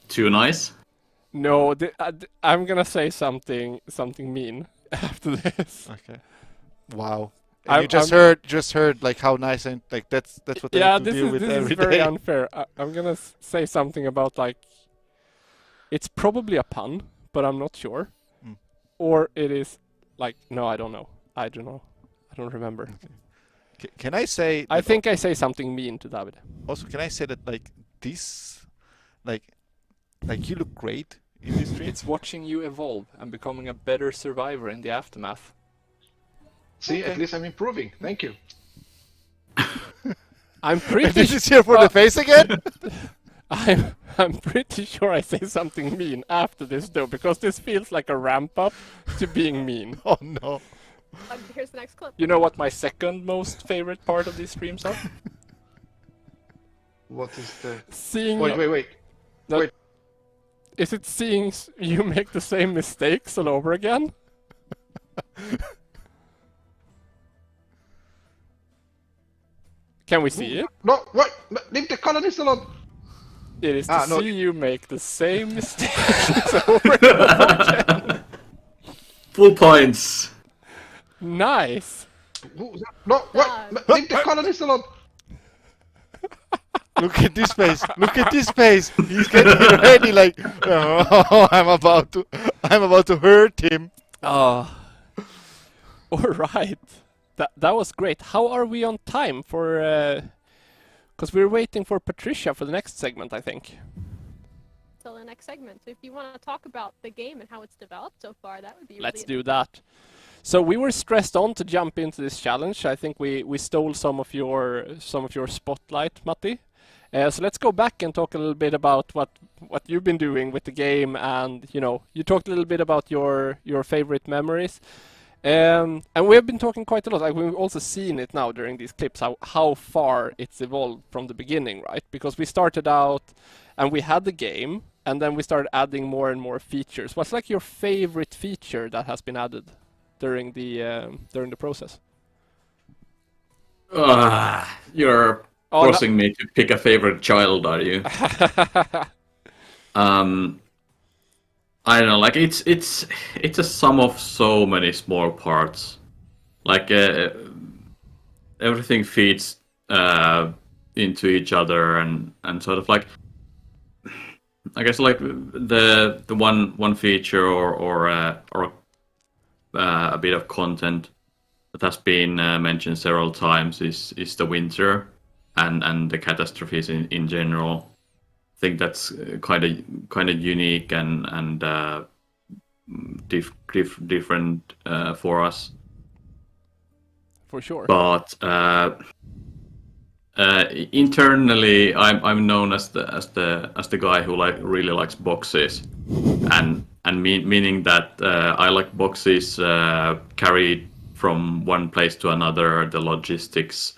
Too nice? No, I'm gonna say something mean. after this. Okay. Wow. And you just heard like how nice and like that's what I have to deal with every day. This is very unfair. I'm gonna say something about like it's probably a pun, but I'm not sure. Or it is like no, I don't know. I don't know. I don't remember. Okay. Can I say? I think I say something mean to David. Also, can I say that like this, like you look great in this stream. It's watching you evolve and becoming a better survivor in the aftermath. See, at least I'm improving. Thank you. I'm pretty. This is here for the face again. I'm pretty sure I say something mean after this though, because this feels like a ramp up to being mean. Oh no. Here's the next clip. You know what my second most favorite part of these streams are? What is the... Seeing... Wait. No, wait. Is it seeing you make the same mistakes all over again? Can we see it? No, wait! Leave the colonists alone! It is to see you make the same mistakes over and over again. Full points. Nice. No, wait! Leave the colonists alone! Look at this face! Look at this face! He's getting ready like, oh, I'm about to hurt him. Oh. All right. That was great. How are we on time for? Because we're waiting for Patricia for the next segment, I think. Till the next segment. So if you want to talk about the game and how it's developed so far, that would be. Let's do that. So we were stressed on to jump into this challenge. I think we stole some of your spotlight, Matti. So let's go back and talk a little bit about what you've been doing with the game, and you talked a little bit about your favorite memories. And we have been talking quite a lot. Like we've also seen it now during these clips how far it's evolved from the beginning, right? Because we started out and we had the game, and then we started adding more and more features. What's like your favorite feature that has been added during the process? You're forcing me to pick a favorite child, are you? I don't know, like it's a sum of so many small parts. Like everything feeds into each other, and sort of like I guess like the one feature or a bit of content that has been mentioned several times is the winter and the catastrophes in general. I think that's kind of unique and different for us. For sure. But internally, I'm known as the guy who really likes boxes, and meaning that I like boxes carried from one place to another, the logistics.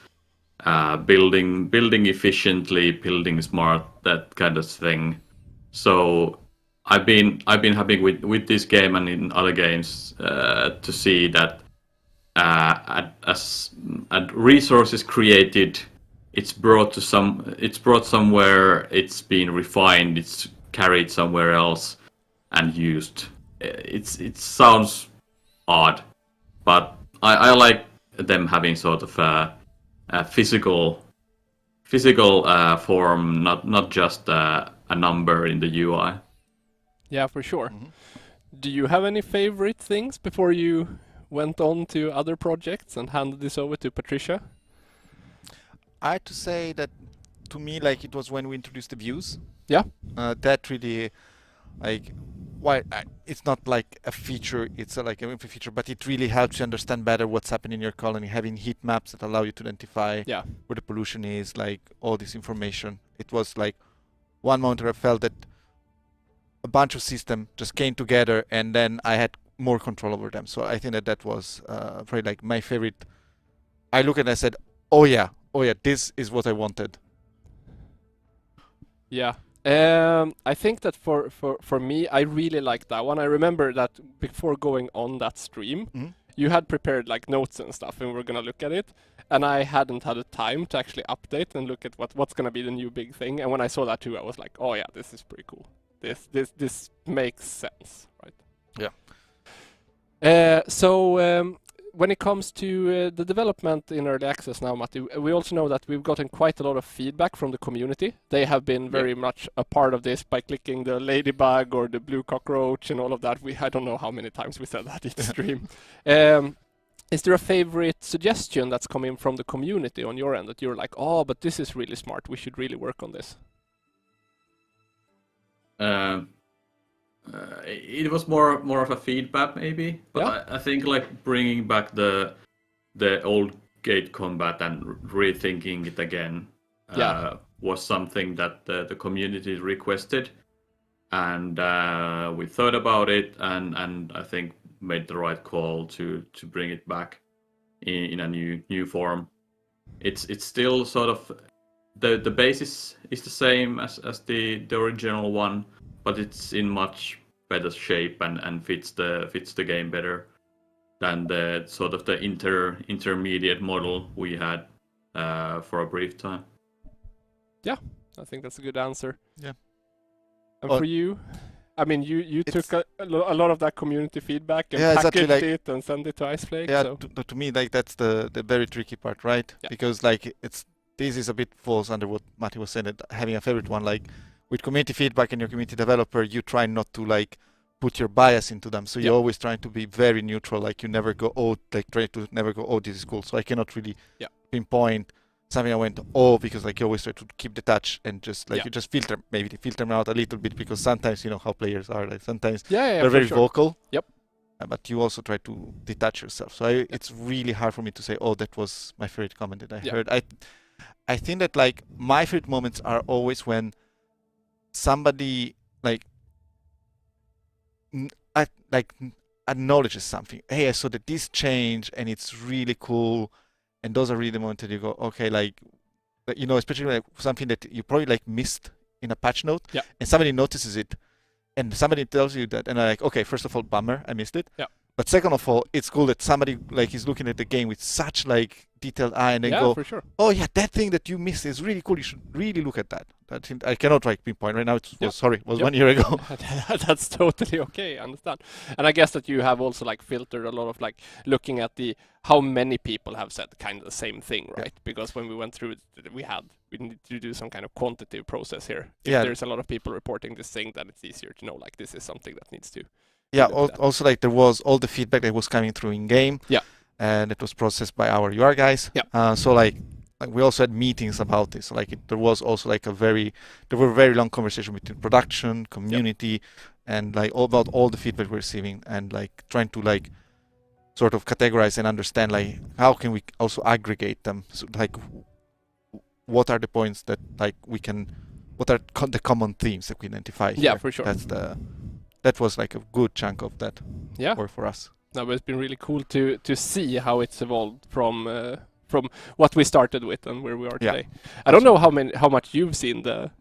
Building efficiently, building smart, that kind of thing. So I've been happy with this game and in other games to see that as resources created, it's brought somewhere, it's been refined, it's carried somewhere else and used. It sounds odd, but I like them having sort of a physical form, not just a number in the UI. Yeah, for sure. Mm-hmm. Do you have any favorite things before you went on to other projects and handed this over to Patricia? I have to say that to me, like, it was when we introduced the views. Yeah. That really, like, it's not like a feature, it's like a feature, but it really helps you understand better what's happening in your colony, having heat maps that allow you to identify where the pollution is, like all this information. It was like one moment where I felt that a bunch of systems just came together and then I had more control over them. So I think that was probably like my favorite. I look and I said, oh yeah, this is what I wanted. Yeah. I think that for me, I really like that one. I remember that before going on that stream, you had prepared like notes and stuff, and we were gonna look at it, and I hadn't had the time to actually update and look at what's gonna be the new big thing. And when I saw that too, I was like, oh yeah, this is pretty cool. This makes sense, right? Yeah. When it comes to the development in early access now, Matti, we also know that we've gotten quite a lot of feedback from the community. They have been very much a part of this by clicking the ladybug or the blue cockroach and all of that. I don't know how many times we said that each stream. Is there a favorite suggestion that's coming from the community on your end that you're like, oh, but this is really smart, we should really work on this? It was more of a feedback maybe, but I think like bringing back the old gate combat and rethinking it again was something that the community requested, and we thought about it and I think made the right call to bring it back in a new form. It's still sort of the basis is the same as the original one, but it's in much better shape and fits the game better than the sort of the intermediate model we had for a brief time. Yeah, I think that's a good answer. Yeah. And for you, I mean, you took a lot of that community feedback and packaged it and sent it to Iceflake. Yeah, so. to me, like that's the very tricky part, right? Yeah. Because like this is a bit falls under what Matti was saying, that having a favorite one, like with community feedback and your community developer, you try not to like put your bias into them. So you're always trying to be very neutral. Like you never go, try to never go, oh, this is cool. So I cannot really pinpoint something I went, because like you always try to keep the touch and just like you just filter them out a little bit, because sometimes you know how players are. Like sometimes they're very vocal. Yep. But you also try to detach yourself. So it's really hard for me to say, oh, that was my favorite comment that I heard. I think that like my favorite moments are always when somebody like acknowledges something. Hey, I saw that this changed and it's really cool. And those are really the moments that you go, okay, like, you know, especially like something that you probably like missed in a patch note, and somebody notices it, and somebody tells you that, and I'm like, okay, first of all, bummer, I missed it. But second of all, it's cool that somebody like is looking at the game with such like detailed eye and then go, for sure. Oh yeah, that thing that you missed is really cool. You should really look at that. I cannot like pinpoint right now. It was 1 year ago. That's totally okay. I understand. And I guess that you have also like filtered a lot of like looking at how many people have said kind of the same thing, right? Because when we went through it, we need to do some kind of quantitative process here. If there's a lot of people reporting this thing, then it's easier to know like this is something that needs to. Yeah, also like there was all the feedback that was coming through in game, and it was processed by our UR guys. So like we also had meetings about this. Like there was also like there were very long conversations between production, community, and like about all the feedback we're receiving, and like trying to like sort of categorize and understand like how can we also aggregate them. So like what are the points that like what are the common themes that we identify here? Yeah, for sure. That was like a good chunk of that work for us. No, but it's been really cool to see how it's evolved from what we started with and where we are today. I don't know how much you've seen the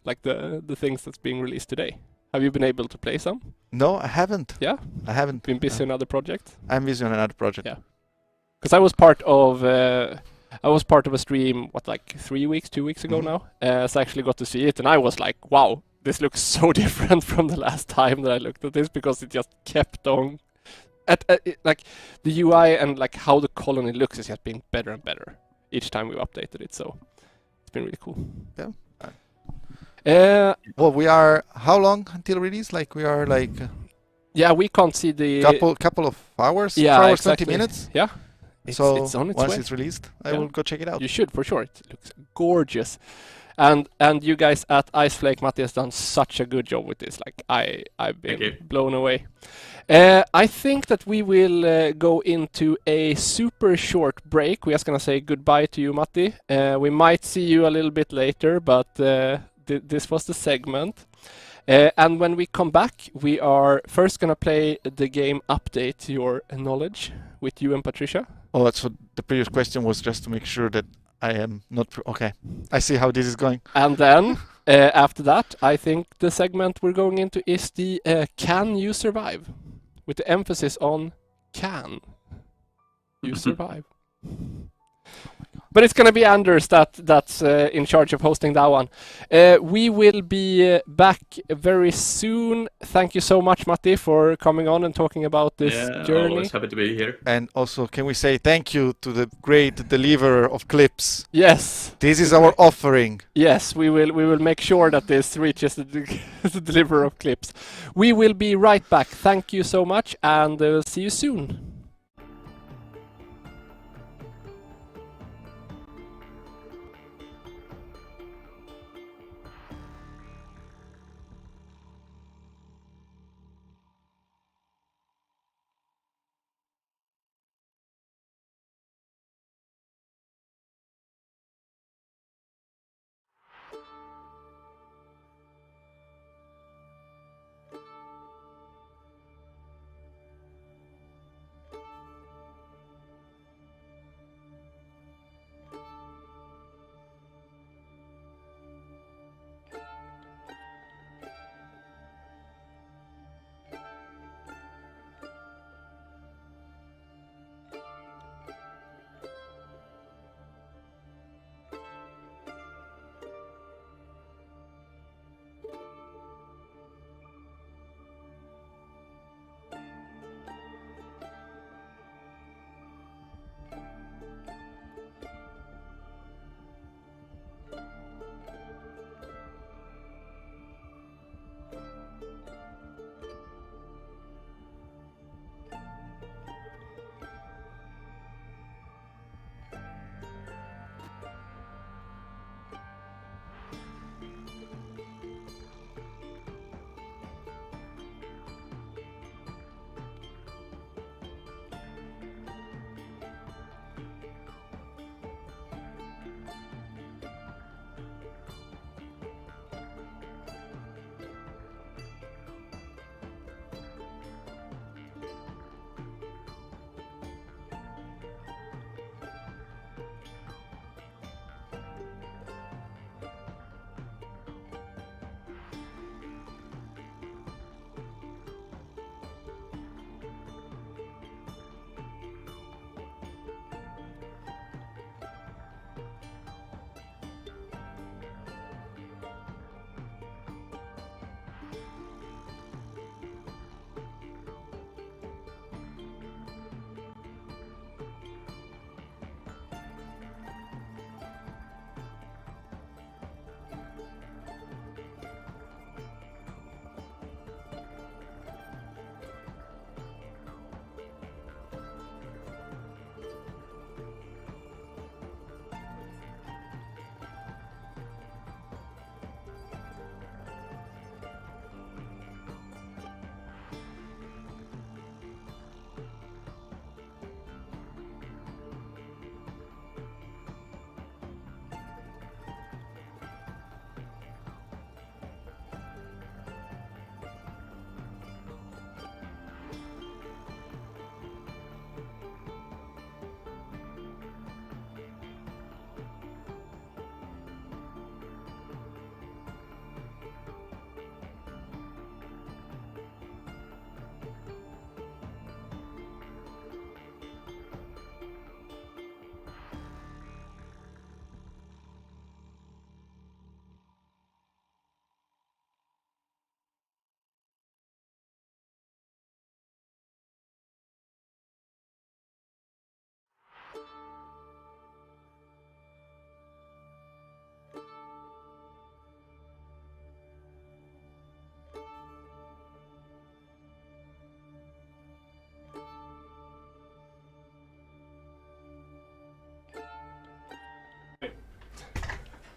things that's being released today. Have you been able to play some? No, I haven't. Yeah? I haven't. Been busy on another project? I'm busy on another project. Yeah. Because I was part of a stream 2 weeks ago now. So I actually got to see it and I was like, wow, this looks so different from the last time that I looked at this, because it just kept on like the UI and like how the colony looks has just been better and better each time we've updated it. So it's been really cool. Yeah. Well, we are how long until release? Like we are like. We can't see the couple of hours. Yeah, 4 hours, exactly. 20 minutes. Yeah. It's on its once way. it's released, I will go check it out. You should for sure. It looks gorgeous. And you guys at Iceflake, Matti, has done such a good job with this. Like I've been blown away. I think that we will go into a super short break. We're just gonna say goodbye to you, Matti. We might see you a little bit later, but this was the segment. And when we come back, we are first gonna play the game Update Your Knowledge with you and Patricia. Oh, so the previous question was just to make sure that I am not okay. I see how this is going. And then after that, I think the segment we're going into is the Can You Survive? With the emphasis on can you survive? But it's going to be Anders that's in charge of hosting that one. We will be back very soon. Thank you so much, Matti, for coming on and talking about this journey. Always happy to be here. And also, can we say thank you to the great deliverer of clips? Yes. This is our offering. Yes, we will make sure that this reaches the deliverer of clips. We will be right back. Thank you so much, and see you soon.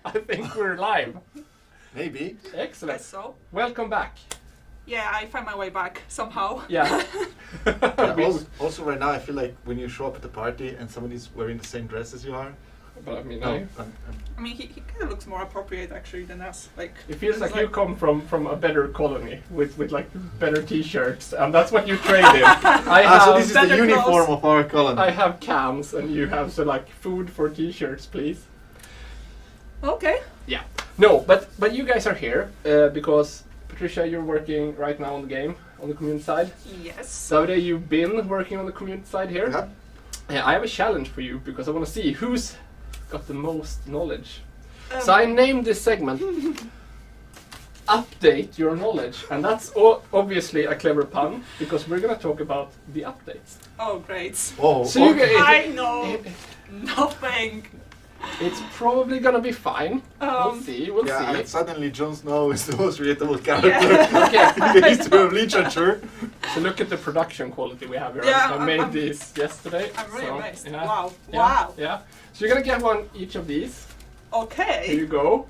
I think we're live. Maybe. Excellent. So. Welcome back. Yeah, I find my way back somehow. Yeah. Also, right now, I feel like when you show up at the party and somebody's wearing the same dress as you are. But I mean, I mean, he kind of looks more appropriate actually than us. Like it feels like you come from a better colony with like better T-shirts, and that's what you trade in. So this is the uniform of our colony. I have cans, and you have like food for T-shirts, please. Okay. Yeah. No, but you guys are here because Patricia, you're working right now on the game on the community side. Yes. Davide, you've been working on the community side here. Yeah. I have a challenge for you because I want to see who's got the most knowledge. So I named this segment Update Your Knowledge, and that's obviously a clever pun because we're going to talk about the updates. Oh, great. Oh, so I know nothing. It's probably going to be fine. We'll see. And suddenly Jon Snow is the most relatable character Okay. in the history of literature. So look at the production quality we have here. Yeah, I made these yesterday. I'm really amazed. Yeah. Wow. Yeah. Wow. Yeah. So you're going to get one each of these. Okay. Here you go.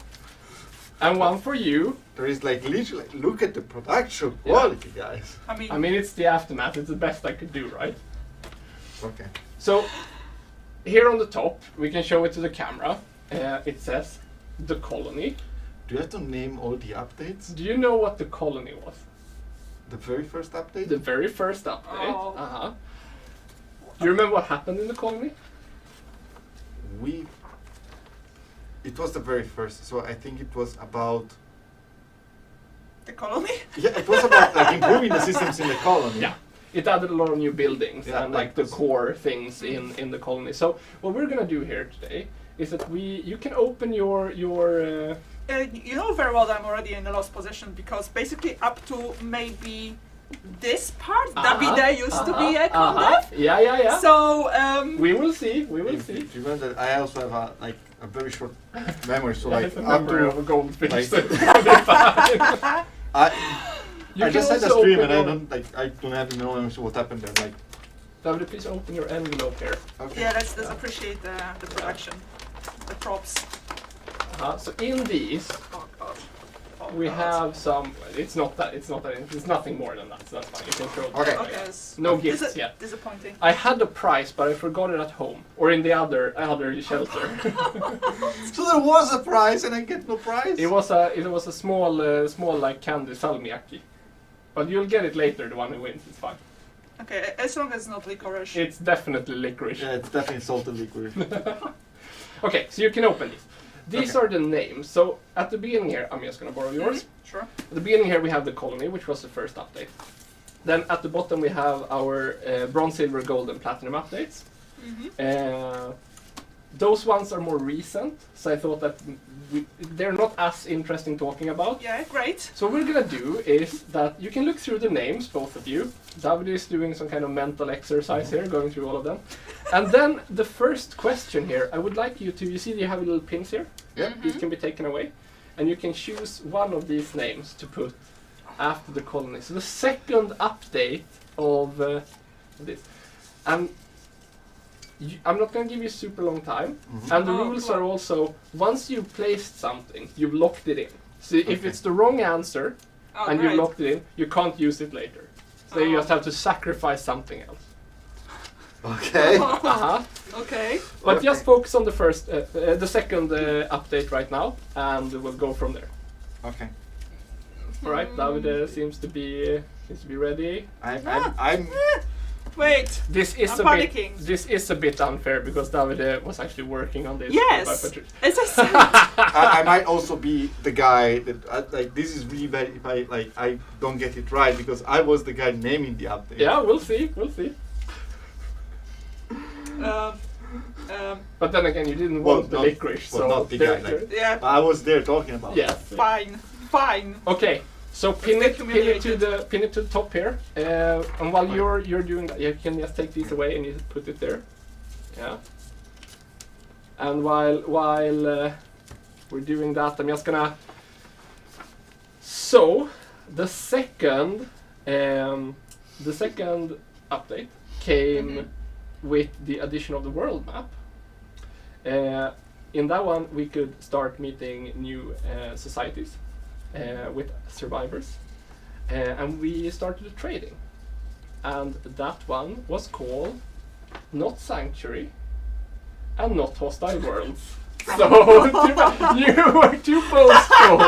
And one for you. There is like literally, look at the production quality, guys. I mean, it's the aftermath. It's the best I could do, right? Okay. So, here on the top, we can show it to the camera. It says, The Colony. Do you have to name all the updates? Do you know what The Colony was? The very first update? The very first update. Oh. Do you remember what happened in The Colony? It was the very first, so I think it was about... The colony? Yeah, it was about like improving the systems in the colony. Yeah. It added a lot of new buildings and like the core things in the colony. So what we're gonna do here today is that you can open your you know very well that I'm already in the lost position because basically up to maybe this part, Davide used to be a condev. Yeah. So we will see. We will see. Do you remember that I also have a very short memory, so like memory of a goldfish. I just had a stream and I don't have no memory of what happened there. Like, Davide, please open your envelope here. Okay. Yeah, let's appreciate the production, the props. So in these, we have some. It's not that. It's nothing more than that. So that's fine. You can throw it. Okay. No gifts yet. Disappointing. I had the prize, but I forgot it at home or in the other shelter. So there was a prize, and I get no prize. It was a small like candy salmiakki, but you'll get it later. The one who wins, it's fine. Okay, as long as it's not licorice. It's definitely licorice. Yeah, it's definitely salted licorice. Okay, so you can open these. These are the names. So at the beginning here, I'm just going to borrow yours. Sure. At the beginning here we have the colony, which was the first update. Then at the bottom we have our bronze, silver, gold, and platinum updates. Those ones are more recent, so I thought that they're not as interesting talking about. Yeah, great. So what we're going to do is that you can look through the names, both of you. David is doing some kind of mental exercise here, going through all of them. And then the first question here, I would like you to, you see you have little pins here? Yeah. These can be taken away. And you can choose one of these names to put after the colony. So the second update of this. And I'm not going to give you a super long time. And the rules are also, once you've placed something, you've locked it in. So if it's the wrong answer and you've locked it in, you can't use it later. So you just have to sacrifice something else. Okay. Okay. But just focus on the second update right now, and we'll go from there. Okay. All right. David seems to be ready. I'm. Wait. This is panicking. This is a bit unfair because David was actually working on this. Yes. As I said. I might also be the guy that like this is really bad if I don't get it right because I was the guy naming the update. Yeah, we'll see. But then again, you didn't want the licorice, so not the guy. Yeah. I was there talking about. Yeah. Fine. Okay. So pin it to the top here, and while you're doing that, you can just take these away and you put it there. Yeah. And while we're doing that, I'm just gonna. So the second update came with the addition of the world map. In that one, we could start meeting new societies. With survivors, and we started trading, and that one was called not Sanctuary and not Hostile Worlds. So you were too boastful.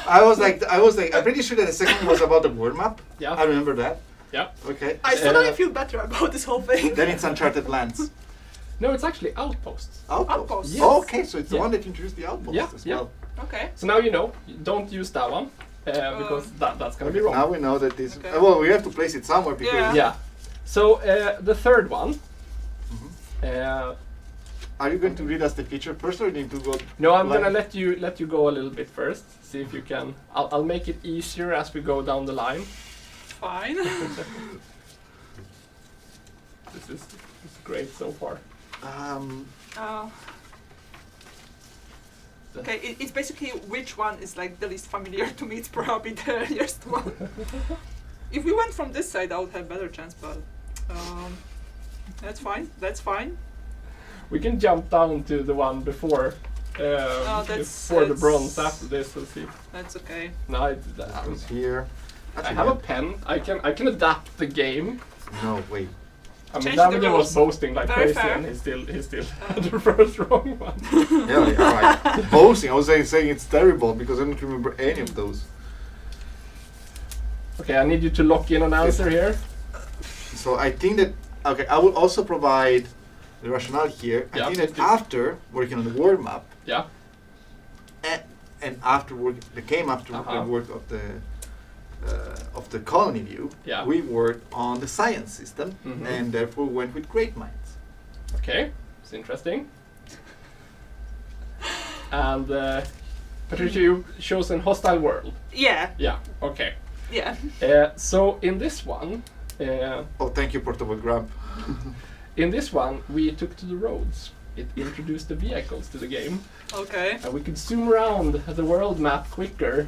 I was like, I'm pretty sure that the second one was about the world map. Yeah, I remember that. Yeah. Okay. I suddenly feel better about this whole thing. Then it's Uncharted Lands. No, it's actually Outposts. Outposts. Yes. Oh, okay, so it's the one that introduced the Outposts as well. Okay. So now you know. Don't use that one because that's gonna be wrong. Now we know that this. Well, we have to place it somewhere because. Yeah. So the third one Are you going to read us the feature first, or you need to go? No, I'm gonna let you go a little bit first. See if you can. I'll make it easier as we go down the line. Fine. This is great so far. Okay, it's basically which one is like the least familiar to me. It's probably the earliest one. If we went from this side, I would have better chance, but that's fine. That's fine. We can jump down to the one before. Before the bronze after this, let's see. That's okay. No, it's here. I have a pen. I can adapt the game. No, wait. I mean, David was boasting like Very crazy, fair. and he's still the first wrong one. Yeah, alright. Boasting. I was saying it's terrible because I don't remember any of those. Okay, I need you to lock in an answer here. So I think that I will also provide the rationale here. I think that after working on the world map, and after work, the work of the colony view, we worked on the science system, and therefore went with great minds. Okay, it's interesting. And Patricia, you chosen hostile world. Yeah. Yeah. Okay. Yeah. So in this one. Oh, thank you, Portable Grump. In this one, we took to the roads. It introduced the vehicles to the game. Okay. And we could zoom around the world map quicker.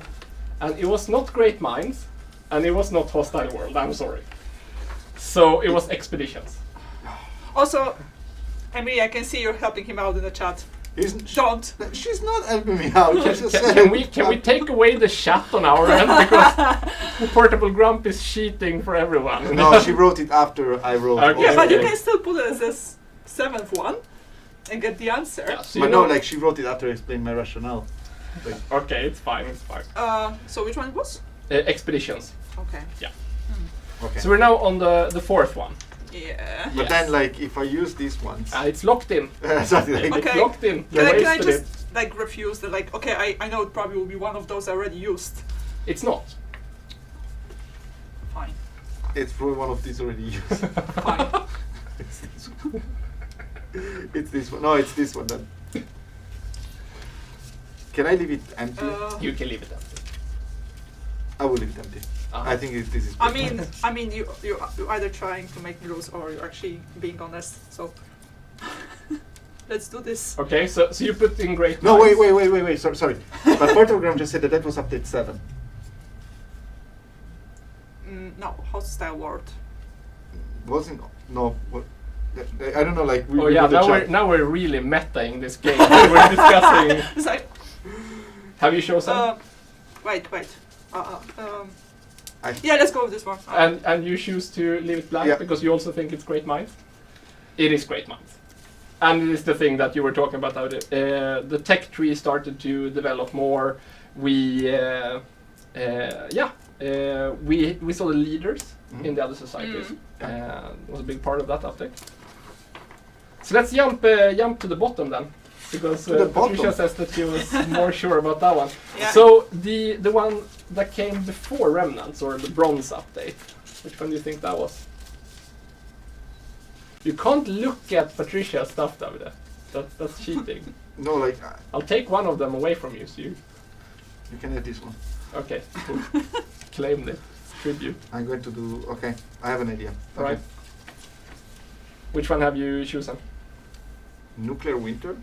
And it was not Great Minds, and it was not Hostile World, I'm sorry. So it was Expeditions. Also, Emily, I can see you're helping him out in the chat. Don't. She's not helping me out. Can we take away the chat on our end, because Portable Grump is cheating for everyone. No, she wrote it after I wrote. Okay. Yeah, but you can still put it as this 7th one and get the answer. Yeah, so but no, like she wrote it after I explained my rationale. Like, okay, it's fine. So which one it was? Expeditions. Okay. Yeah. Okay. So we're now on the fourth one. Yeah. But then, like, if I use these ones, it's locked in. Okay. It's locked in. Can I just like refuse the like? Okay, I know it probably will be one of those I already used. It's not. Fine. It's probably one of these already used. Fine. It's this one. It's this one. No, it's this one then. Can I leave it empty? You can leave it empty. I will leave it empty. I think this is. I mean, you're either trying to make me lose or you're actually being honest. So let's do this. Okay, so you put in Great No, Minds. wait. Sorry. But Portogram just said that was update 7. No, Hostile World. Wasn't no. What, I don't know. Like we. Oh yeah, now we're really metaing this game. We're discussing. It's like, have you chosen? Wait. Yeah, let's go with this one. And you choose to leave it blank because you also think it's Great Minds? It is Great Minds. And it is the thing that you were talking about. The tech tree started to develop more. We saw the leaders in the other societies. It was a big part of that update. So let's jump to the bottom then. Because Patricia says that she was more sure about that one. Yeah. So the one that came before Remnants, or the Bronze update, which one do you think that was? You can't look at Patricia's stuff, David. That's cheating. No, like I'll take one of them away from you, so you can have this one. Okay, cool. Claim it. Tribute. I'm going to do. Okay, I have an idea. All right. Which one have you chosen? Nuclear Winter.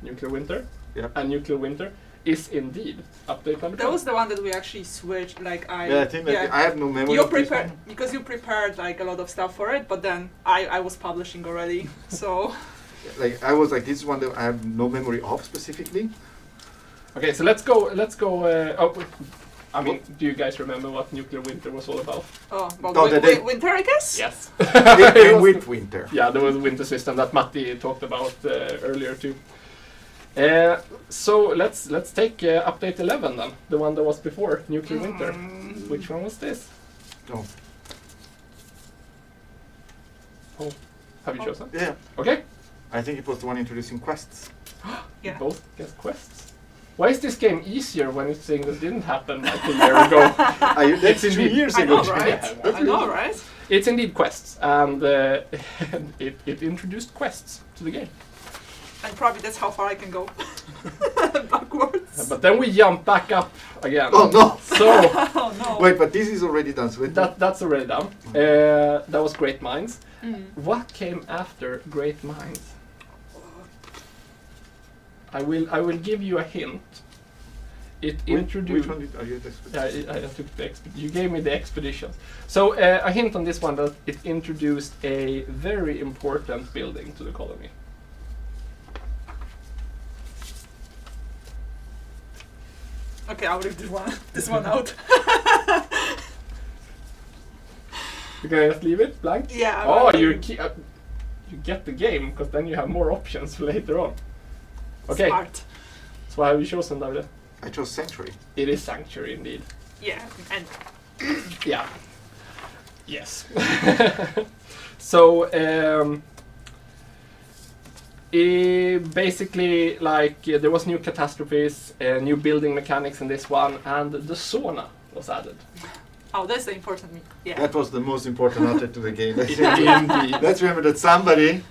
Nuclear Winter. Yeah. And Nuclear Winter is indeed update number 2. That was the one that we actually switched. Like I think that I have no memory. You of this prepared one. because you prepared like a lot of stuff for it, but then I was publishing already, so. Like I was like this is one that I have no memory of specifically. Okay, so let's go. I mean, do you guys remember what Nuclear Winter was all about? Oh, about winter, I guess. Yes. With winter. Yeah, there was a winter system that Matti talked about earlier too. So let's take update 11 then, the one that was before Nuclear Winter. Which one was this? Oh. Oh, have you chosen? Yeah. Okay. I think it was the one introducing quests. Yeah. Both guess quests. Why is this game easier when it's saying that didn't happen like a year ago? That's 3 years ago. I know, right? It's indeed quests, and it introduced quests to the game. And probably that's how far I can go. Backwards. But then we jump back up again. Oh no! So oh no! Wait, but this is already done. So that's already done. That was Great Minds. What came after Great Minds? I will give you a hint. It introduced. Which one are you? I took the you gave me the expeditions. So a hint on this one that it introduced a very important building to the colony. Okay, I'll leave this one out. You can just leave it blank? Yeah. Oh, you get the game, because then you have more options for later on. Okay. Smart. So what have you chosen, David? I chose Sanctuary. It is Sanctuary indeed. Yeah, and yeah. Yes. So basically, like there was new catastrophes, new building mechanics in this one, and the sauna was added. Oh, that's the important. Yeah. That was the most important update to the game. Let's remember that somebody,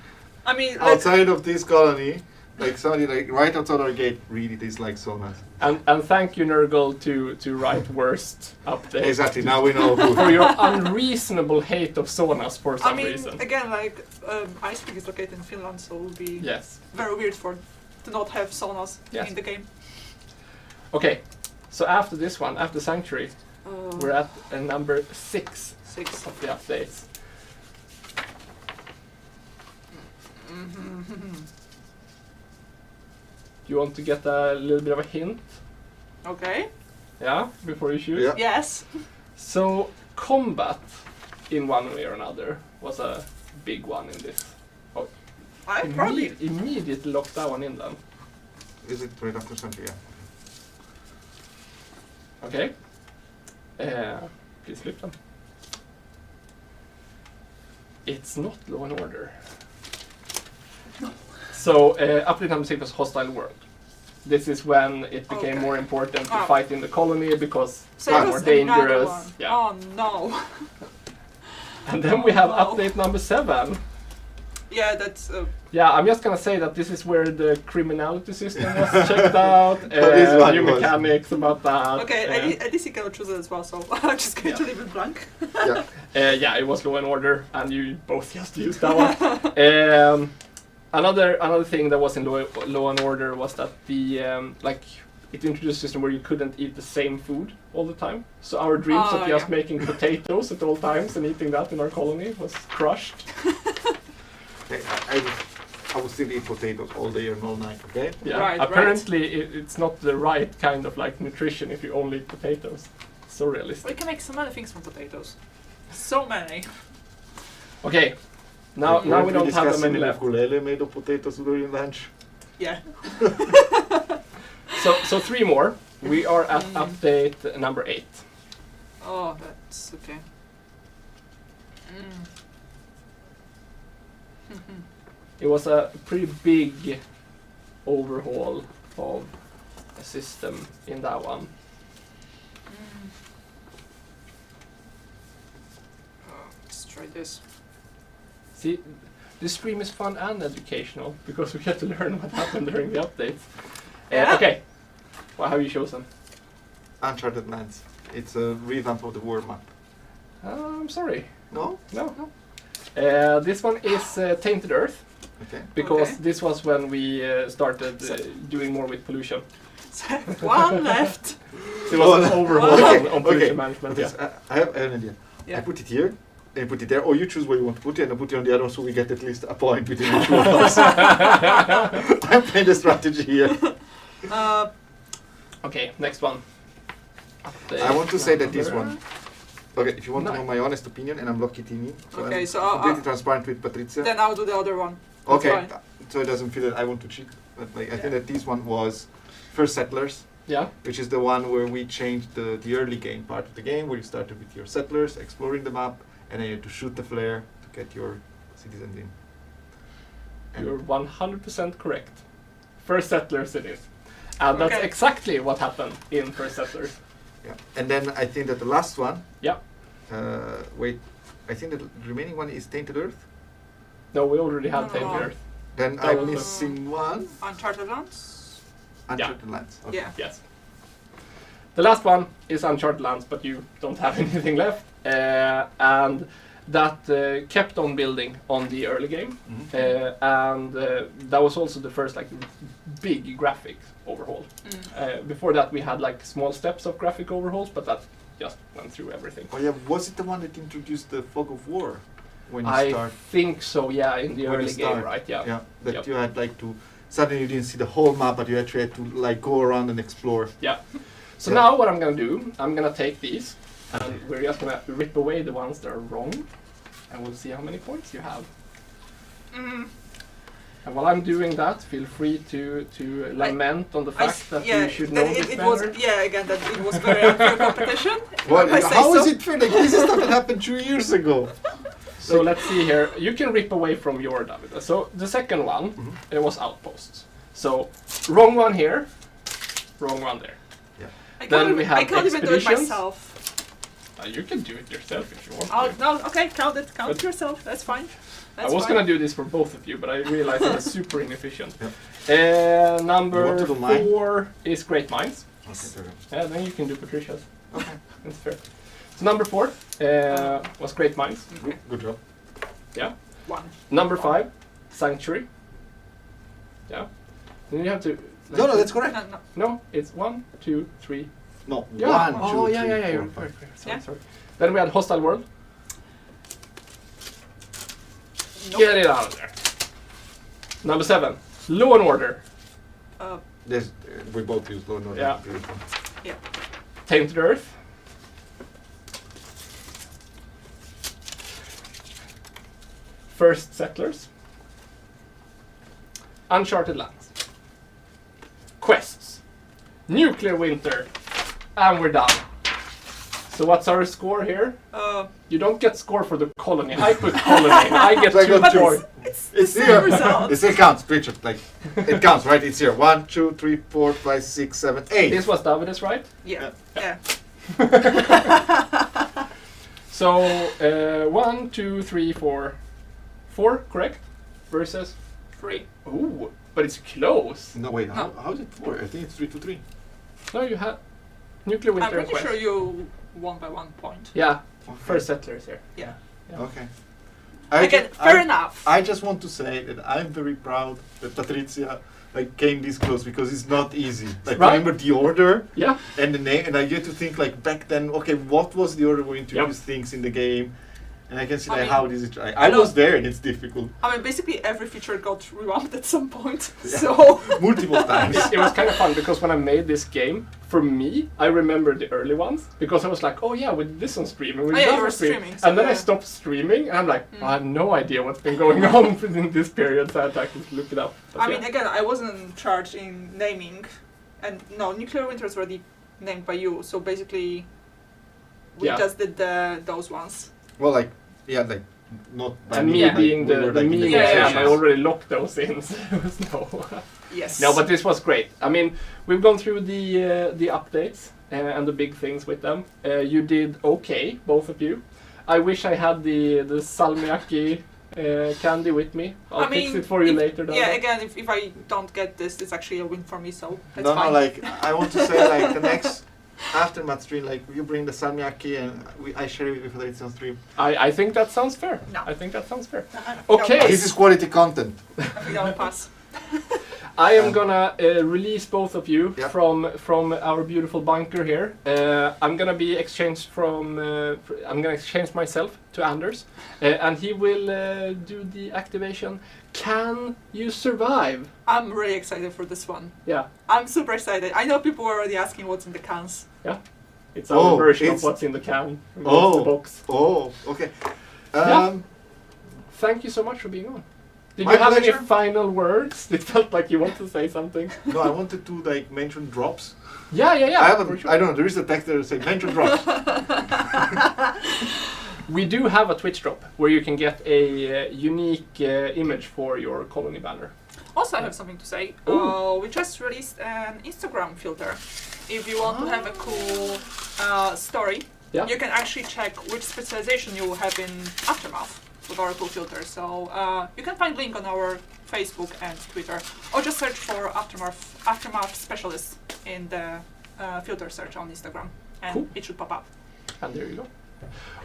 I mean, outside of this colony, like somebody like right outside our gate, really dislikes saunas. And thank you, Nurgle, to write worst update. Exactly. Now we know who. For your unreasonable hate of saunas for some reason. Again, like Icepeak is located in Finland, so it would be very weird to not have saunas in the game. Okay, so after this one, after Sanctuary, we're at number 6 of the updates. Do you want to get a little bit of a hint? Okay. Yeah, before you choose? Yeah. Yes. So, combat, in one way or another, was a big one in this. Oh, I probably immediately locked that one in then. Is it right after Sanctuary? Yeah. Okay. Please flip them. It's not Law and Order. No. So, update number 6 was Hostile World. This is when it became more important to fight in the colony because it's more dangerous. Yeah. Oh no. And then we have update number 7. Yeah, that's. Yeah, I'm just gonna say that this is where the criminality system was checked out. New mechanics about that. Okay, at least you cannot choose it as well, so I'm just going to leave it blank. Yeah, it was Law and Order, and you both just used that one. Another thing that was in Law and Order was that the it introduced a system where you couldn't eat the same food all the time. So our dreams of just making potatoes at all times and eating that in our colony was crushed. I would still eat potatoes all day and all night, okay? Yeah. Right, apparently it's not the right kind of like nutrition if you only eat potatoes. It's so realistic. We can make some other things from potatoes. So many. Okay. Now we don't have that many left. Ukulele made of potatoes during lunch. Yeah. So 3 more. We are at update number 8. Oh, that's okay. It was a pretty big overhaul of a system in that one. Let's try this. See, this stream is fun and educational because we get to learn what happened during the updates. Okay, what have you chosen? Uncharted Lands. It's a revamp of the world map. I'm sorry. No? No. This one is Tainted Earth. Okay. Because this was when we started doing more with pollution. One left. It was an overhaul on pollution management. Okay. I have an idea. I put it here, then you put it there, or you choose where you want to put it, and I put it on the other one so we get at least a point between the two of us. I'm playing the strategy here. Okay, next one. I want to say that this one. Okay, if you want to know my honest opinion, and I'm Loki Teeny, so I'm completely transparent with Patricia. Then I'll do the other one. Okay, so it doesn't feel that I want to cheat, but like I think that this one was First Settlers. Yeah. Which is the one where we changed the early game part of the game, where you started with your settlers, exploring the map, and then you had to shoot the flare to get your citizens in. And you're 100% correct. First Settlers it is. And that's exactly what happened in First Settlers. Yeah. And then I think that the last one Wait, I think the remaining one is Tainted Earth. No, we already had Tainted Earth. Then I'm missing one. Uncharted Lands. Uncharted Lands. Okay. Yeah. Yes. The last one is Uncharted Lands, but you don't have anything left, and that kept on building on the early game, and that was also the first like big graphic overhaul. Before that, we had like small steps of graphic overhauls, but that just went through everything. Oh yeah, was it the one that introduced the fog of war? When you I start? think so. Yeah, in the early game, right? Yeah. Yeah. That you had like to suddenly you didn't see the whole map, but you actually had to like go around and explore. Yeah. So now what I'm gonna do, I'm gonna take these, and we're just gonna rip away the ones that are wrong, and we'll see how many points you have. And while I'm doing that, feel free to lament on the fact that you should know this better. Again, that it was very unfair competition. Well, how is it fair? Like, this is stuff that happened 2 years ago. So let's see here. You can rip away from your David. So the second one, it was outposts. So wrong one here, wrong one there. Yeah. Then we have I can't even do it expeditions. myself. You can do it yourself if you want. Okay, count it yourself. That's fine. I was gonna do this for both of you, but I realized it was super inefficient. Number 4 is Great Minds. Okay, yeah, then you can do Patricia's. Okay, that's fair. So number 4 was Great Minds. Good job. Yeah. 1. Number 5, Sanctuary. Yeah. Then you have to. No, that's correct. No, it's 1, 2, 3. No, yeah. 1, 2, 3, yeah. 4, 5. Sorry. Then we had Hostile World. Nope. Get it out of there. Number 7, Law and Order. We both use Law and Order. Yeah. Tainted Earth. First Settlers. Uncharted Lands. Quests. Nuclear Winter. And we're done. So what's our score here? You don't get score for the colony. I put colony. I get 2 points. It's here. Result. It still counts, Richard. Like it counts, right? It's here. 1, 2, 3, 4, 5, 6, 7, 8. This was David's, right? Yeah. So 1, 2, 3, 4, 4, correct? Versus 3. Ooh, but it's close. No, wait. How is it 4? I think it's 3 to 3. No, you had Nuclear Winter. I'm pretty sure you won by 1 point. Yeah. Okay. First Settlers here. Yeah. Okay. Again, fair enough. I just want to say that I'm very proud that Patricia came this close because it's not easy. Like remember the order, and the name, and I get to think like back then. Okay, what was the order we introduced things in the game? And I can see how this is. I was there, and it's difficult. I mean, basically every feature got revamped at some point. So multiple times. It was kind of fun because when I made this game, for me, I remember the early ones because I was like, oh yeah, we did this on stream and we did that on stream. So and then I stopped streaming and I'm like, I have no idea what's been going on in this period, so I had to actually look it up. But I mean, again, I wasn't charged in naming, and no, Nuclear Winter is already named by you. So basically, we just did those ones. Well, like not by and me being the me, I already locked those in. So there was no. Yes. No, but this was great. I mean, we've gone through the updates and the big things with them. You did okay, both of you. I wish I had the salmiakki candy with me. I'll fix it for you later. Yeah, again, if I don't get this, it's actually a win for me. So that's fine. No, like I want to say, like the next aftermath stream, like you bring the salmiakki and I share it with Federici on stream. I think that sounds fair. No. I think that sounds fair. Okay. This is quality content. I think I'll pass. I am gonna release both of you from our beautiful bunker here. I'm gonna be exchanged from. I'm gonna exchange myself to Anders, and he will do the activation. Can you survive? I'm really excited for this one. Yeah. I'm super excited. I know people are already asking what's in the cans. Yeah. It's our version of what's in the can. The box. Oh, okay. Thank you so much for being on. Did My you have pleasure. any final words? It felt like you wanted to say something. No, I wanted to mention drops. Yeah. I don't know. There is a text there that says mention drops. We do have a Twitch drop where you can get a unique image for your colony banner. Also, I have something to say. We just released an Instagram filter. If you want to have a cool story you can actually check which specialization you have in Aftermath with Oracle Filter. So you can find link on our Facebook and Twitter, or just search for Aftermath Specialists in the filter search on Instagram, and it should pop up. And there you go.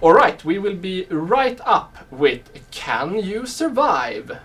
All right, we will be right up with Can You Survive?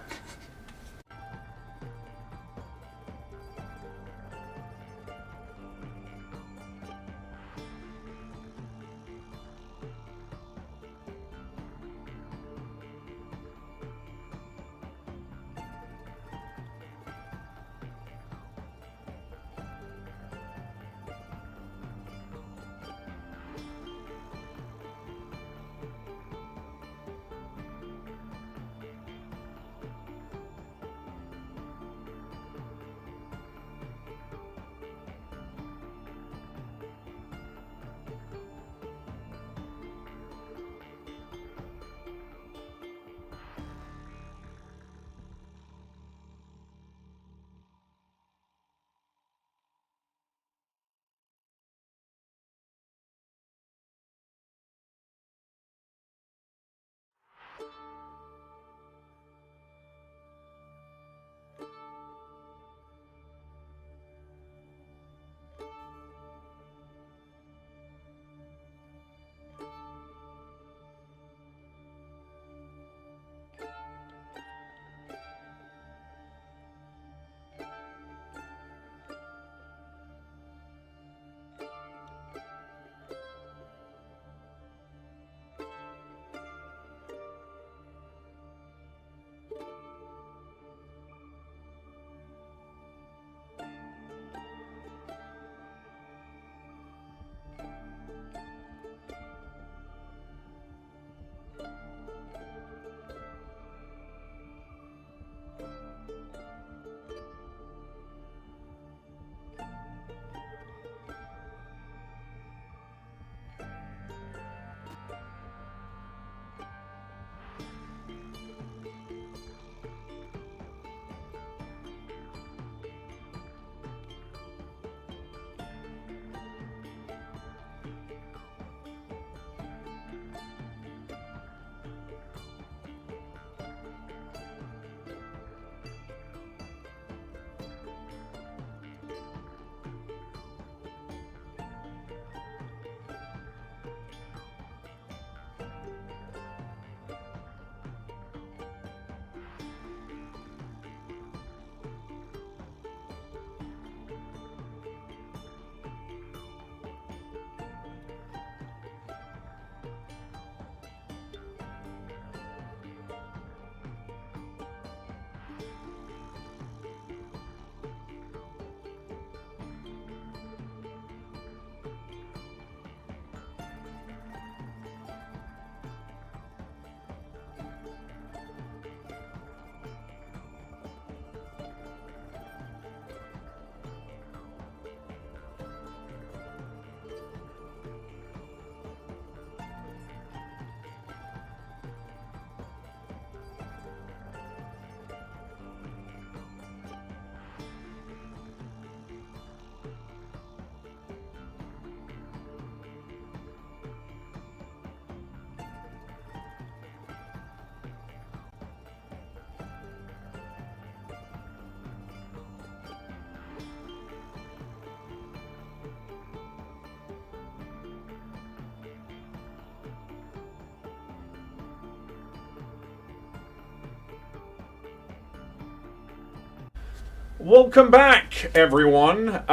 Welcome back, everyone.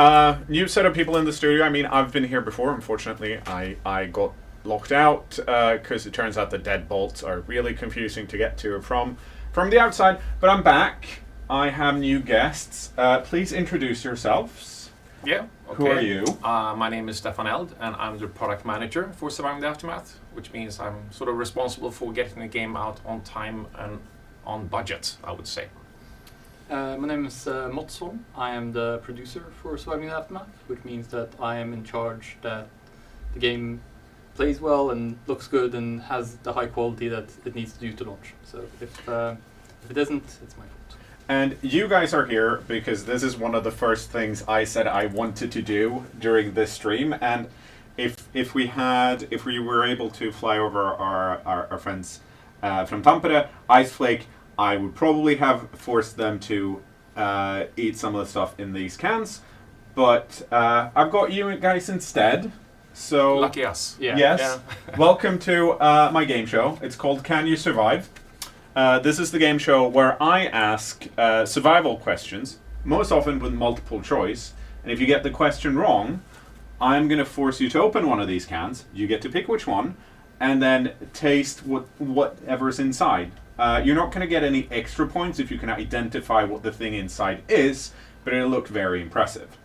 New set of people in the studio. I mean, I've been here before. Unfortunately, I got locked out because it turns out the deadbolts are really confusing to get to from the outside. But I'm back. I have new guests. Please introduce yourselves. Yeah. Okay. Who are you? My name is Stefan Eld, and I'm the product manager for Surviving the Aftermath, which means I'm sort of responsible for getting the game out on time and on budget, I would say. My name is Motson. I am the producer for Surviving the Aftermath, which means that I am in charge that the game plays well and looks good and has the high quality that it needs to do to launch. So if it isn't, it's my fault. And you guys are here because this is one of the first things I said I wanted to do during this stream, and if we were able to fly over our friends from Tampere, Ice Flake, I would probably have forced them to eat some of the stuff in these cans. But I've got you guys instead. So lucky us. Yeah. Yes. Yeah. Welcome to my game show. It's called Can You Survive? This is the game show where I ask survival questions, most often with multiple choice. And if you get the question wrong, I'm going to force you to open one of these cans. You get to pick which one, and then taste whatever's inside. You're not going to get any extra points if you can identify what the thing inside is, but it'll look very impressive.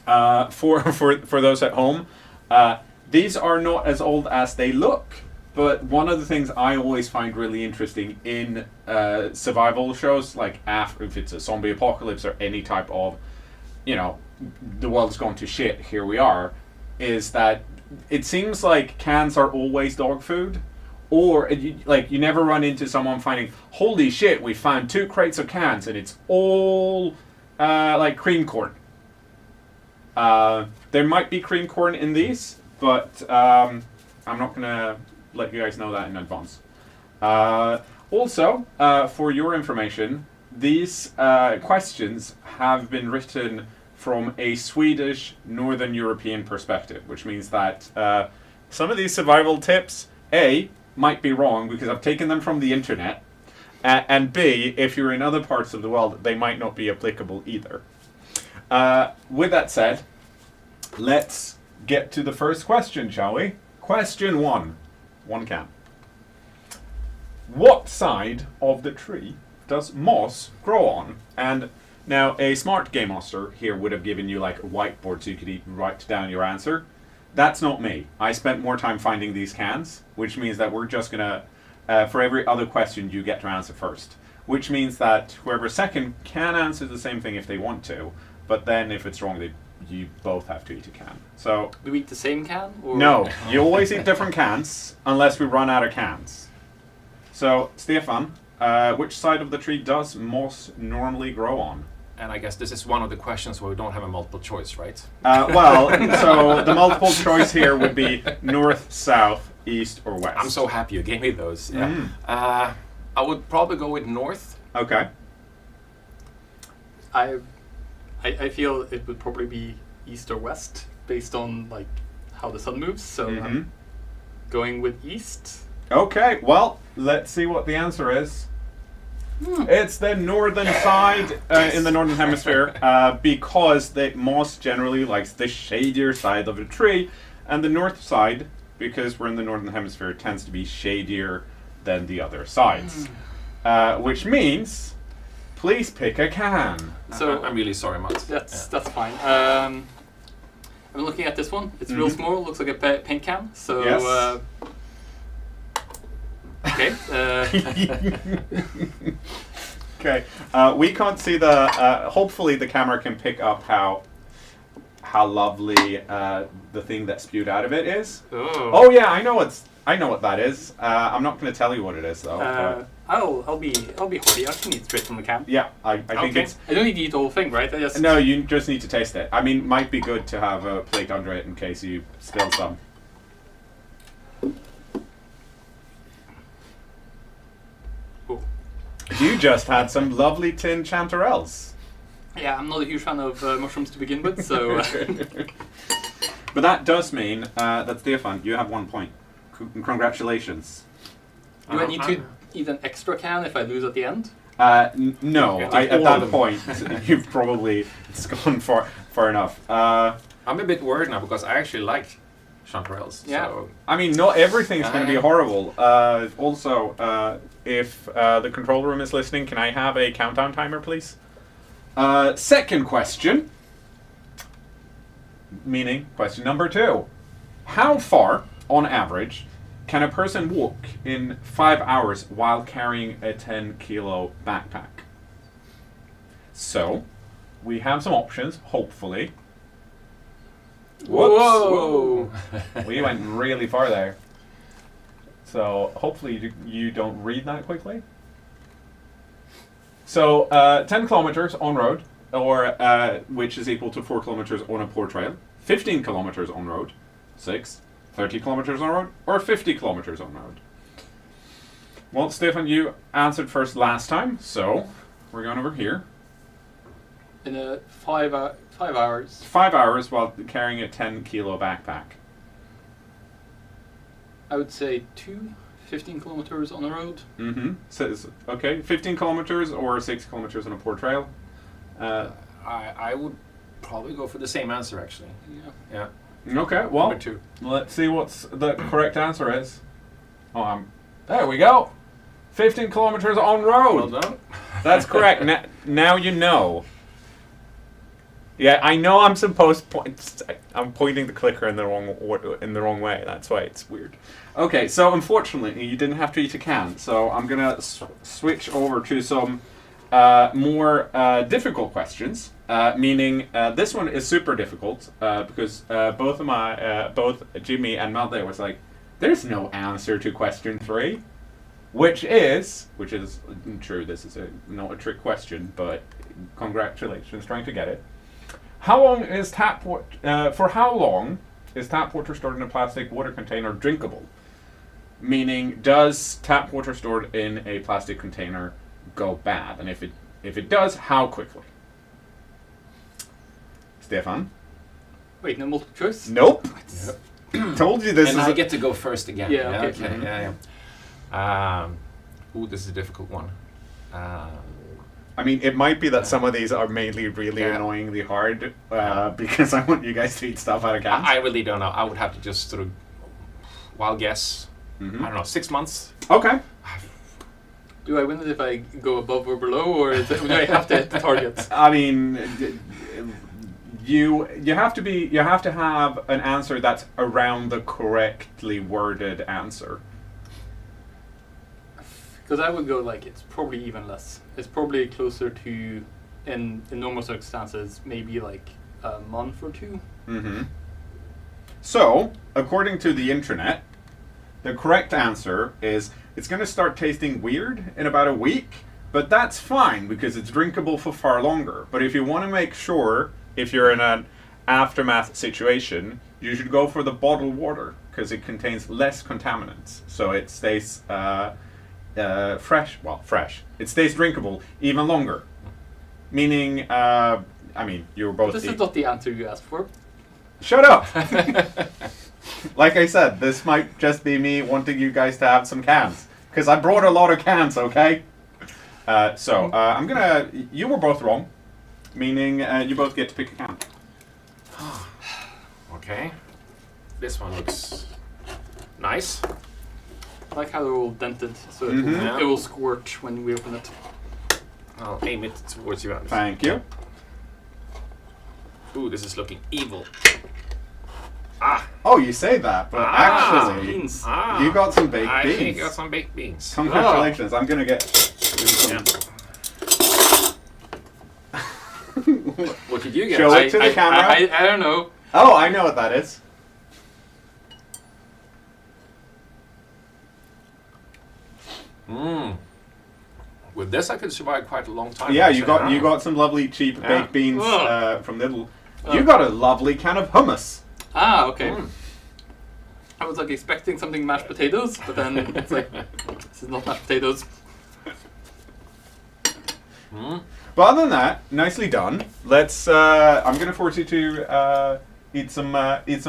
For those at home, these are not as old as they look, but one of the things I always find really interesting in survival shows, like if it's a zombie apocalypse or any type of, the world's gone to shit, here we are, is that it seems like cans are always dog food. Or, you never run into someone finding, holy shit, we found 2 crates of cans and it's all, cream corn. There might be cream corn in these, but I'm not going to let you guys know that in advance. Also, for your information, these questions have been written from a Swedish Northern European perspective, which means that some of these survival tips, A, might be wrong because I've taken them from the internet, and B, if you're in other parts of the world, they might not be applicable either. With that said, let's get to the first question, shall we? Question 1. 1 can. What side of the tree does moss grow on? And now a smart game master here would have given you like a whiteboard so you could write down your answer. That's not me. I spent more time finding these cans, which means that we're just gonna, for every other question, you get to answer first. Which means that whoever's second can answer the same thing if they want to, but then if it's wrong, you both have to eat a can. So do we eat the same can? Or? No, you always eat different cans unless we run out of cans. So Stefan, which side of the tree does moss normally grow on? And I guess this is one of the questions where we don't have a multiple choice, right? So the multiple choice here would be north, south, east, or west. I'm so happy you gave me those. Yeah. I would probably go with north. Okay. I feel it would probably be east or west based on like how the sun moves. So I'm going with east. Okay. Well, let's see what the answer is. It's the northern side in the northern hemisphere because the moss generally likes the shadier side of the tree, and the north side, because we're in the northern hemisphere, tends to be shadier than the other sides. Which means, please pick a can. So I'm really sorry, Matt. That's fine. I'm looking at this one. It's real small. Looks like a paint can. So. Yes. Okay. Okay. We can't see the. Hopefully, the camera can pick up how lovely the thing that spewed out of it is. Oh yeah, I know what that is. I'm not going to tell you what it is though. I'll be hardy. I can eat straight from the can. Yeah, I think it's. I don't need to eat the whole thing, right? No, you just need to taste it. I mean, might be good to have a plate under it in case you spill some. You just had some lovely tin chanterelles. Yeah, I'm not a huge fan of mushrooms to begin with, so... But that does mean that, Stefan, you have 1 point. Congratulations. Do I need to eat an extra can if I lose at the end? No. At that point, you've probably... It's gone far enough. I'm a bit worried now because I actually like chanterelles. Yeah. So. I mean, not everything's going to be horrible. Also, if the control room is listening, can I have a countdown timer, please? Second question, meaning question number 2. How far, on average, can a person walk in 5 hours while carrying a 10-kilo backpack? So, we have some options, hopefully. Whoops. Whoa! We went really far there. So hopefully you don't read that quickly. So 10 kilometers on road, or which is equal to 4 kilometers on a poor trail. 15 kilometers on road, 6, 30 kilometers on road, or 50 kilometers on road? Well, Stefan, you answered first last time, so we're going over here. In 5 hours. 5 hours while carrying a 10 kilo backpack. I would say 15 kilometers on the road. Mm-hmm. So, okay, 15 kilometers or 6 kilometers on a poor trail? I would probably go for the same answer, actually. Yeah. Okay, well, Number 2. Let's see what's the correct answer is. There we go. 15 kilometers on road. Well done. That's correct. Now you know. Yeah, I know I'm supposed to I'm pointing the clicker in the wrong way. That's why it's weird. Okay, so unfortunately you didn't have to eat a can. So I'm gonna switch over to some more difficult questions. Meaning this one is super difficult because both Jimmy and Malte was like, "There's no answer to question 3," which is true. This is not a trick question, but congratulations, trying to get it. How long is for how long is tap water stored in a plastic water container drinkable? Meaning, does tap water stored in a plastic container go bad? And if it does, how quickly? Stefan? Wait, no multiple choice? Nope. Yep. Told you this. And I get to go first again. Yeah. Okay. Mm-hmm. Yeah. This is a difficult one. I mean, it might be that some of these are mainly really annoyingly hard because I want you guys to eat stuff out of cans. I really don't know. I would have to just sort of wild guess. Mm-hmm. I don't know, 6 months. Okay. Do I win it if I go above or below, or do I have to hit the targets? I mean, you have to have an answer that's around the correctly worded answer. Because I would go like it's probably even less. It's probably closer to, in normal circumstances, maybe like a month or 2. Mm-hmm. So, according to the internet, the correct answer is it's going to start tasting weird in about a week, but that's fine because it's drinkable for far longer. But if you want to make sure, if you're in an aftermath situation, you should go for the bottled water because it contains less contaminants. So it stays fresh. It stays drinkable even longer. Meaning, I mean, you were both... This is not the answer you asked for. Shut up! Like I said, this might just be me wanting you guys to have some cans. Because I brought a lot of cans, okay? I'm gonna... You were both wrong. Meaning, you both get to pick a can. Okay. This one looks nice. I like how they're all dented, so it will squirt when we open it. I'll aim it towards you. Thank you. Ooh, this is looking evil. Oh, you say that, but actually, beans. You got some baked beans. I got some baked beans. Congratulations! I'm gonna get. What did you get? Show it to the camera. I don't know. Oh, I know what that is. With this, I could survive quite a long time. Yeah, you got some lovely cheap baked beans from Lidl. You got a lovely can of hummus. Okay. I was like expecting something mashed potatoes, but then it's like this is not mashed potatoes. But other than that, nicely done. Let's. I'm gonna force you to eat some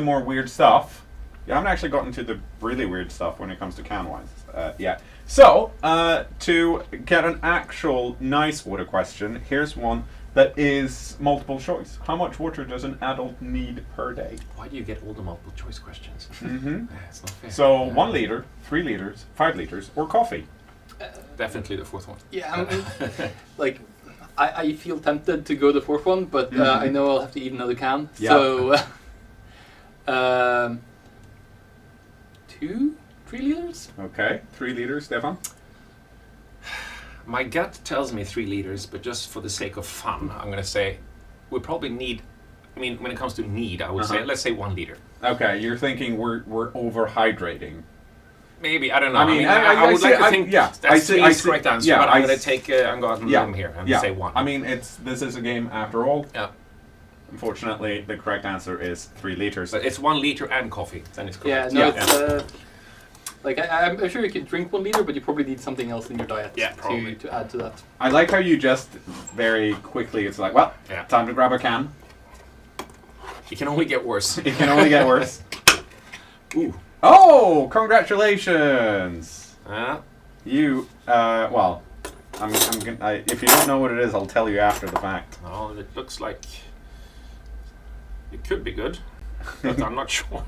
more weird stuff. You haven't actually gotten to the really weird stuff when it comes to can-wise yet. So, to get an actual nice water question, here's one that is multiple choice. How much water does an adult need per day? Why do you get all the multiple choice questions? It's not fair. So, 1 liter, 3 liters, 5 liters, or coffee? Definitely the fourth one. Yeah, like I feel tempted to go the fourth one, but I know I'll have to eat another can. Yeah. So, 3 liters? Okay, 3 liters, Stefan? My gut tells me 3 liters, but just for the sake of fun, I'm going to say we probably need, I mean, when it comes to need, I would say, let's say 1 liter. Okay, you're thinking we're overhydrating. Maybe, I don't know. I would like to think that's the correct answer, but I'm going to take, I'm going to here and say 1. I mean, this is a game after all. Yeah. Unfortunately, the correct answer is 3 liters. But it's 1 liter and coffee. Then it's correct. Yeah, no, it's like I'm sure you can drink 1 liter, but you probably need something else in your diet to add to that. I like how you just very quickly, it's like, well, time to grab a can. It can only get worse. It can only get worse. Ooh. Oh, congratulations! You, well, I'm gonna, if you don't know what it is, I'll tell you after the fact. Oh, it looks like it could be good, but I'm not sure.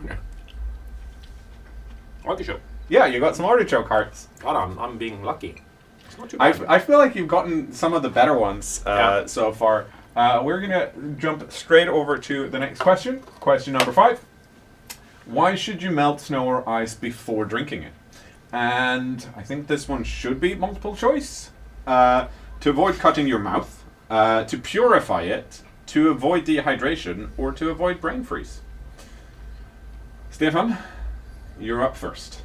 Artichoke. Yeah, you got some artichoke hearts. God, I'm being lucky. It's not too bad. I feel like you've gotten some of the better ones so far. We're going to jump straight over to the next question. Question number 5. Why should you melt snow or ice before drinking it? And I think this one should be multiple choice. To avoid cutting your mouth, to purify it, to avoid dehydration, or to avoid brain freeze. Stefan, you're up first.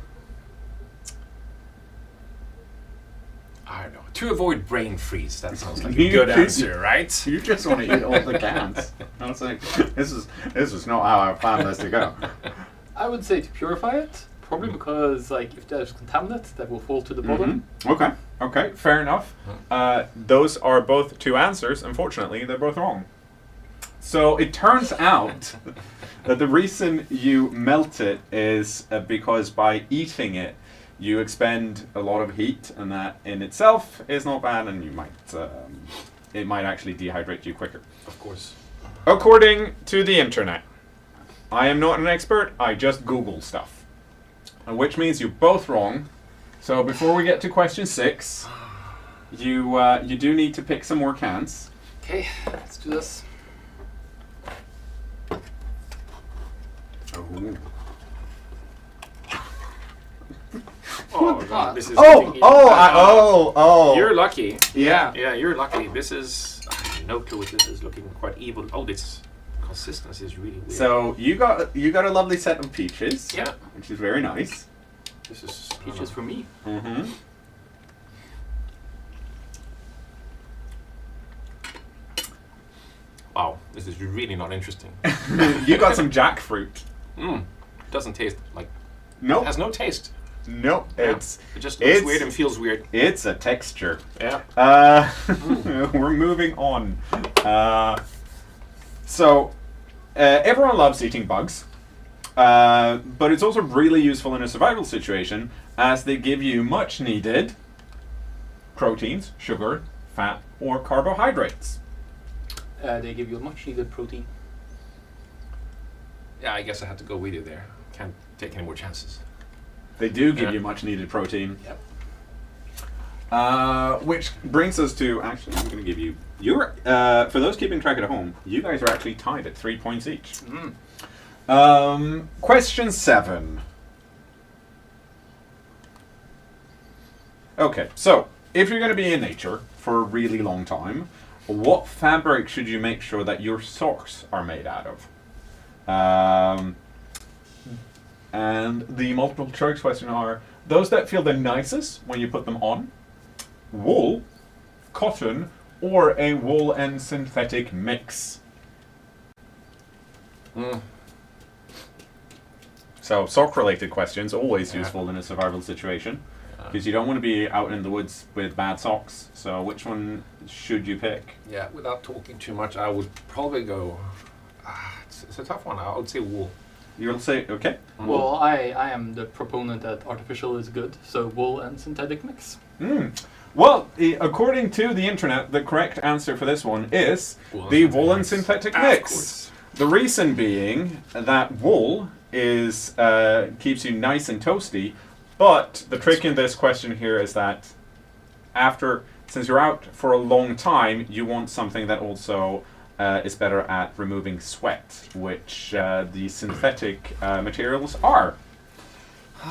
I don't know. To avoid brain freeze. That sounds like a good answer, right? You just want to eat all the cans. I was like, this is not how I planned this to go. I would say to purify it, probably because like if there's contaminants that will fall to the bottom. Okay, fair enough. Those are both 2 answers. Unfortunately, they're both wrong. So it turns out that the reason you melt it is because by eating it, you expend a lot of heat, and that in itself is not bad, and you might it might actually dehydrate you quicker. Of course. According to the internet, I am not an expert. I just Google stuff, which means you're both wrong. So before we get to question 6, you do need to pick some more cans. Okay, let's do this. Oh God, this is You're lucky. Yeah, you're lucky. This is I have no clue what this is. Looking quite evil. Oh, this consistency is really weird. So you got a lovely set of peaches. Yeah, which is very nice. This is peaches for me. Mm-hmm. Wow, this is really not interesting. You got some jackfruit. Doesn't taste like. Nope. It has no taste. Nope. Yeah. It just looks weird and feels weird. It's a texture. Yeah. We're moving on. So everyone loves eating bugs, but it's also really useful in a survival situation as they give you much needed proteins, sugar, fat, or carbohydrates. They give you much needed protein. Yeah, I guess I have to go with you there. Can't take any more chances. They do give you much needed protein. Yep. Which brings us to, actually, I'm going to give you, for those keeping track at home, you guys are actually tied at 3 points each. Question 7. Okay, so, if you're going to be in nature for a really long time, what fabric should you make sure that your socks are made out of? And the multiple choice questions are those that feel the nicest when you put them on, wool, cotton, or a wool and synthetic mix. So sock-related questions, always useful in a survival situation, because you don't want to be out in the woods with bad socks. So which one should you pick? Yeah, without talking too much, I would probably go... it's a tough one. I would say wool. You'll say, okay. Well, I am the proponent that artificial is good, so wool and synthetic mix. Well, according to the internet, the correct answer for this one is the wool and synthetic mix. The reason being that wool is keeps you nice and toasty, but the trick in this question here is that since you're out for a long time, you want something that also is better at removing sweat, which the synthetic materials are.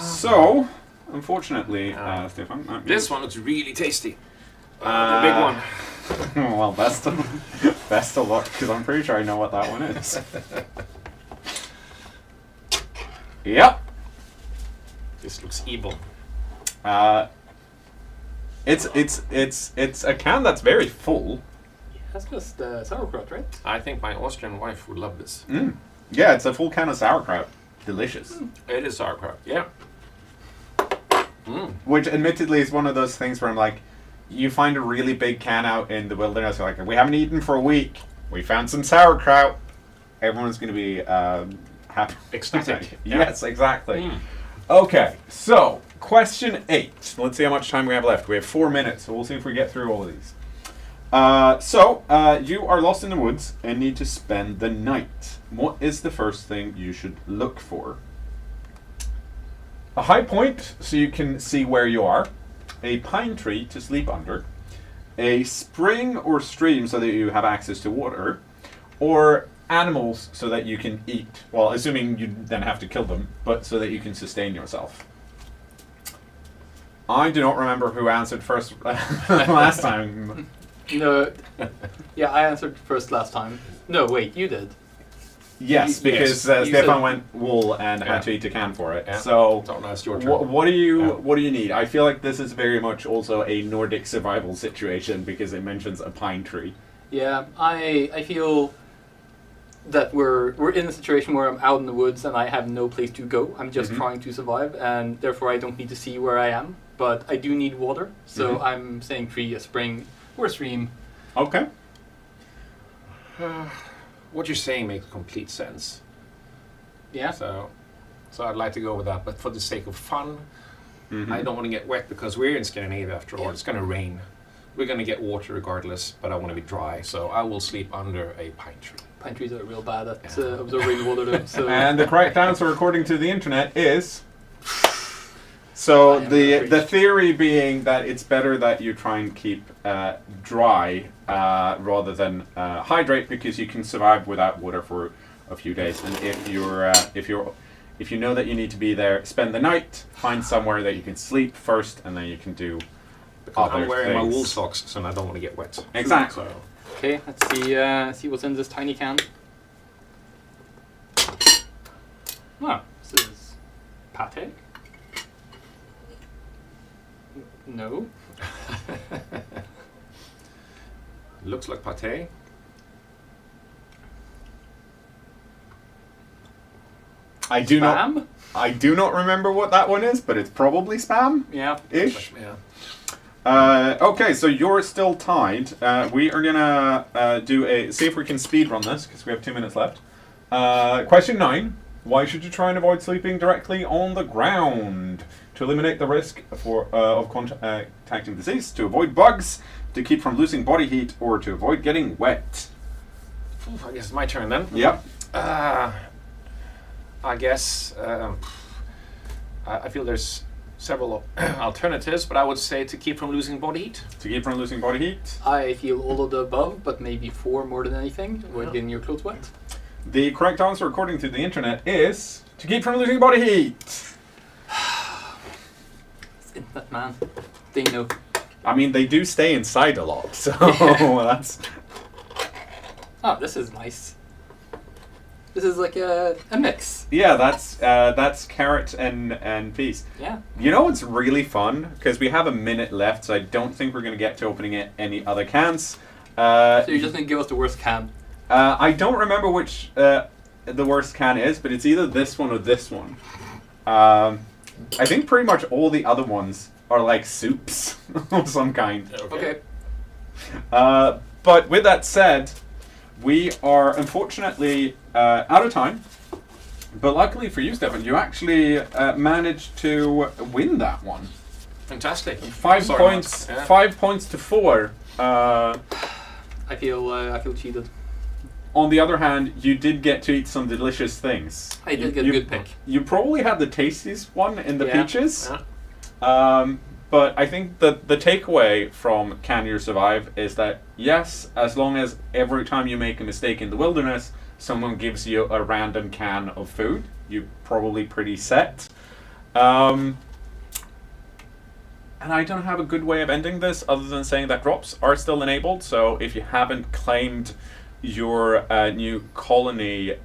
So, unfortunately, Stefan, this one looks really tasty. The big one. Well, best of luck, because I'm pretty sure I know what that one is. Yep. This looks evil. It's a can that's very full. That's just sauerkraut, right? I think my Austrian wife would love this. Yeah, it's a full can of sauerkraut. Delicious. It is sauerkraut, yeah. Which admittedly is one of those things where I'm like, you find a really big can out in the wilderness, you're like, we haven't eaten for a week. We found some sauerkraut. Everyone's going to be happy. Ecstatic. Yes, exactly. Okay, so question 8. Let's see how much time we have left. We have 4 minutes, so we'll see if we get through all of these. You are lost in the woods and need to spend the night. What is the first thing you should look for? A high point so you can see where you are. A pine tree to sleep under. A spring or stream so that you have access to water. Or animals so that you can eat. Well, assuming you then have to kill them, but so that you can sustain yourself. I do not remember who answered first last time. No. Yeah, I answered first last time. No, wait, you did. Yes, because Stefan went wool and had to eat a can for it. Yeah. So, it's your turn. What do you need? I feel like this is very much also a Nordic survival situation because it mentions a pine tree. Yeah, I feel that we're in a situation where I'm out in the woods and I have no place to go. I'm just trying to survive, and therefore I don't need to see where I am. But I do need water, so I'm saying tree, a spring, or a stream. Okay. What you're saying makes complete sense. Yeah. So I'd like to go with that, but for the sake of fun, I don't want to get wet because we're in Scandinavia after all. It's going to rain. We're going to get water regardless, but I want to be dry, so I will sleep under a pine tree. Pine trees are real bad at absorbing water, though. So. And the correct answer, according to the internet, is... So the theory being that it's better that you try and keep dry rather than hydrate because you can survive without water for a few days. And if you know that you need to be there, spend the night, find somewhere that you can sleep first, and then you can do other I'm wearing things. my wool socks, so I don't want to get wet. Exactly. So. Okay, let's see what's in this tiny can. Wow, this is pate. No. Looks like pate. I do not remember what that one is, but it's probably spam. Yeah. Ish. Yeah. Okay, so you're still tied. We are gonna see if we can speed run this because we have 2 minutes left. Question 9: Why should you try and avoid sleeping directly on the ground? To eliminate the risk of contacting disease, to avoid bugs, to keep from losing body heat, or to avoid getting wet. I guess it's my turn then. Yep. I guess I feel there's several alternatives, but I would say to keep from losing body heat. To keep from losing body heat? I feel all of the above, but maybe 4 more than anything. Avoid getting your clothes wet. The correct answer, according to the internet, is to keep from losing body heat. Internet, man. They know. I mean, they do stay inside a lot, so that's... Oh, this is nice. This is like a mix. Yeah, that's carrot and peas. Yeah. You know what's really fun? Because we have a minute left, so I don't think we're going to get to opening any other cans. So you're just going to give us the worst can? I don't remember which the worst can is, but it's either this one or this one. I think pretty much all the other ones are like soups of some kind. Okay. But with that said, we are unfortunately out of time. But luckily for you, Stefan, you actually managed to win that one. Fantastic. 5 points. Yeah. 5 points to 4. I feel cheated. On the other hand, you did get to eat some delicious things. I did get a good pick. You probably had the tastiest one in the peaches. Yeah. But I think the takeaway from Can You Survive is that, yes, as long as every time you make a mistake in the wilderness, someone gives you a random can of food, you're probably pretty set. And I don't have a good way of ending this other than saying that drops are still enabled. So if you haven't claimed your new colony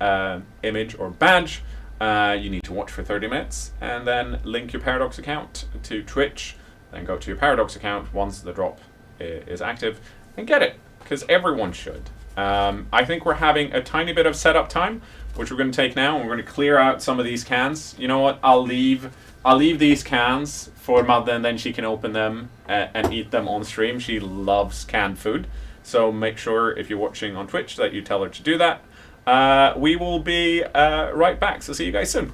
image or badge, you need to watch for 30 minutes and then link your Paradox account to Twitch, then go to your Paradox account once the drop is active and get it. because everyone should. I think we're having a tiny bit of setup time, which we're going to take now, and we're going to clear out some of these cans. You know what? I'll leave these cans for Madde, and then she can open them and eat them on stream. She loves canned food, so make sure if you're watching on Twitch that you tell her to do that. We will be right back, so see you guys soon.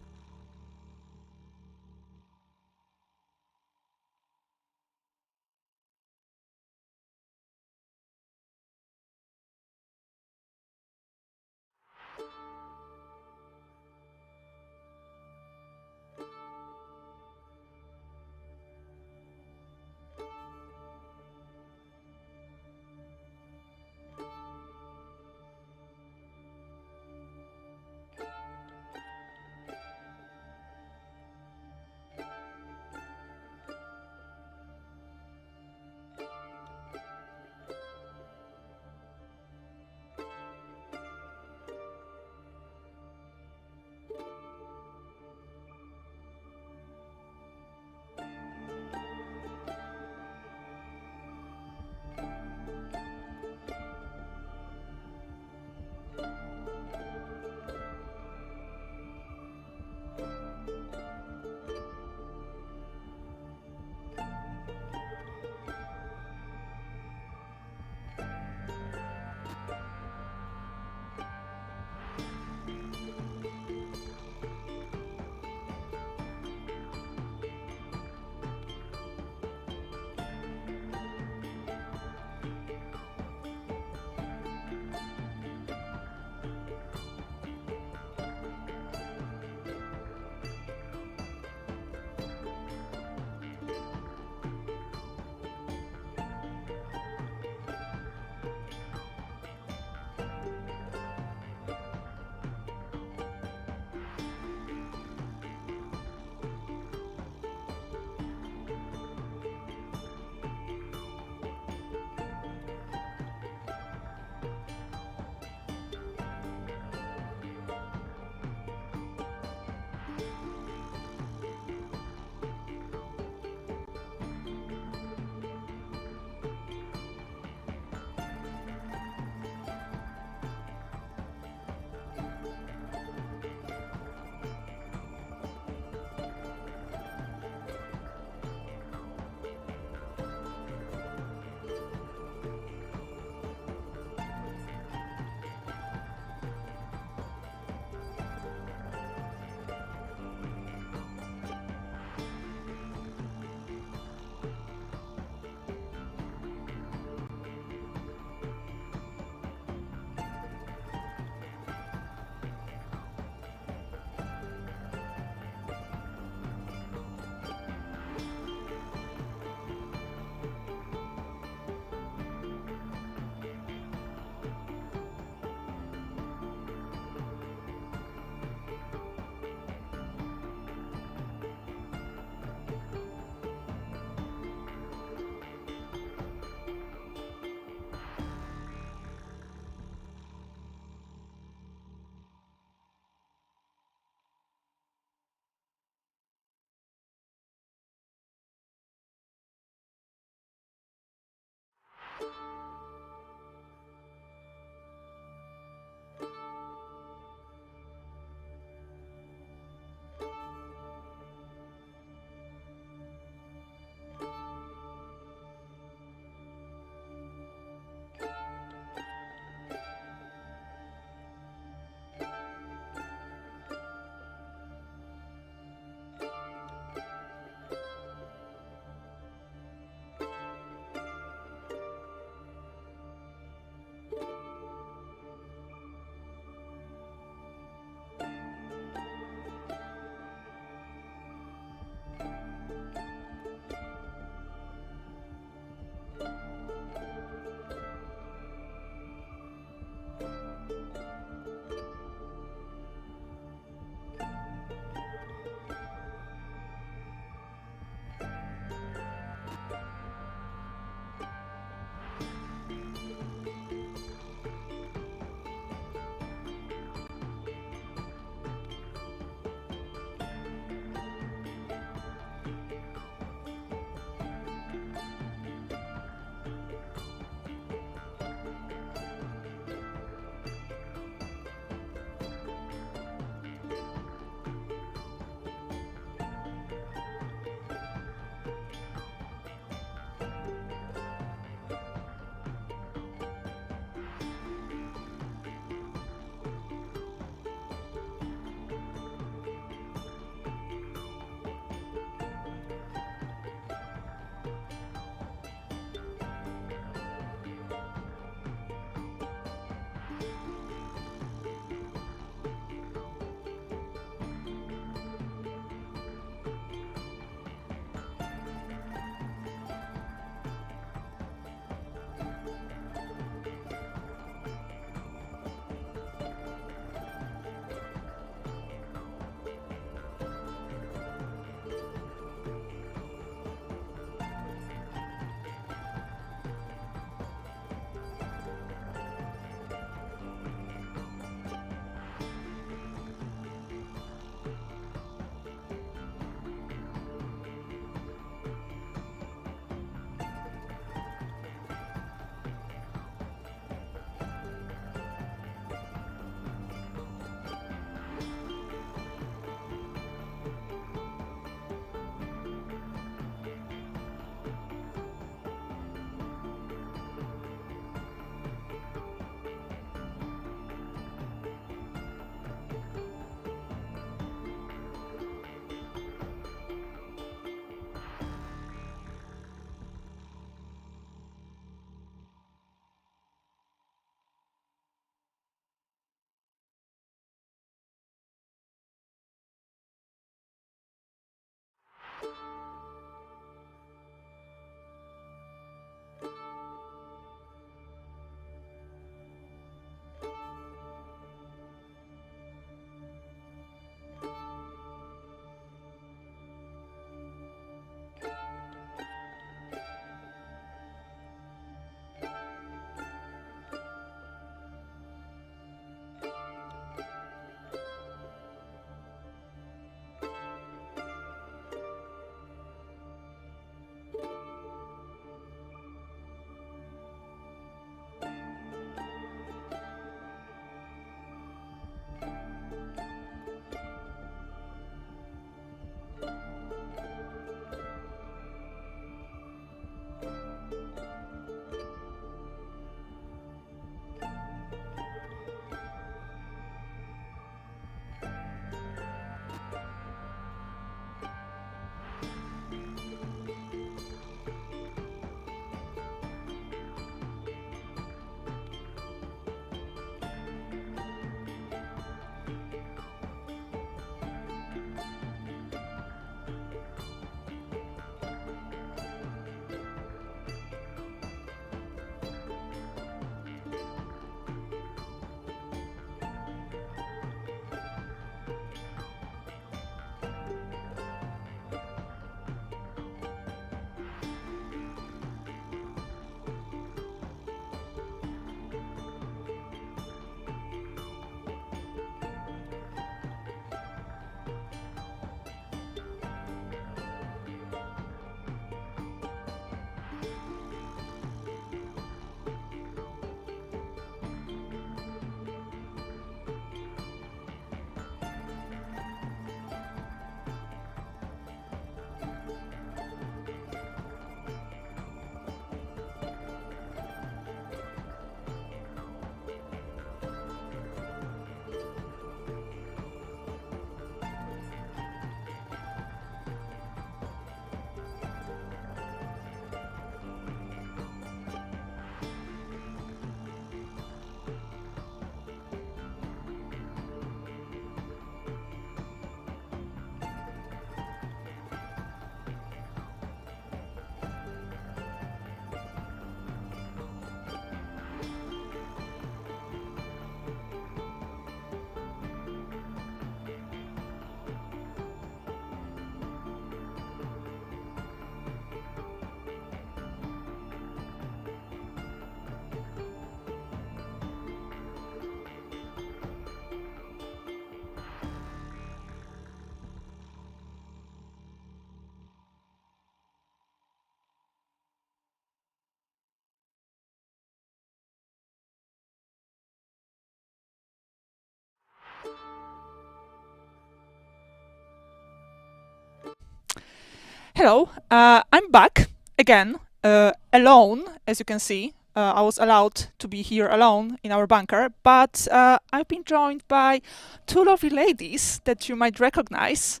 Hello, I'm back again, alone, as you can see. I was allowed to be here alone in our bunker, but I've been joined by two lovely ladies that you might recognize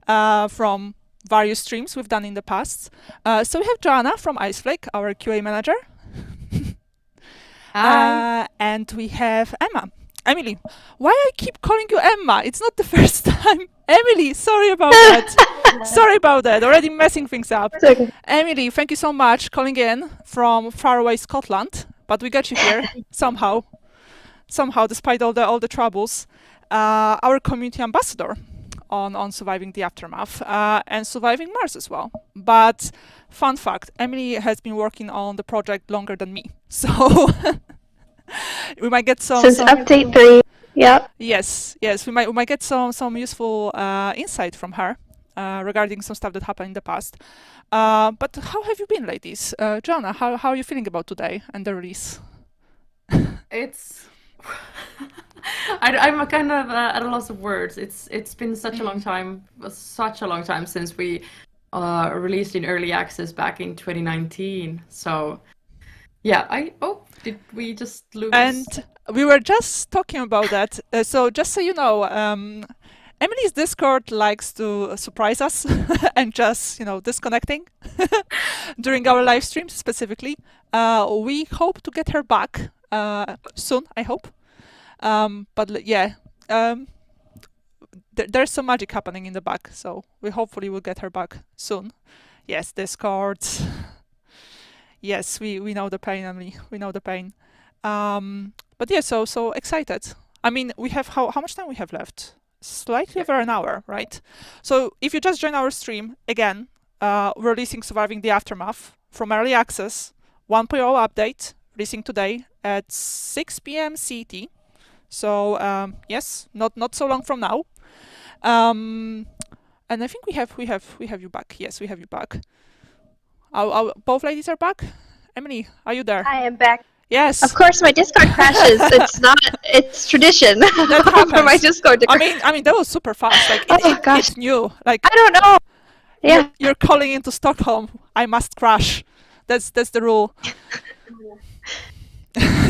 from various streams we've done in the past. So we have Joanna from Iceflake, our QA manager. And we have Emily. Why I keep calling you Emma? It's not the first time. Emily, sorry about that. Sorry about that. Already messing things up. Okay. Emily, thank you so much calling in from faraway Scotland, but we got you here somehow, despite all the troubles. Our community ambassador on surviving the aftermath and surviving Mars as well. But fun fact, Emily has been working on the project longer than me, so we might get some update 3. Yeah. Yes, we might get some useful insight from her regarding some stuff that happened in the past. But how have you been, ladies? Joanna, how are you feeling about today and the release? It's I'm kind of at a loss of words. It's been such a long time since we released in early access back in 2019. So yeah, did we just lose? And we were just talking about that. So just so you know, Emily's Discord likes to surprise us and just, disconnecting during our live streams specifically. We hope to get her back soon, I hope. But yeah, there's some magic happening in the back, so we hopefully will get her back soon. Yes, Discord. Yes, we know the pain, Emily. We know the pain. But yeah, so excited. I mean, we have how much time we have left? Slightly over an hour, right? So if you just join our stream again, we're releasing Surviving the Aftermath from early access, 1.0 update, releasing today at 6 p.m. CT. So yes, not so long from now. And I think we have you back. Yes, we have you back. Both ladies are back. Emily, are you there? I am back. Yes. Of course, my Discord crashes. It's tradition for my Discord to crash. I mean, that was super fast. Like, it's new. Like, I don't know. Yeah. You're calling into Stockholm. I must crash. That's the rule.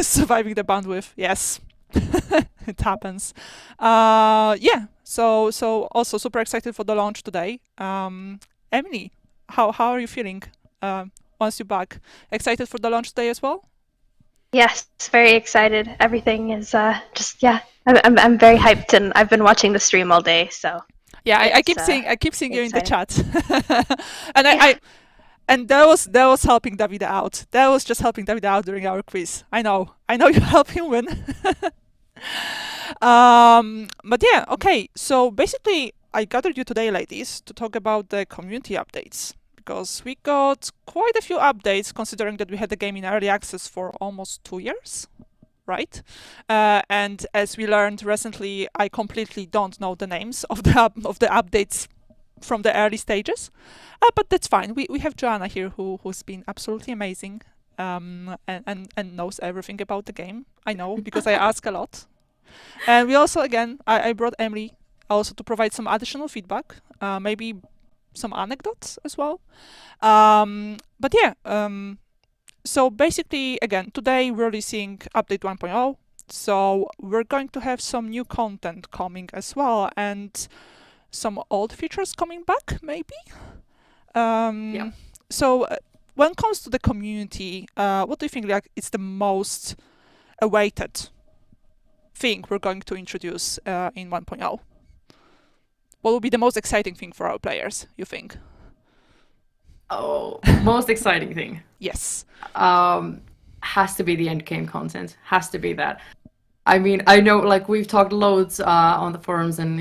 Surviving the bandwidth. Yes. It happens. Yeah. So also super excited for the launch today. Emily, how are you feeling once you're back? Excited for the launch today as well? Yes, very excited. Everything is I'm very hyped, and I've been watching the stream all day. So yeah, I keep seeing you in the chat, and and that was helping David out. That was just helping David out during our quiz. I know you help him win. But yeah, okay. So basically, I gathered you today, ladies, to talk about the community updates, because we got quite a few updates considering that we had the game in early access for almost 2 years, right? And as we learned recently, I completely don't know the names of the updates from the early stages, but that's fine. We have Joanna here who's been absolutely amazing and knows everything about the game. I know because I ask a lot. And we also, again, I brought Emily also to provide some additional feedback, maybe some anecdotes as well. But yeah, so basically, again, today we're releasing update 1.0. So we're going to have some new content coming as well, and some old features coming back, maybe. Yeah. So when it comes to the community, what do you think is the most awaited thing we're going to introduce in 1.0? What will be the most exciting thing for our players, you think? Oh, most exciting thing. Yes. Has to be the endgame content. Has to be that. I mean, I know, like, we've talked loads on the forums and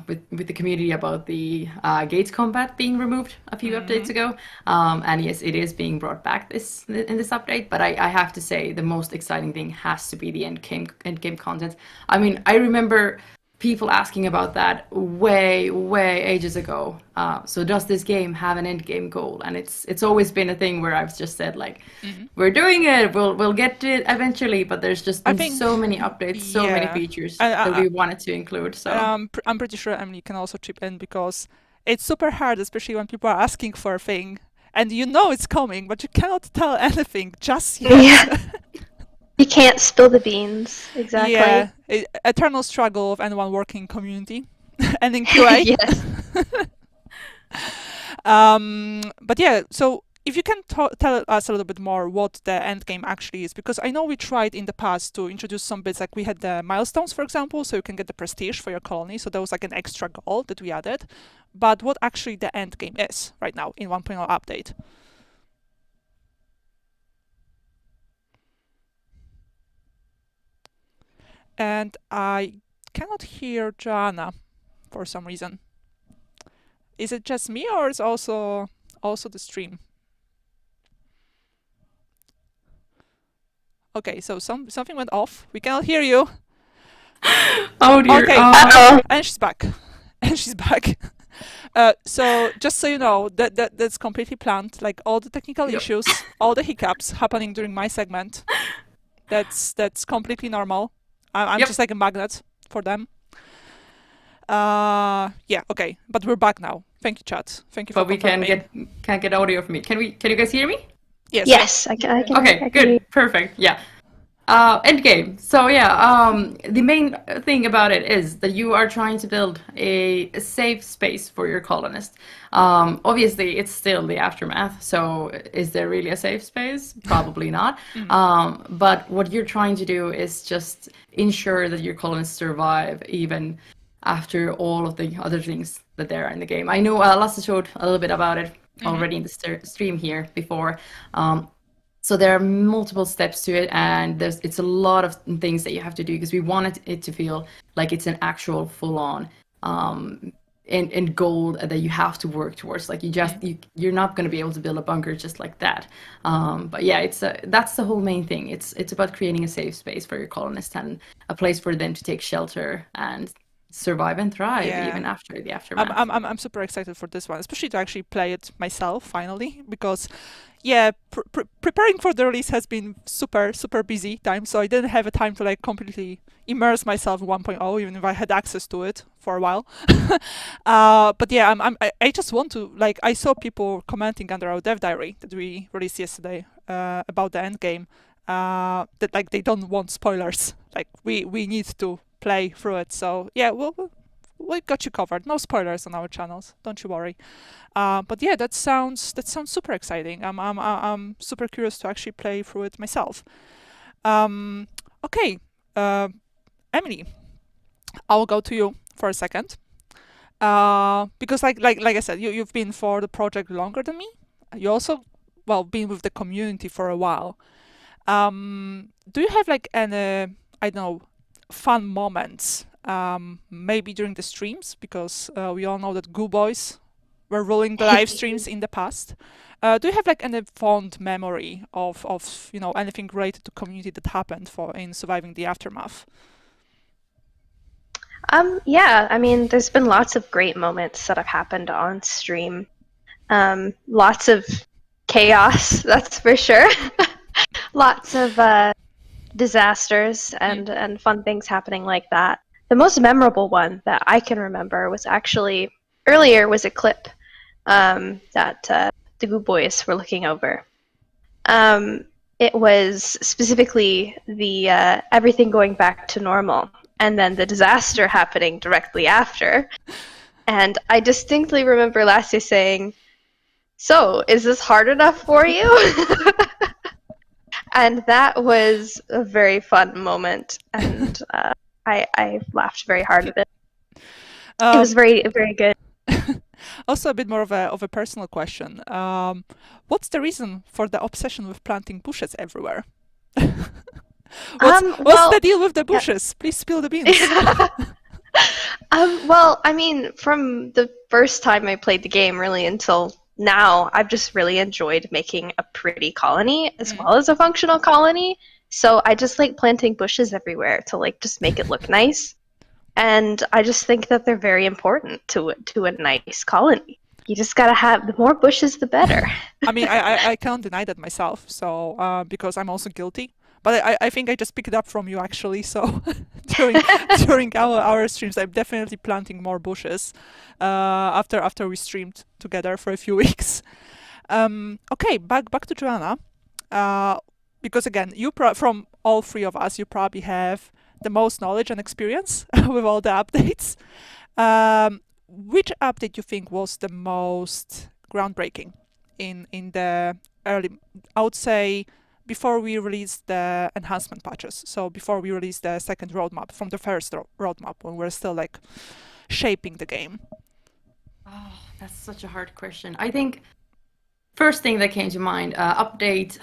with the community about the gates combat being removed a few updates ago. And yes, it is being brought back in this update. But I have to say, the most exciting thing has to be the endgame content. I mean, I remember people asking about that way ages ago. So does this game have an end game goal? And it's always been a thing where I've just said, like, we're doing it, we'll get to it eventually, but there's just been so many updates, so many features that we wanted to include. So I'm pretty sure Emily can also chip in, because it's super hard, especially when people are asking for a thing, and you know it's coming, but you cannot tell anything just yet. Yeah. You can't spill the beans. Exactly. Yeah, eternal struggle of anyone working in community and in QA. Yes. But yeah, so if you can tell us a little bit more what the end game actually is, because I know we tried in the past to introduce some bits, like we had the milestones, for example, so you can get the prestige for your colony, so that was like an extra goal that we added. But what actually the end game is right now in 1.0 update? And I cannot hear Joanna for some reason. Is it just me, or is also the stream? Okay, so something went off. We cannot hear you. Oh dear. Okay, Uh-oh. and she's back. And she's back. So just so you know, that's completely planned. Like all the technical issues, all the hiccups happening during my segment. That's completely normal. I'm just like a magnet for them. Yeah, okay, but we're back now. Thank you, chat. Thank you for confirming. But we can't get audio from me. Can you guys hear me? Yes. Yes, I can. Okay, good, perfect. Yeah. End game. So yeah, the main thing about it is that you are trying to build a safe space for your colonists. Obviously, it's still the aftermath. So is there really a safe space? Probably not. But what you're trying to do is just ensure that your colonists survive even after all of the other things that there are in the game. I know Lasse showed a little bit about it already in the stream here before. So there are multiple steps to it, and it's a lot of things that you have to do because we want it to feel like it's an actual full-on end goal that you have to work towards. Like you're not going to be able to build a bunker just like that. But yeah, that's the whole main thing. It's about creating a safe space for your colonists and a place for them to take shelter and survive and thrive even after the aftermath. I'm super excited for this one, especially to actually play it myself finally, because yeah, preparing for the release has been super busy time, so I didn't have a time to like completely immerse myself in 1.0, even if I had access to it for a while. But yeah, I just want to, like, I saw people commenting under our dev diary that we released yesterday about the end game, that like they don't want spoilers, like we need to play through it. So yeah, we've got you covered. No spoilers on our channels, don't you worry. But yeah, that sounds super exciting. I'm super curious to actually play through it myself. Okay, Emily, I'll go to you for a second. Because like I said, you've been for the project longer than me. You also been with the community for a while. Do you have like any, I don't know, fun moments, maybe during the streams, because we all know that Goo Boys were ruling the live streams in the past. Do you have like any fond memory of anything related to community that happened in surviving the aftermath? Yeah, I mean, there's been lots of great moments that have happened on stream. Lots of chaos, that's for sure. Lots of disasters and fun things happening like that. The most memorable one that I can remember was actually earlier was a clip that the Goo Boys were looking over. It was specifically the everything going back to normal, and then the disaster happening directly after. And I distinctly remember Lassie saying, "So, is this hard enough for you?" And that was a very fun moment, and I laughed very hard at it. It was very, very good. Also, a bit more of a personal question. What's the reason for the obsession with planting bushes everywhere? What's the deal with the bushes? Please spill the beans. Well, I mean, from the first time I played the game, really, until now, I've just really enjoyed making a pretty colony as well as a functional colony. So I just like planting bushes everywhere to like just make it look nice. And I just think that they're very important to a nice colony. you just gotta have the more bushes, the better. I mean, I can't deny that myself. So because I'm also guilty. But I think I just picked it up from you actually. So during our streams, I'm definitely planting more bushes. After we streamed together for a few weeks. Okay, back to Joanna. Because again, from all three of us, you probably have the most knowledge and experience with all the updates. Which update you think was the most groundbreaking in the early? I would say before we released the enhancement patches. So before we released the second roadmap from the first roadmap, when we're still like shaping the game. Oh, that's such a hard question. I think first thing that came to mind, update.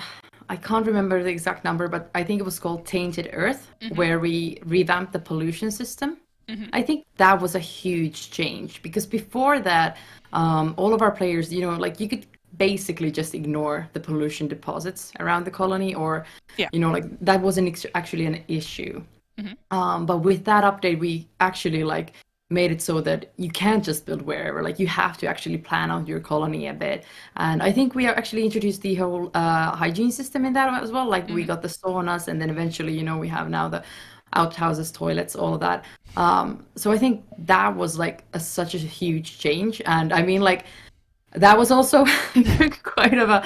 I can't remember the exact number, but I think it was called Tainted Earth, where we revamped the pollution system. I think that was a huge change because before that, all of our players, like you could basically just ignore the pollution deposits around the colony, or like that wasn't actually an issue. But with that update, we actually like made it so that you can't just build wherever, like you have to actually plan out your colony a bit. And I think we actually introduced the whole hygiene system in that as well. Like we got the saunas, and then eventually, we have now the outhouses, toilets, all of that. So I think that was like such a huge change. And I mean, like that was also quite of a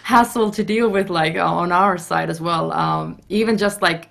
hassle to deal with, like on our side as well. Even just like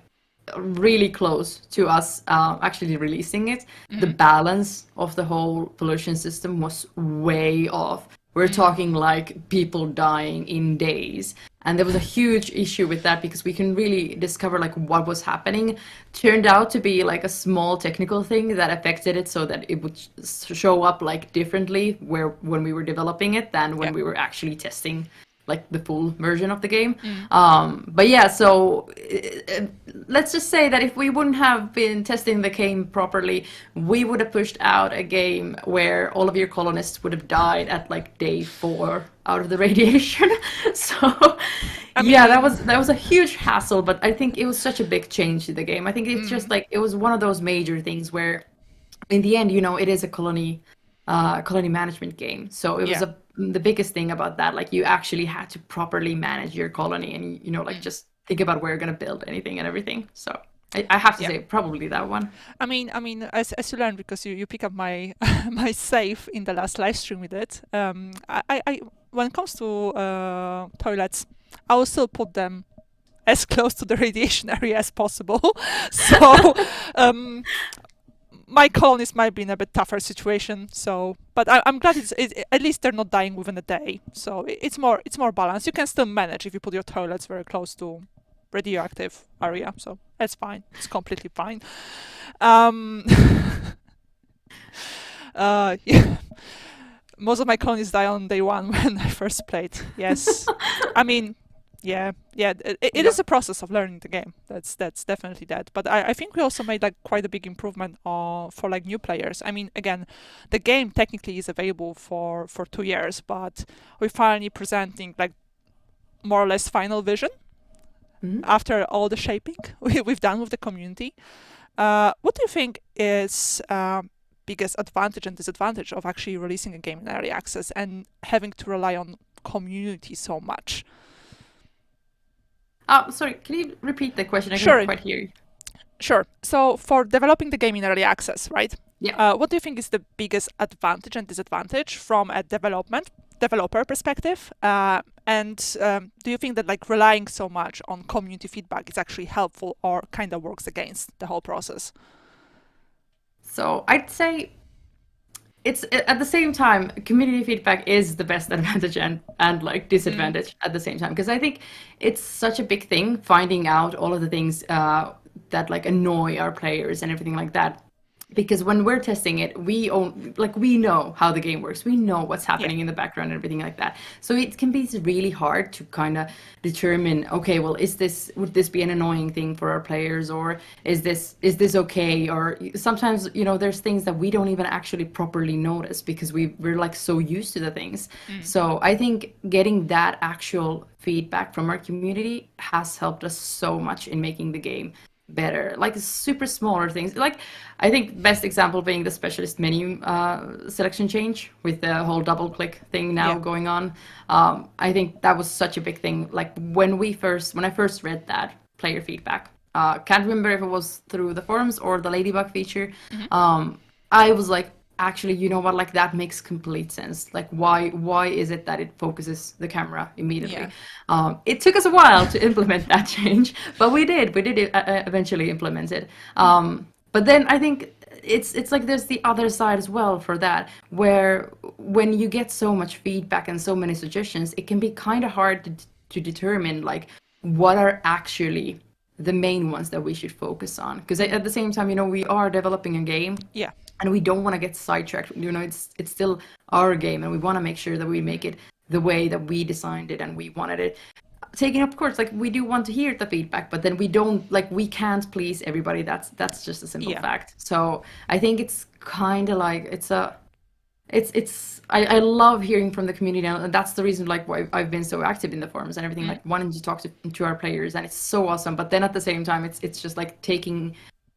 really close to us actually releasing it, the balance of the whole pollution system was way off. We're talking like people dying in days. And there was a huge issue with that because we can really discover like what was happening. Turned out to be like a small technical thing that affected it so that it would show up like differently when we were developing it than when we were actually testing like the full version of the game. But yeah, so let's just say that if we wouldn't have been testing the game properly, we would have pushed out a game where all of your colonists would have died at like day 4 out of the radiation. So that was a huge hassle, but I think it was such a big change to the game. I think it's just like it was one of those major things where in the end, it is a colony management game. So it was the biggest thing about that, like you actually had to properly manage your colony and like just think about where you're gonna build anything and everything. So I have to say probably that one. I mean, as you learned because you pick up my my save in the last live stream with it. I when it comes to toilets, I will still put them as close to the radiation area as possible. So my colonists might be in a bit tougher situation. So, but I'm glad at least they're not dying within a day. So it's more balanced. You can still manage if you put your toilets very close to radioactive area. So it's fine. It's completely fine. Yeah. Most of my colonies die on day 1 when I first played. Yes. I mean, yeah. It is a process of learning the game. That's definitely that. But I think we also made like quite a big improvement for like new players. I mean, again, the game technically is available for 2 years, but we're finally presenting like more or less final vision after all the shaping we've done with the community. What do you think is biggest advantage and disadvantage of actually releasing a game in early access and having to rely on community so much? Sorry, can you repeat the question? I Sure. couldn't quite hear you. Sure. So for developing the game in early access, right? Yeah. What do you think is the biggest advantage and disadvantage from a developer perspective? Do you think that like relying so much on community feedback is actually helpful or kind of works against the whole process? So I'd say it's at the same time, community feedback is the best advantage and like disadvantage at the same time, because I think it's such a big thing finding out all of the things that like annoy our players and everything like that. Because when we're testing it, we know how the game works. We know what's happening in the background and everything like that. So it can be really hard to kind of determine, okay, well, would this be an annoying thing for our players, or is this okay? Or sometimes, there's things that we don't even actually properly notice because we're like so used to the things. So I think getting that actual feedback from our community has helped us so much in making the game better, like super smaller things. Like I think best example being the specialist menu selection change with the whole double click thing now going on. I think that was such a big thing. Like when I first read that player feedback, can't remember if it was through the forums or the Ladybug feature. I was like, actually, you know what, like that makes complete sense. Like why is it that it focuses the camera immediately? It took us a while to implement that change, but we did eventually implement it. But then I think it's like there's the other side as well for that, where when you get so much feedback and so many suggestions, it can be kind of hard to determine like what are actually the main ones that we should focus on, because at the same time, you know, we are developing a game, and we don't want to get sidetracked. You know, it's still our game, and we want to make sure that we make it the way that we designed it and we wanted it. Taking, of course, like we do want to hear the feedback, but then we can't please everybody. That's just a simple fact. So I think it's kind of like I love hearing from the community, and that's the reason like why I've been so active in the forums and everything, like wanting to talk to our players, and it's so awesome. But then at the same time, it's just like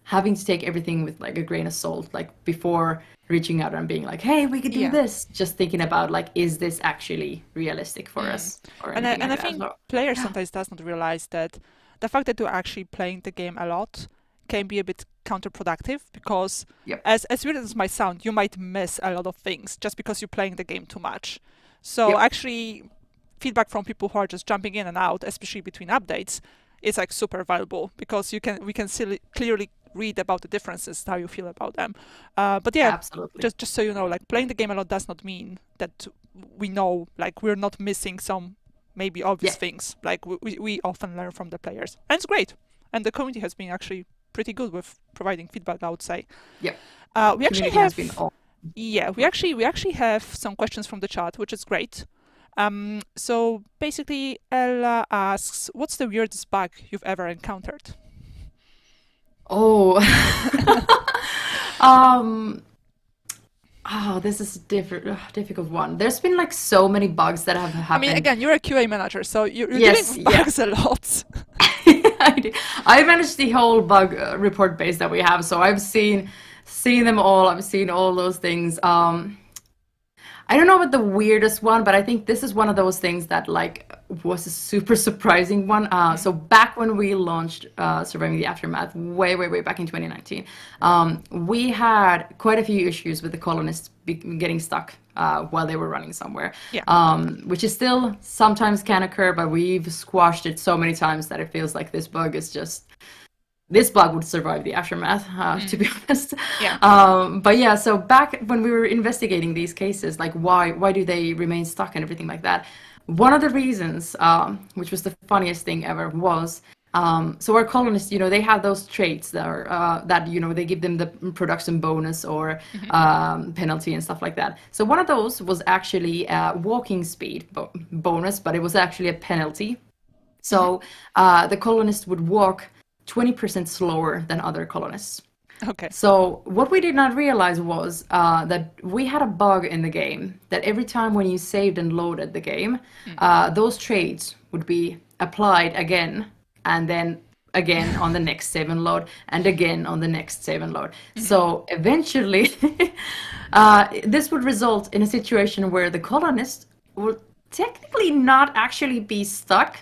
having to take everything with like a grain of salt, like before reaching out and being like, hey, we could do this. Just thinking about like, is this actually realistic for us? And I think players sometimes does not realize that the fact that you're actually playing the game a lot can be a bit counterproductive, because as weird as it might sound, you might miss a lot of things just because you're playing the game too much. So actually, feedback from people who are just jumping in and out, especially between updates, is like super valuable, because we can clearly read about the differences, how you feel about them. But yeah, absolutely. Just so you know, like playing the game a lot does not mean that we know like we're not missing some maybe obvious things. Like we often learn from the players, and it's great. And the community has been actually pretty good with providing feedback, I would say. We actually have we actually have some questions from the chat, which is great. So basically, Ella asks, what's the weirdest bug you've ever encountered? This is a difficult one. There's been like so many bugs that have happened. I mean, again, you're a QA manager, so you're dealing with bugs a lot. I manage the whole bug report base that we have, so I've seen them all. I've seen all those things. I don't know about the weirdest one, but I think this is one of those things that like was a super surprising one. So back when we launched Surviving the Aftermath, way back in 2019, we had quite a few issues with the colonists getting stuck while they were running somewhere, which is still sometimes can occur, but we've squashed it so many times that it feels like this bug would survive the Aftermath, to be honest. But yeah, so back when we were investigating these cases, like why do they remain stuck and everything like that, one of the reasons, which was the funniest thing ever, was so our colonists, you know, they have those traits that are that you know, they give them the production bonus or penalty and stuff like that. So one of those was actually walking speed bonus, but it was actually a penalty. So the colonists would walk 20% slower than other colonists. Okay. So what we did not realize was that we had a bug in the game that every time when you saved and loaded the game, those traits would be applied again, and then again on the next save and load, and again on the next save and load. So eventually, this would result in a situation where the colonists would technically not actually be stuck.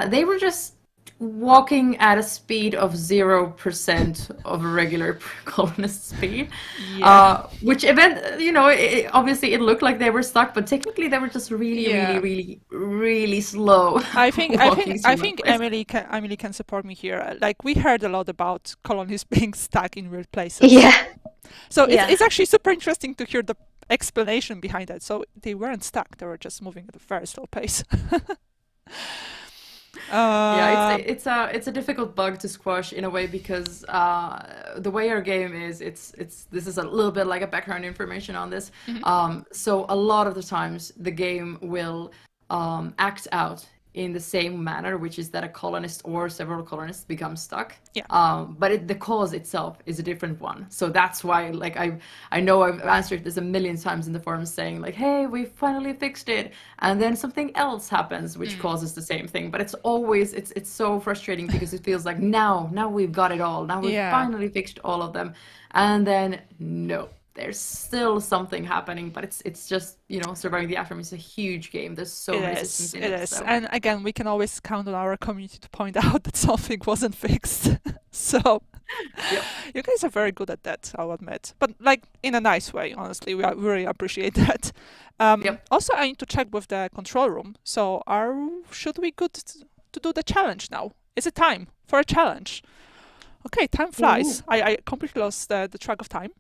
They were just walking at a speed of 0% of a regular colonist speed, which you know, obviously it looked like they were stuck, but technically they were just really slow. I think Emily can support me here. Like, we heard a lot about colonists being stuck in weird places. So it's actually super interesting to hear the explanation behind that. So they weren't stuck; they were just moving at a very slow pace. It's a difficult bug to squash in a way, because the way our game is, this is a little bit like a background information on this. So a lot of the times the game will act out in the same manner, which is that a colonist or several colonists become stuck. Yeah. But the cause itself is a different one. So that's why, like, I know I've answered this a million times in the forums saying, like, hey, we finally fixed it. And then something else happens, which causes the same thing. But it's always, it's so frustrating because it feels like now we've got it all. Now we've finally fixed all of them. And then, no. There's still something happening, but it's just, you know, Surviving the Aftermath is a huge game. There's so many systems in it. It is. So. And again, we can always count on our community to point out that something wasn't fixed. So you guys are very good at that, I'll admit. But like in a nice way, honestly. We really appreciate that. Also, I need to check with the control room. So should we good to do the challenge now? Is it time for a challenge? Okay, time flies. I completely lost the track of time.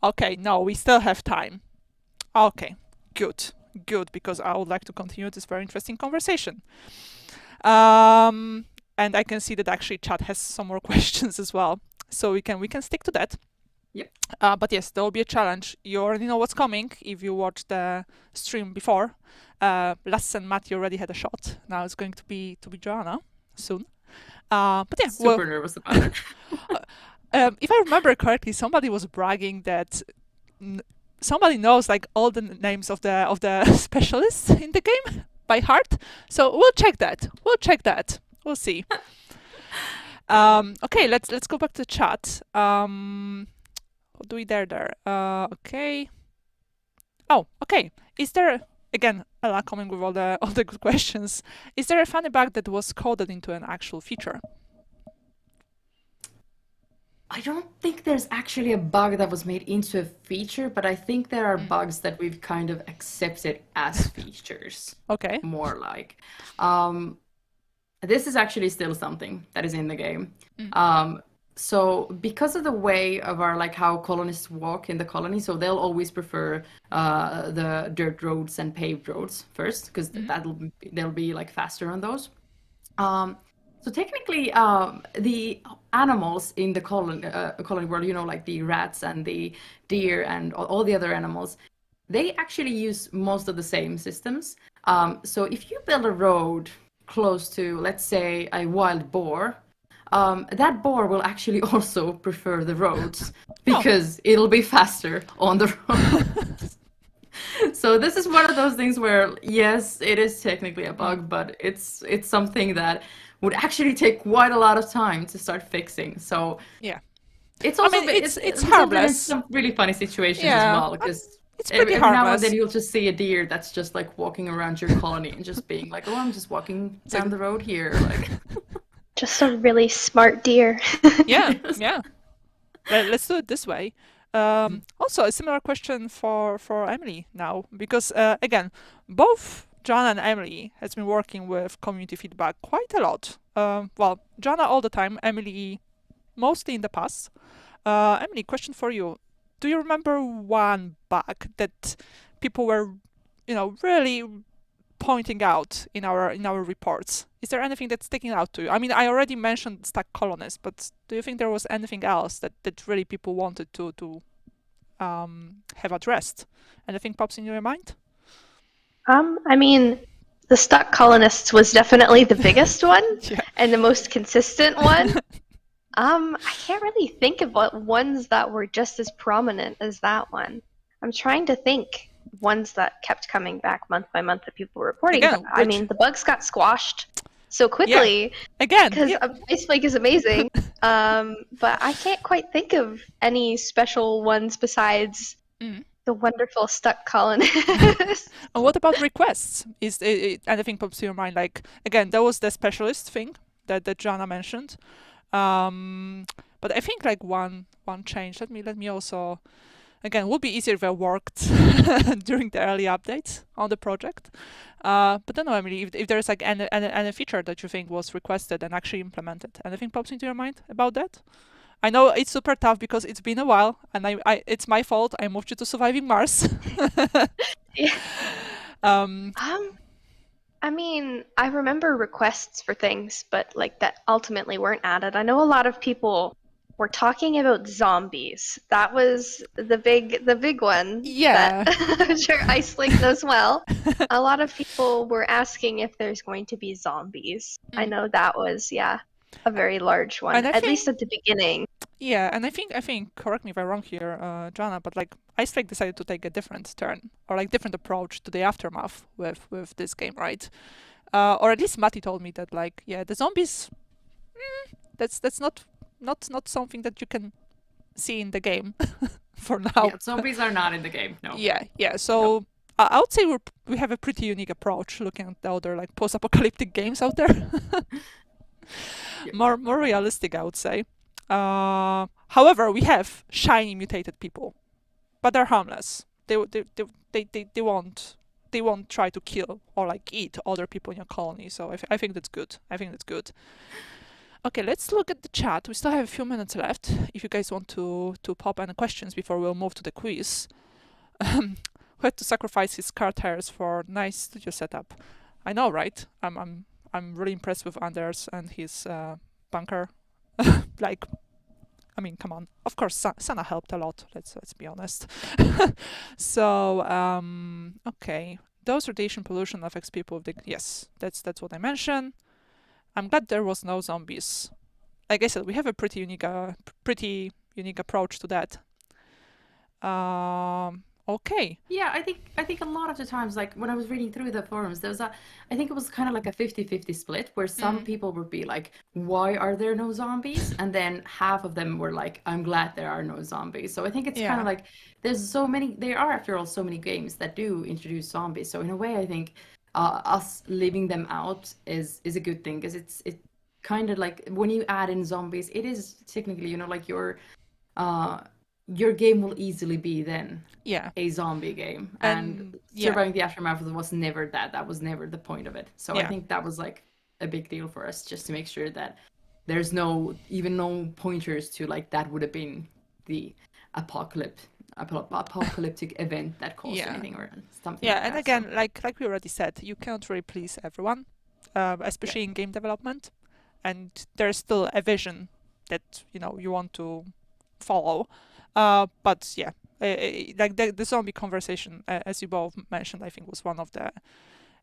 Okay, no, we still have time. Okay, good, because I would like to continue this very interesting conversation. And I can see that actually chat has some more questions as well, so we can stick to that. Yep. But yes, there will be a challenge. You already know what's coming if you watched the stream before. Lasse and Matthew already had a shot. Now it's going to be Joanna soon. But yeah, super nervous about it. If I remember correctly, somebody was bragging that somebody knows like all the names of the specialists in the game by heart. So we'll check that. We'll see. Okay, let's go back to chat. What do we there? Okay. Oh, okay. Is there again Ella coming with all the good questions? Is there a funny bug that was coded into an actual feature? I don't think there's actually a bug that was made into a feature, but I think there are bugs that we've kind of accepted as features. Okay. More like. This is actually still something that is in the game. So because of the way of our, like, how colonists walk in the colony, so they'll always prefer the dirt roads and paved roads first, because they'll be like faster on those. So technically, the animals in the colony world, you know, like the rats and the deer and all the other animals, they actually use most of the same systems. So if you build a road close to, let's say, a wild boar, that boar will actually also prefer the roads because it'll be faster on the roads. So this is one of those things where, yes, it is technically a bug, but it's something that would actually take quite a lot of time to start fixing. So yeah, it's also it's harmless. Some really funny situations as well, because it's pretty every harmless. now and then you'll just see a deer that's just like walking around your colony and just being like, oh, I'm just walking down the road here, like. Just a really smart deer. Yeah. Let's do it this way. Also, a similar question for Emily now, because again, both Joanna and Emily has been working with community feedback quite a lot. Well, Joanna all the time, Emily mostly in the past. Emily, question for you. Do you remember one bug that people were, really pointing out in our reports? Is there anything that's sticking out to you? I mean, I already mentioned stuck colonists, but do you think there was anything else that really people wanted to have addressed? Anything pops in your mind? I mean, the stuck colonists was definitely the biggest one and the most consistent one. I can't really think of ones that were just as prominent as that one. I'm trying to think ones that kept coming back month by month that people were reporting. Again, I mean, the bugs got squashed so quickly. Again, because Ice Flake is amazing. But I can't quite think of any special ones besides the wonderful stuck colonists. And what about requests? Is anything pops to your mind? Like, again, that was the specialist thing that Joanna mentioned. But I think like one change. Let me also. Again, it would be easier if I worked during the early updates on the project. But I don't know, Emily, if there's like any feature that you think was requested and actually implemented. Anything pops into your mind about that? I know it's super tough because it's been a while, and it's my fault. I moved you to Surviving Mars. I mean, I remember requests for things, but like that ultimately weren't added. I know a lot of people we're talking about zombies. That was the big one. Yeah. That I'm sure Icelink knows well. A lot of people were asking if there's going to be zombies. I know that was a very large one, at least at the beginning. Yeah, and I think correct me if I'm wrong here, Joanna, but like Icelink decided to take a different turn or like different approach to the aftermath with this game, right? Or at least Matti told me that like the zombies, that's not something that you can see in the game for now. Yeah, zombies are not in the game. No. Yeah. So I would say we have a pretty unique approach looking at the other like post-apocalyptic games out there. More realistic, I would say. However, we have shiny mutated people, but they're harmless. They won't try to kill or like eat other people in your colony. So I think that's good. Okay, let's look at the chat. We still have a few minutes left. If you guys want to pop any questions before we'll move to the quiz. Who had to sacrifice his car tires for nice studio setup? I know, right? I'm really impressed with Anders and his bunker. Like, I mean, come on. Of course, Sana helped a lot. Let's be honest. So, okay. Dose radiation pollution affects people with the... Yes, that's what I mentioned. I'm glad there was no zombies. Like I said, we have a pretty unique approach to that. Okay. Yeah, I think a lot of the times, like when I was reading through the forums, I think it was kind of like a 50-50 split where some people would be like, why are there no zombies? And then half of them were like, I'm glad there are no zombies. So I think it's kind of like, there are after all so many games that do introduce zombies. So in a way, I think us leaving them out is a good thing, because it's kind of like when you add in zombies, it is technically, like your game will easily be then a zombie game, and surviving the aftermath was never that. That was never the point of it. So I think that was like a big deal for us, just to make sure that there's no pointers to like that would have been the apocalyptic event that caused anything or something. Yeah, like and that, again, like we already said, you cannot really please everyone, especially in game development, and there's still a vision that you want to follow. But yeah, like the zombie conversation, as you both mentioned, I think was one of the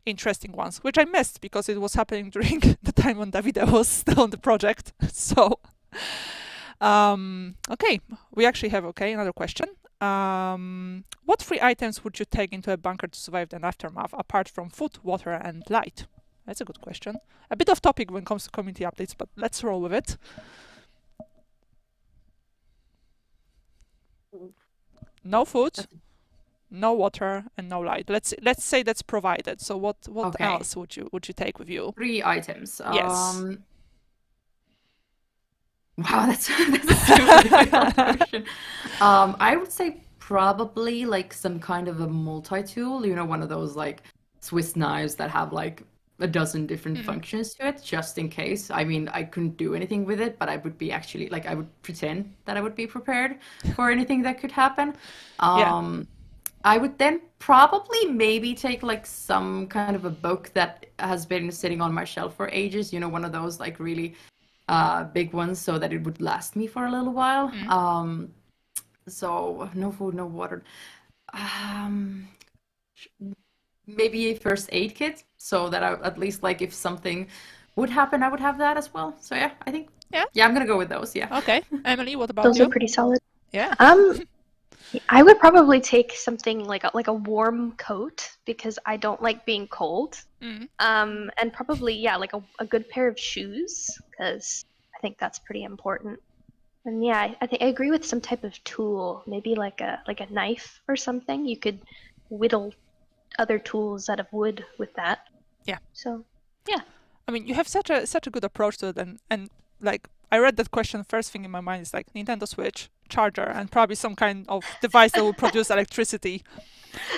interesting ones, which I missed because it was happening during the time when Davide was still on the project. So, okay, we actually have another question. What 3 items would you take into a bunker to survive the aftermath, apart from food, water, and light? That's a good question. A bit off topic when it comes to community updates, but let's roll with it. No food, no water, and no light. Let's say that's provided. So what else would you take with you? 3 items. Yes. Wow, that's a super difficult question. I would say probably like some kind of a multi-tool. One of those like Swiss knives that have like a dozen different functions to it, just in case. I mean, I couldn't do anything with it, but I would be actually like, I would pretend that I would be prepared for anything that could happen. I would then probably maybe take like some kind of a book that has been sitting on my shelf for ages, one of those like really big ones, so that it would last me for a little while. So no food, no water. Maybe a first aid kit, so that I, at least like if something would happen, I would have that as well. So yeah, I think I'm gonna go with those. Yeah. Okay, Emily, what about those you? Are pretty solid. Yeah. I would probably take something like a warm coat, because I don't like being cold. And probably like a good pair of shoes, because I think that's pretty important. And yeah, I think I agree with some type of tool, maybe like a knife or something. You could whittle other tools out of wood with that. Yeah. So, yeah. I mean, you have such a good approach to it, and like I read that question, first thing in my mind is like Nintendo Switch, charger, and probably some kind of device that will produce electricity.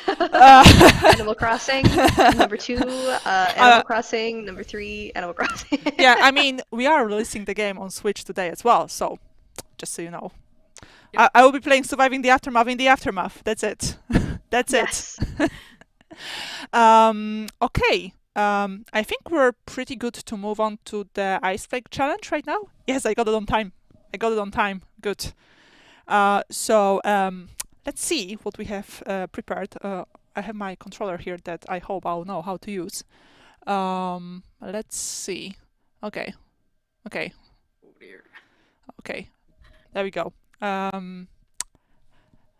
Animal Crossing, number 2, Animal Crossing, number 3, Animal Crossing. Yeah, I mean, we are releasing the game on Switch today as well, so just so you know. Yep. I will be playing Surviving the Aftermath in the Aftermath. That's it. That's it. Okay. I think we're pretty good to move on to the Ice Flake challenge right now. Yes, I got it on time. I got it on time. Good. So let's see what we have prepared. I have my controller here that I hope I'll know how to use. Let's see. Okay. Okay. Oh dear. Okay. There we go.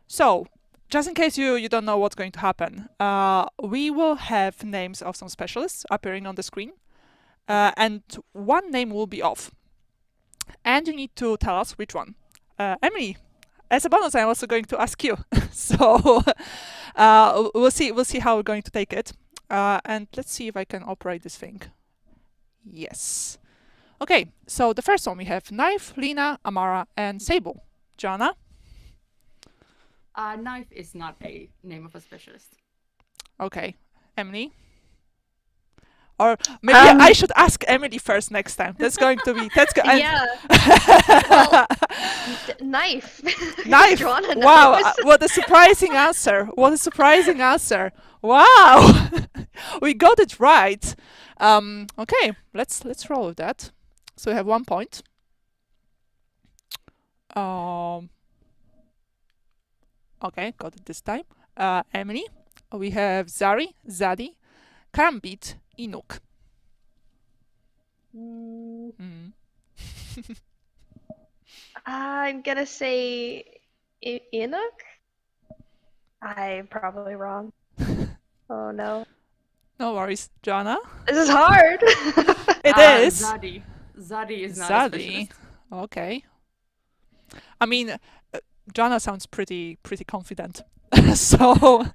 So, just in case you don't know what's going to happen, we will have names of some specialists appearing on the screen, and one name will be off. And you need to tell us which one. Emily, as a bonus, I'm also going to ask you. So, we'll see how we're going to take it. And let's see if I can operate this thing. Yes. Okay, so the first one we have Knife, Lena, Amara, and Sable. Joanna? Knife is not a name of a specialist. Okay. Emily? Or maybe I should ask Emily first next time. That's going to be... That's good. Yeah. Well, knife. Knife. Joanna Wow. knows. What a surprising answer. What a surprising answer. Wow. We got it right. Okay. Let's roll with that. So we have 1 point. Okay, got it this time. Emily. We have Zari, Zadi, Karambit, Inuk. I'm gonna say Inuk. I'm probably wrong. Oh no. No worries, Joanna. This is hard. It is. Zadi. Zadi is not a Zadi. specialist. Okay. I mean, Joanna sounds pretty confident. So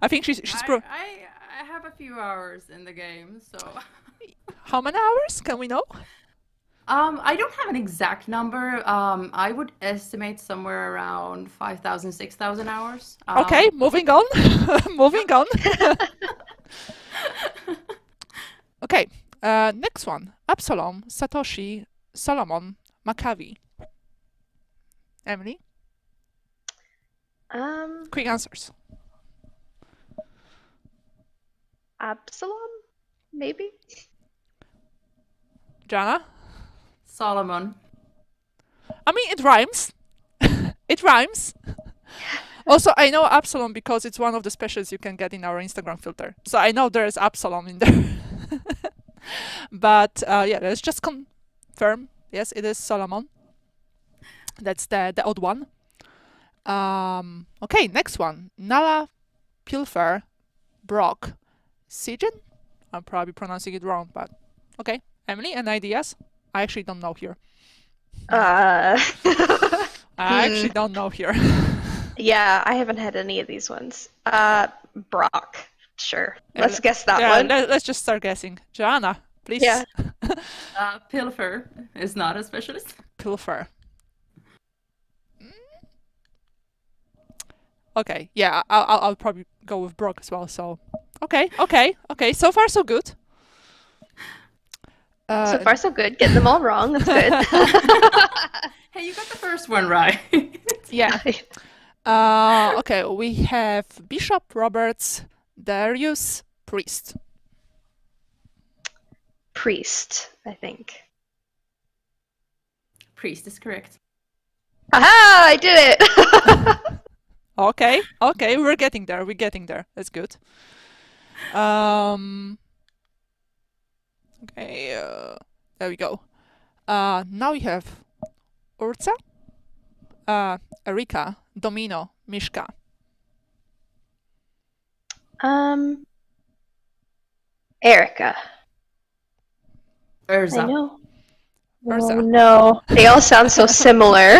I think she's I have a few hours in the game, so. How many hours? Can we know? I don't have an exact number. I would estimate somewhere around 5,000, 6,000 hours. Okay, moving on. Moving on. Okay, next one. Absalom, Satoshi, Solomon, Maccabi. Emily? Quick answers. Absalom? Maybe? Jana? Solomon. I mean, it rhymes. It rhymes. Also, I know Absalom because it's one of the specials you can get in our Instagram filter. So I know there is Absalom in there. But yeah, let's just confirm. Yes, it is Solomon. That's the odd one. Okay, next one. Nala, Pilfer, Brock, Sigen. I'm probably pronouncing it wrong, but okay. Emily, any ideas? I actually don't know here. I actually don't know here. Yeah, I haven't had any of these ones. Brock. Sure. Let's guess that one. Let's just start guessing. Joanna, please. Yeah. Pilfer is not a specialist. Pilfer. Okay, yeah, I'll probably go with Brock as well. So, okay. So far, so good. So far, so good. Getting them all wrong. That's good. Hey, you got the first one right. Yeah. Okay, we have Bishop, Roberts, Darius, Priest. Priest, I think. Priest is correct. Aha! I did it! Okay, we're getting there. That's good. Okay, there we go. Now we have Urza, Erika, Domino, Mishka. Erica. Urza. I know. Urza. Oh, no. They all sound so similar.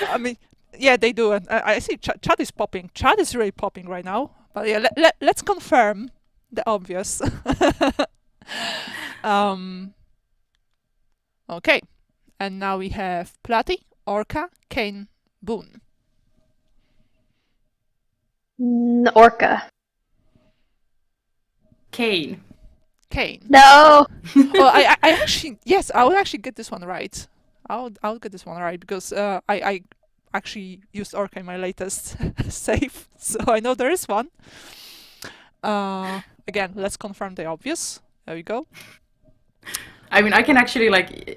I mean, yeah, they do. And I see Chad is popping. Chad is really popping right now. But yeah, let's confirm the obvious. Okay. And now we have Platy, Orca, Kane, Boone. Orca. Kane. No. Well, I actually, yes, I would actually get this one right. I would get this one right because I actually used Orca in my latest save, so I know there is one. Again, let's confirm the obvious. There we go. I mean, I can actually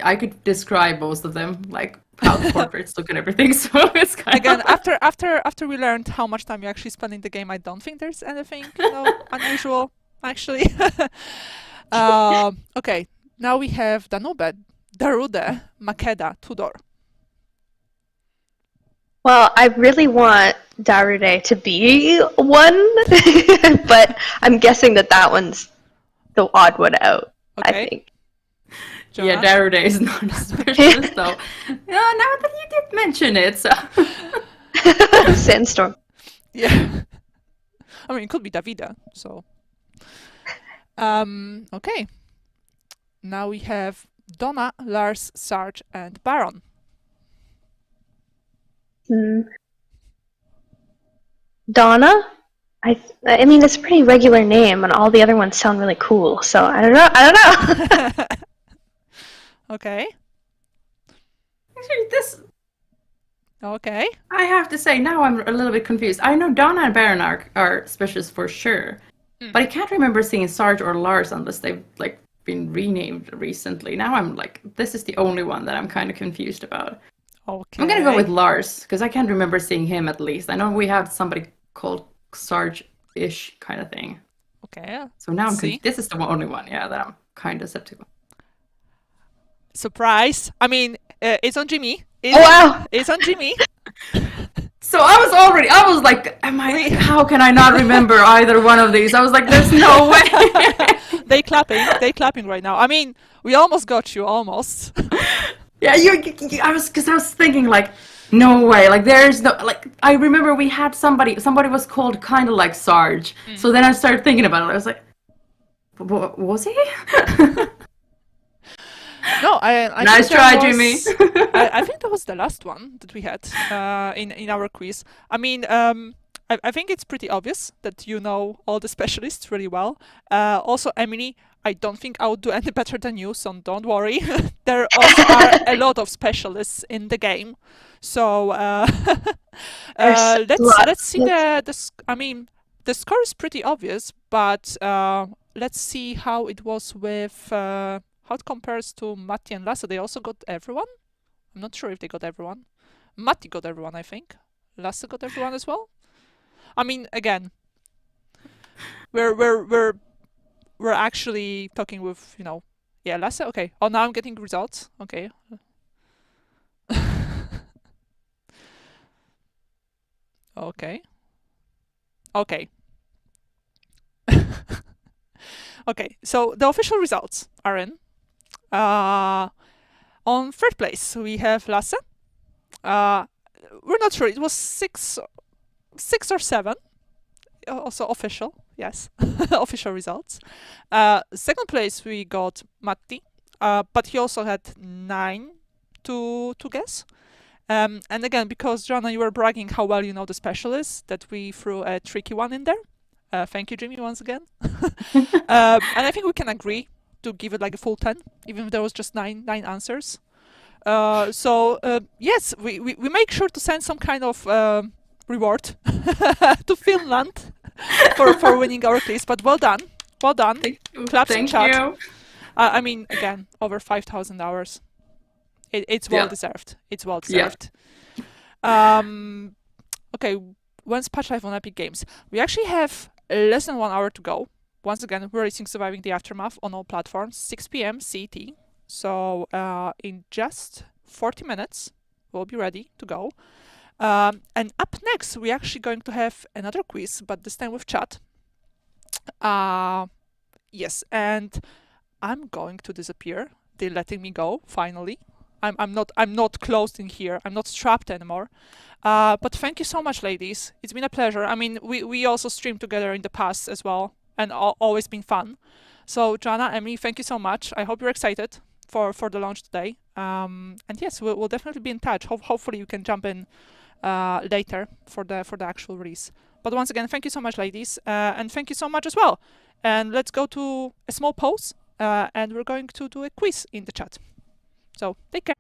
I could describe most of them, like how the portraits look and everything. So it's kind Again, of after we learned how much time you actually spend in the game, I don't think there's anything unusual actually. Okay, now we have Danube, Darude, Makeda, Tudor. Well, I really want Darude to be one, but I'm guessing that one's the odd one out. Okay. I think. Yeah, Darude is not a specialist though. Yeah, now that you did mention it, so. Sandstorm. Yeah. I mean, it could be Davida. So. Okay. Now we have Donna, Lars, Sarge, and Baron. Donna? I mean, it's a pretty regular name, and all the other ones sound really cool. So I don't know. Okay. Actually, this. Okay. I have to say, now I'm a little bit confused. I know Donna and Baron are specialists for sure, but I can't remember seeing Sarge or Lars unless they've been renamed recently. Now I'm this is the only one that I'm kind of confused about. Okay. I'm gonna go with Lars because I can't remember seeing him at least. I know we have somebody called Sarge-ish kind of thing. Okay. So now this is the only one, that I'm kind of skeptical. Surprise! I mean, it's on Jimmy. Wow! It's on Jimmy. So I was like, how can I not remember either one of these? I was like, there's no way. They clapping right now. I mean, we almost got you, almost. Yeah, I was thinking no way, there's no, I remember we had somebody was called kind of like Sarge. So then I started thinking about it. I was like, was he? No, I nice try, Jimmy. I think that was the last one that we had in our quiz. I mean, I think it's pretty obvious that you know all the specialists really well. Also, Emily, I don't think I would do any better than you, so don't worry. There also are a lot of specialists in the game. So let's see I mean, the score is pretty obvious, but let's see how it was with how it compares to Matti and Lasse. They also got everyone. I'm not sure if they got everyone. Matti got everyone, I think. Lasse got everyone as well. I mean, again, we're actually talking with Lasse. Okay. Oh, now I'm getting results. Okay. Okay. Okay. Okay. So the official results are in. On third place we have Lasse. We're not sure. It was six or seven. Also official, yes, official results. Second place we got Matti, but he also had 9 to guess. And again, because Joanna, you were bragging how well you know the specialists, that we threw a tricky one in there. Thank you, Jimmy, once again. And I think we can agree to give it a full 10, even if there was just 9 answers. So yes, we make sure to send some kind of reward to Finland for winning our quiz. But well done. Claps in chat. Thank you. I mean, again, over 5,000 hours. It's well deserved. It's well deserved. Yeah. Okay, when's patch live on Epic Games? We actually have less than 1 hour to go. Once again, we're releasing Surviving the Aftermath on all platforms, 6 p.m. CET. So in just 40 minutes, we'll be ready to go. And up next, we're actually going to have another quiz, but this time with chat. Yes, and I'm going to disappear. They're letting me go finally. I'm not closed in here. I'm not strapped anymore. But thank you so much, ladies. It's been a pleasure. I mean, we also streamed together in the past as well, and always been fun. So Joanna, Emily, thank you so much. I hope you're excited for the launch today. And yes, we'll definitely be in touch. Hopefully you can jump in later for the actual release. But once again, thank you so much, ladies, and thank you so much as well. And let's go to a small pause, and we're going to do a quiz in the chat. So take care.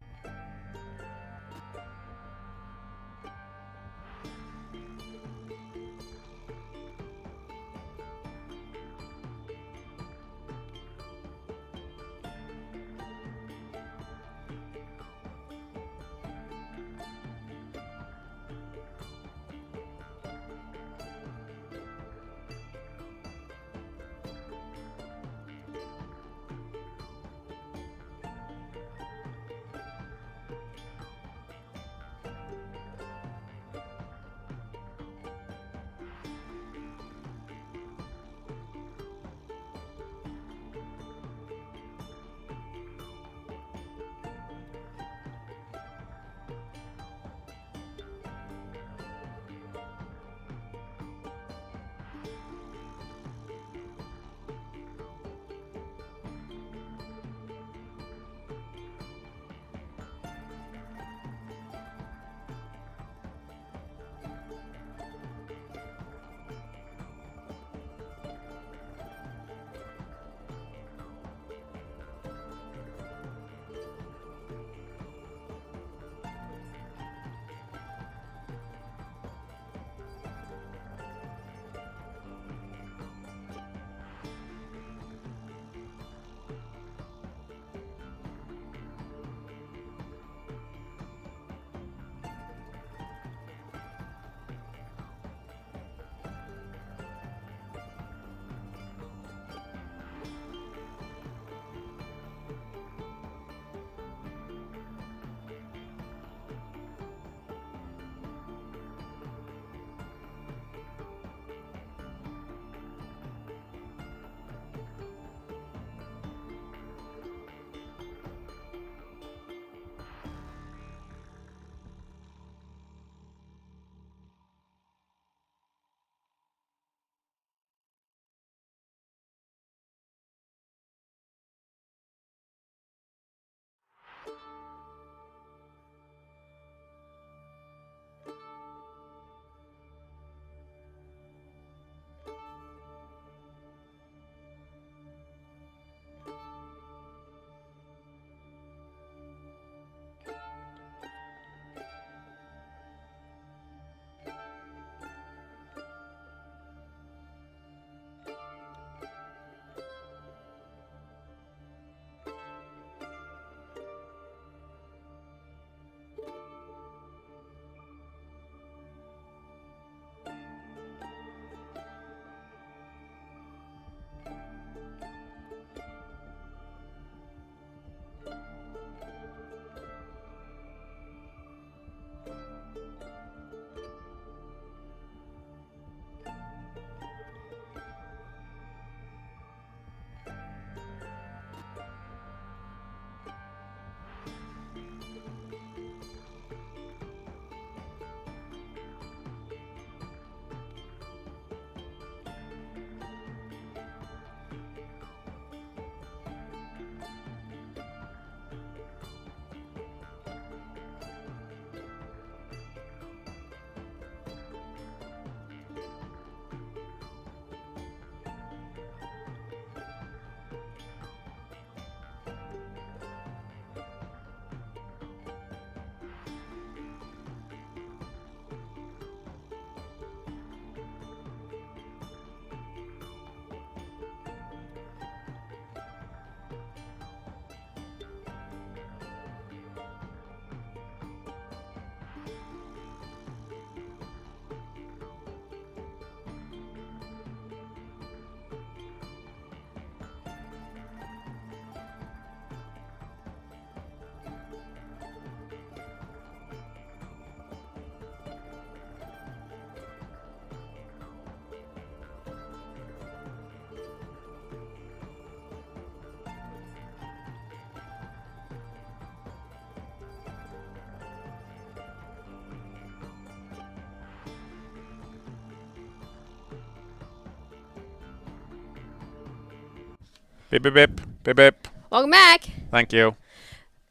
Beep, beep, beep. Beep, beep. Welcome back. Thank you.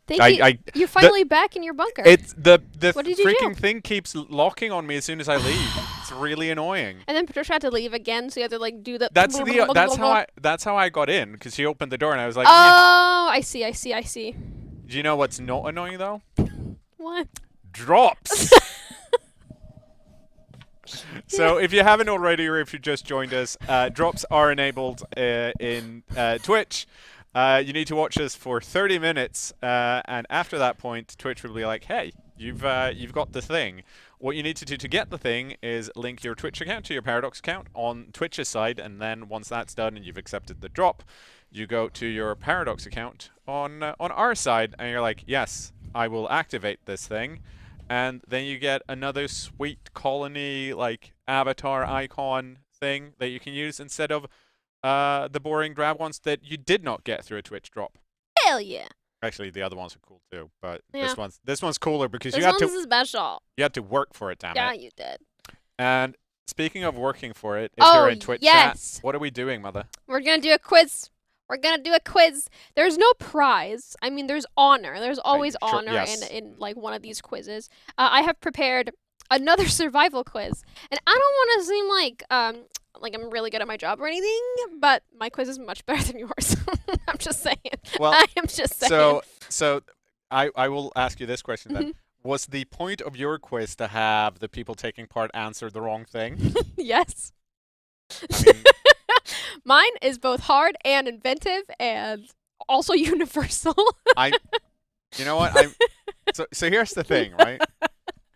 Thank you. You're finally back in your bunker. It's the What did you freaking do? thing keeps locking on me as soon as I leave. It's really annoying. And then Patricia had to leave again, so you had to like do the. That's how I got in, because she opened the door and I was like. Oh, I see. Do you know what's not annoying though? What? Drops. So if you haven't already, or if you just joined us, drops are enabled in Twitch. You need to watch us for 30 minutes, and after that point, Twitch will be like, "Hey, you've got the thing." What you need to do to get the thing is link your Twitch account to your Paradox account on Twitch's side, and then once that's done and you've accepted the drop, you go to your Paradox account on our side, and you're like, "Yes, I will activate this thing." And then you get another sweet colony, like, avatar icon thing that you can use instead of the boring drab ones that you did not get through a Twitch drop. Hell yeah. Actually, the other ones are cool too, but Yeah. this one's cooler because This you had one's to special. you had to work for it, damn Yeah, it. you did. And speaking of working for it, if you're in Twitch yes. chat, what are we doing, Mother? We're gonna do a quiz. There's no prize. I mean, there's honor. There's always Sure, honor yes. in like one of these quizzes. I have prepared another survival quiz, and I don't want to seem like I'm really good at my job or anything, but my quiz is much better than yours. I'm just saying. Well, I am just saying. So I will ask you this question then. Mm-hmm. Was the point of your quiz to have the people taking part answer the wrong thing? Yes. I mean, Mine is both hard and inventive and also universal. You know what? So here's the thing, right?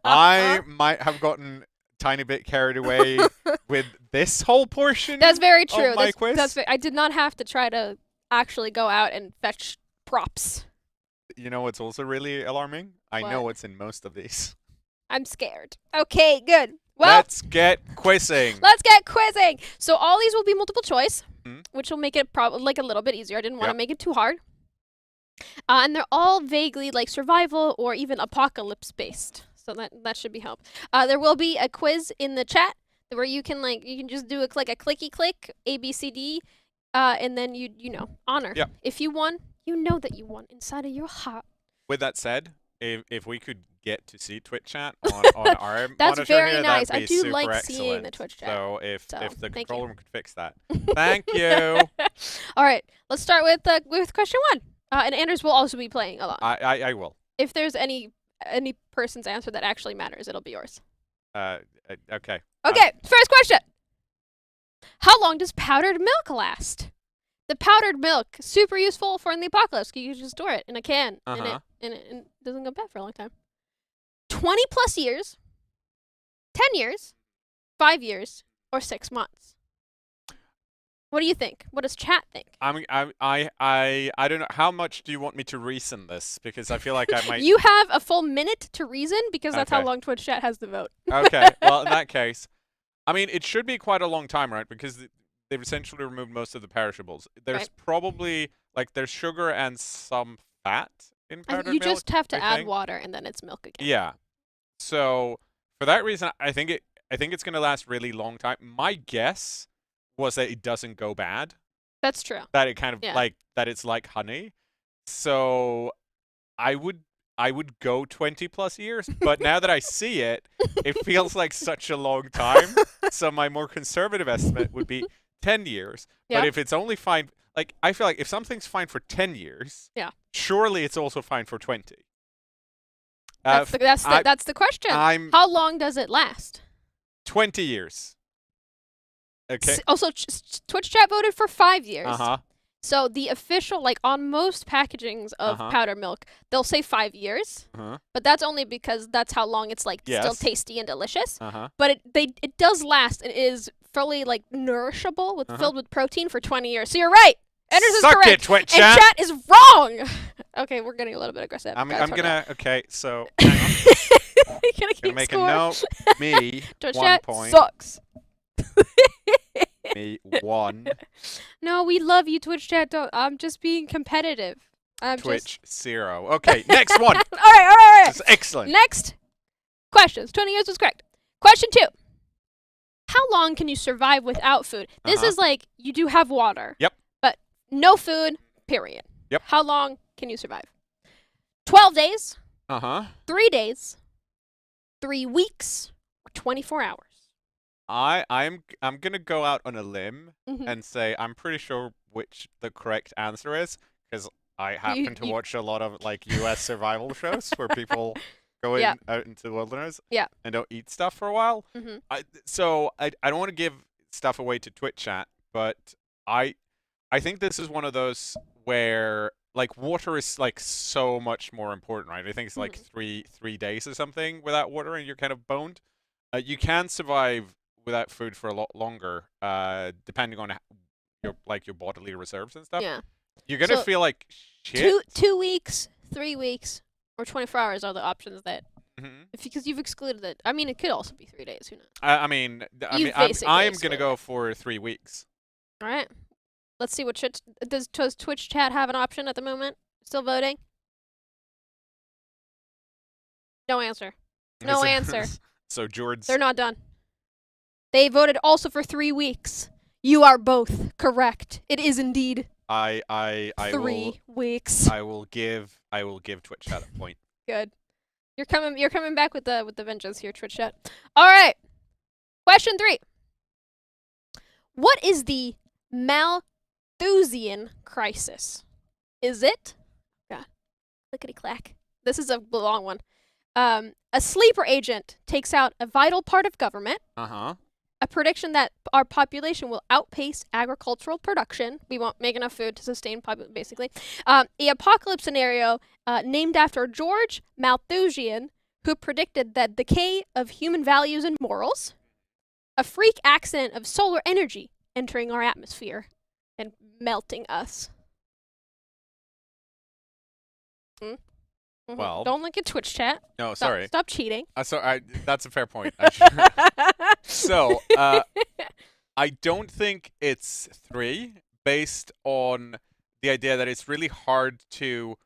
I might have gotten a tiny bit carried away with this whole portion. That's very true. Of my quiz. I did not have to try to actually go out and fetch props. You know what's also really alarming? I know what's in most of these. I'm scared. Okay, good. Well, let's get quizzing. So all these will be multiple choice, which will make it probably like a little bit easier. I didn't want to make it too hard. And they're all vaguely like survival or even apocalypse based. So that should be help. There will be a quiz in the chat where you can just do a clicky click ABCD, and then you know honor. Yeah. If you won, you know that you won inside of your heart. With that said, if we could get to see Twitch chat on our That's monitor very nice. that'd be I do super like excellent. seeing the Twitch chat. So if the thank control you. room could fix that, thank you. All right, let's start with question 1. And Anders will also be playing along. I will. If there's any person's answer that actually matters, it'll be yours. Okay. Okay, first question. How long does powdered milk last? The powdered milk, super useful for in the apocalypse. You can just store it in a can, and it doesn't go bad for a long time. 20 plus years, 10 years, 5 years, or 6 months. What do you think? What does chat think? I don't know. How much do you want me to reason this? Because I feel like I might. You have a full minute to reason because that's how Okay. long Twitch chat has to vote. Okay. Well, in that case, I mean, it should be quite a long time, right? Because they've essentially removed most of the perishables. There's probably there's sugar and some fat in powdered milk. You just have to I add think. water and then it's milk again. Yeah. So for that reason, I think it's going to last really long time. My guess was that it doesn't go bad. That's true. That it kind of that it's like honey. So I would go 20 plus years, but now that I see it, it feels like such a long time. So my more conservative estimate would be 10 years. Yeah. But if it's only fine, I feel like if something's fine for 10 years, surely it's also fine for 20. That's the question. How long does it last? 20 years. Okay. Also, Twitch chat voted for 5 years. Uh-huh. So the official, on most packagings of powder milk, they'll say 5 years. But that's only because that's how long it's still tasty and delicious. But it does last. It is fully nourishable filled with protein for 20 years. So you're right. Anders is correct. It, Twitch and chat. chat is wrong. Okay, we're getting a little bit aggressive. I'm gonna. Okay, so You're gonna keep make score. a note. Me Twitch 1 chat point. sucks. Me 1. No, we love you, Twitch chat. I'm just being competitive. Twitch 0. Okay, next one. All right. This is excellent. Next questions. 20 years was correct. Question 2. How long can you survive without food? This is you do have water. Yep. But no food, period. Yep. How long can you survive? 12 days, 3 days, 3 weeks, or 24 hours. I'm gonna go out on a limb Mhm. and say I'm pretty sure which the correct answer is, because I happen to watch a lot of like U.S. survival shows where people go Yeah. out into the wilderness Yeah. and don't eat stuff for a while. Mhm. I don't want to give stuff away to Twitch chat, but I think this is one of those where like water is like so much more important, right? I think it's like three days or something without water and you're kind of boned. You can survive without food for a lot longer, depending on your bodily reserves and stuff. Yeah. You're gonna So, feel like shit. 2 weeks, 3 weeks, or 24 hours are the options that. Mhm. Because you've excluded it. I mean, it could also be 3 days. Who knows? I'm basically gonna excluded go for 3 weeks. All right. Let's see what does Twitch chat have an option at the moment? Still voting? No answer. No answer. So George. They're not done. They voted also for 3 weeks. You are both correct. It is indeed I 3 weeks. I will give Twitch chat a point. Good. You're coming back with the vengeance here, Twitch chat. All right. Question 3. What is the Malthusian crisis? Is it? God, clickety clack. This is a long one. A sleeper agent takes out a vital part of government. A prediction that our population will outpace agricultural production. We won't make enough food to sustain population, basically. The apocalypse scenario named after George Malthusian, who predicted the decay of human values and morals. A freak accident of solar energy entering our atmosphere and melting us. Well, don't look at Twitch chat. No, sorry. Stop cheating. That's a fair point. So, I don't think it's 3, based on the idea that it's really hard to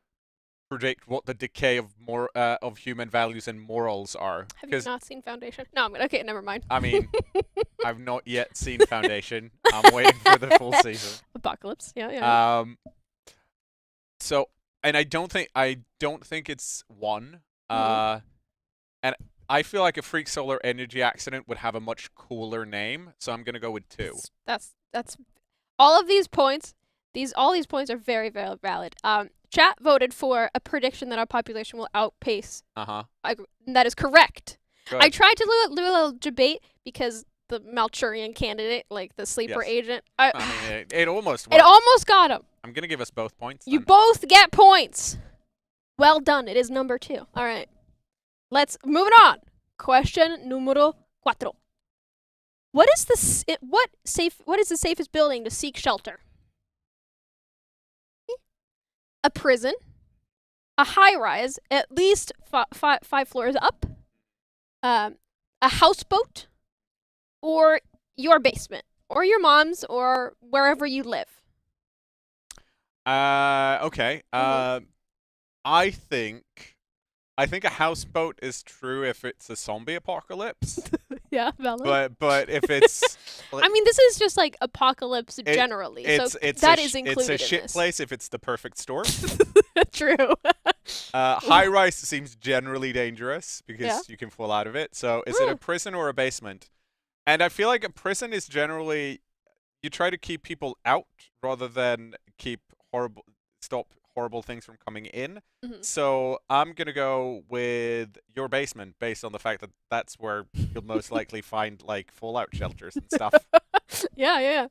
predict what the decay of human values and morals are. Have you not seen Foundation? No, okay, never mind. I mean, I've not yet seen Foundation. I'm waiting for the full season. Apocalypse, yeah. So, and I don't think it's 1. And I feel like a freak solar energy accident would have a much cooler name, so I'm gonna go with 2. That's all of these points. All these points are very, very valid. Chat voted for a prediction that our population will outpace. That is correct. Good. I tried to do a little debate because the Malturian candidate, like the sleeper agent, I mean, it almost it almost got him. I'm gonna give us both points. You both get points. Well done. It is number 2. All right. Let's move it on. Question numero 4. What is the safest building to seek shelter? A prison, a high-rise, at least 5 floors up, a houseboat, or your basement, or your mom's, or wherever you live. Okay. I think a houseboat is true if it's a zombie apocalypse. Yeah, valid. But if it's I mean, this is just like apocalypse generally, so that is included It's a shit in this. place if it's the perfect storm. True. High rise seems generally dangerous because you can fall out of it. So is it a prison or a basement? And I feel like a prison is generally you try to keep people out rather than stop horrible things from coming in. So I'm gonna go with your basement based on the fact that that's where you'll most likely find like fallout shelters and stuff. Yeah.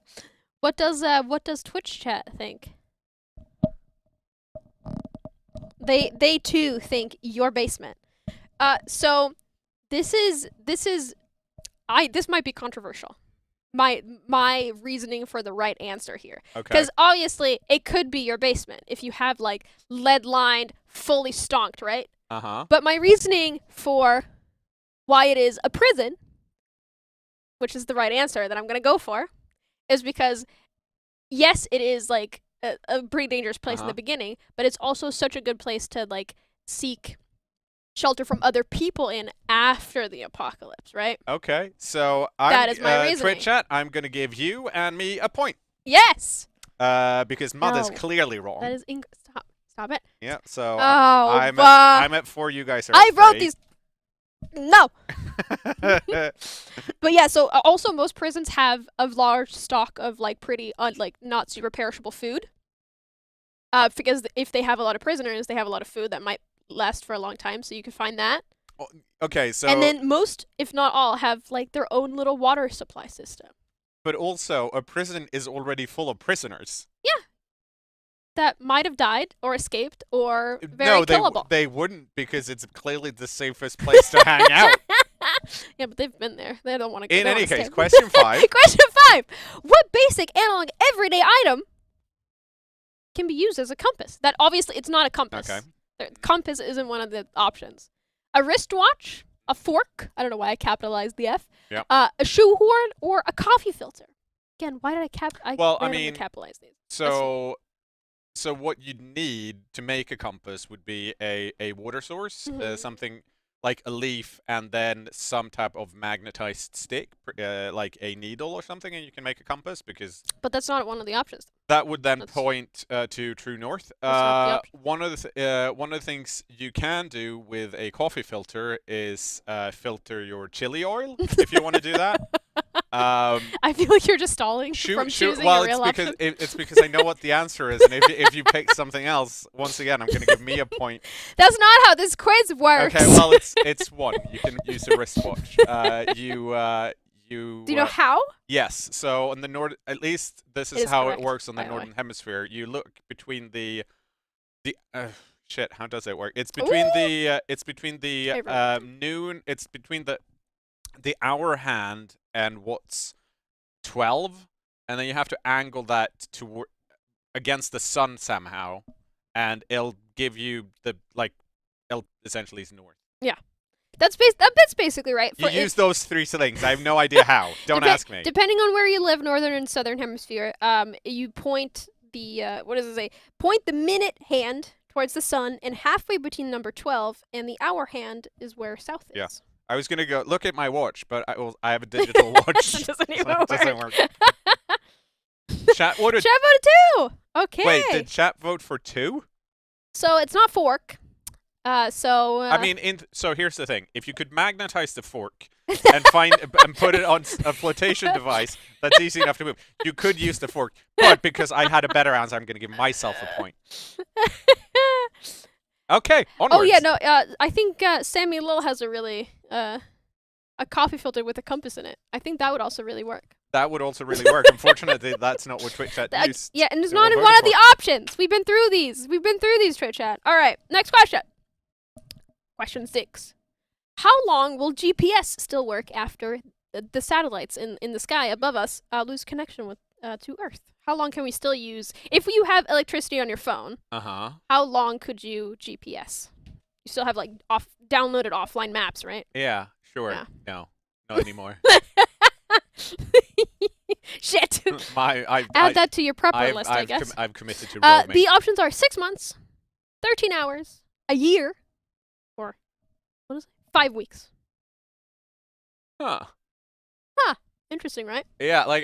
What does Twitch chat think? They too think your basement. So this might be controversial. My reasoning for the right answer here. Okay. Because obviously it could be your basement if you have like lead lined, fully stonked, right? But my reasoning for why it is a prison, which is the right answer that I'm gonna go for, is because yes, it is like a pretty dangerous place in the beginning, but it's also such a good place to like seek shelter from other people in after the apocalypse, right? Okay, so that is my reasoning. Twitch chat, I'm gonna give you and me a point. Yes. because Mud is clearly wrong. That is Stop it. Yeah, so Oh, I'm at 4, you guys are I at wrote 3. these. No. But yeah, so also most prisons have a large stock of like pretty like not super perishable food. Because if they have a lot of prisoners, they have a lot of food that might last for a long time, so you can find that. Okay, so And then most, if not all, have like their own little water supply system. But also, a prison is already full of prisoners. Yeah. That might have died or escaped or very No, killable. they wouldn't, because it's clearly the safest place to hang out. Yeah, but they've been there. They don't want to. In any case, question 5. Question 5. What basic analog everyday item can be used as a compass? That obviously it's not a compass. Okay. Compass isn't one of the options. A wristwatch, a fork. I don't know why I capitalized the F. Yep. A shoehorn or a coffee filter. Again, why did I Well, I randomly mean, capitalize these? So what you'd need to make a compass would be a water source, something like a leaf, and then some type of magnetized stick, like a needle or something, and you can make a compass, because But that's not one of the options. that would then point to true north. One of the things you can do with a coffee filter is filter your chili oil, if you want to do that. I feel like you're just stalling from choosing a real option. It's because I know what the answer is, and if you pick something else, once again, I'm going to give me a point. That's not how this quiz works. Okay, well, it's 1. You can use a wristwatch. Do you know how? Yes. So on the at least this is how it works on the northern hemisphere. You look between the shit. How does it work? It's between the noon. It's between the hour hand and what's 12, and then you have to angle that to against the sun somehow, and it'll give you it'll essentially is north. Yeah. That's basically right. You use those 3 things. I have no idea how. Don't ask me. Depending on where you live, northern and southern hemisphere, you point the what does it say? Point the minute hand towards the sun, and halfway between number 12 and the hour hand is where south is. Yeah. I was gonna go look at my watch, but I have a digital watch. It doesn't even so it doesn't work. Chat voted. Chat voted 2. Okay. Wait, did chat vote for 2? So it's not fork. I mean, so here's the thing: if you could magnetize the fork and put it on a flotation device that's easy enough to move, you could use the fork. But because I had a better answer, I'm going to give myself a point. Okay, onwards. Oh yeah, no. I think Sammy Lil has a really a coffee filter with a compass in it. I think that would also really work. That would also really work. Unfortunately, that's not what Twitch chat used. Yeah, and it's not in one of the options. We've been through these. Twitch chat. All right, next question. Question 6. How long will GPS still work after the satellites in the sky above us lose connection with to Earth? How long can we still use if you have electricity on your phone? How long could you GPS? You still have like downloaded offline maps, right? Yeah, sure. Yeah. No, not anymore. Shit. Add that to your prepper list, I guess. I've committed to roaming. The options are 6 months, 13 hours, a year, or what is it? 5 weeks. Huh. Interesting, right? Yeah, like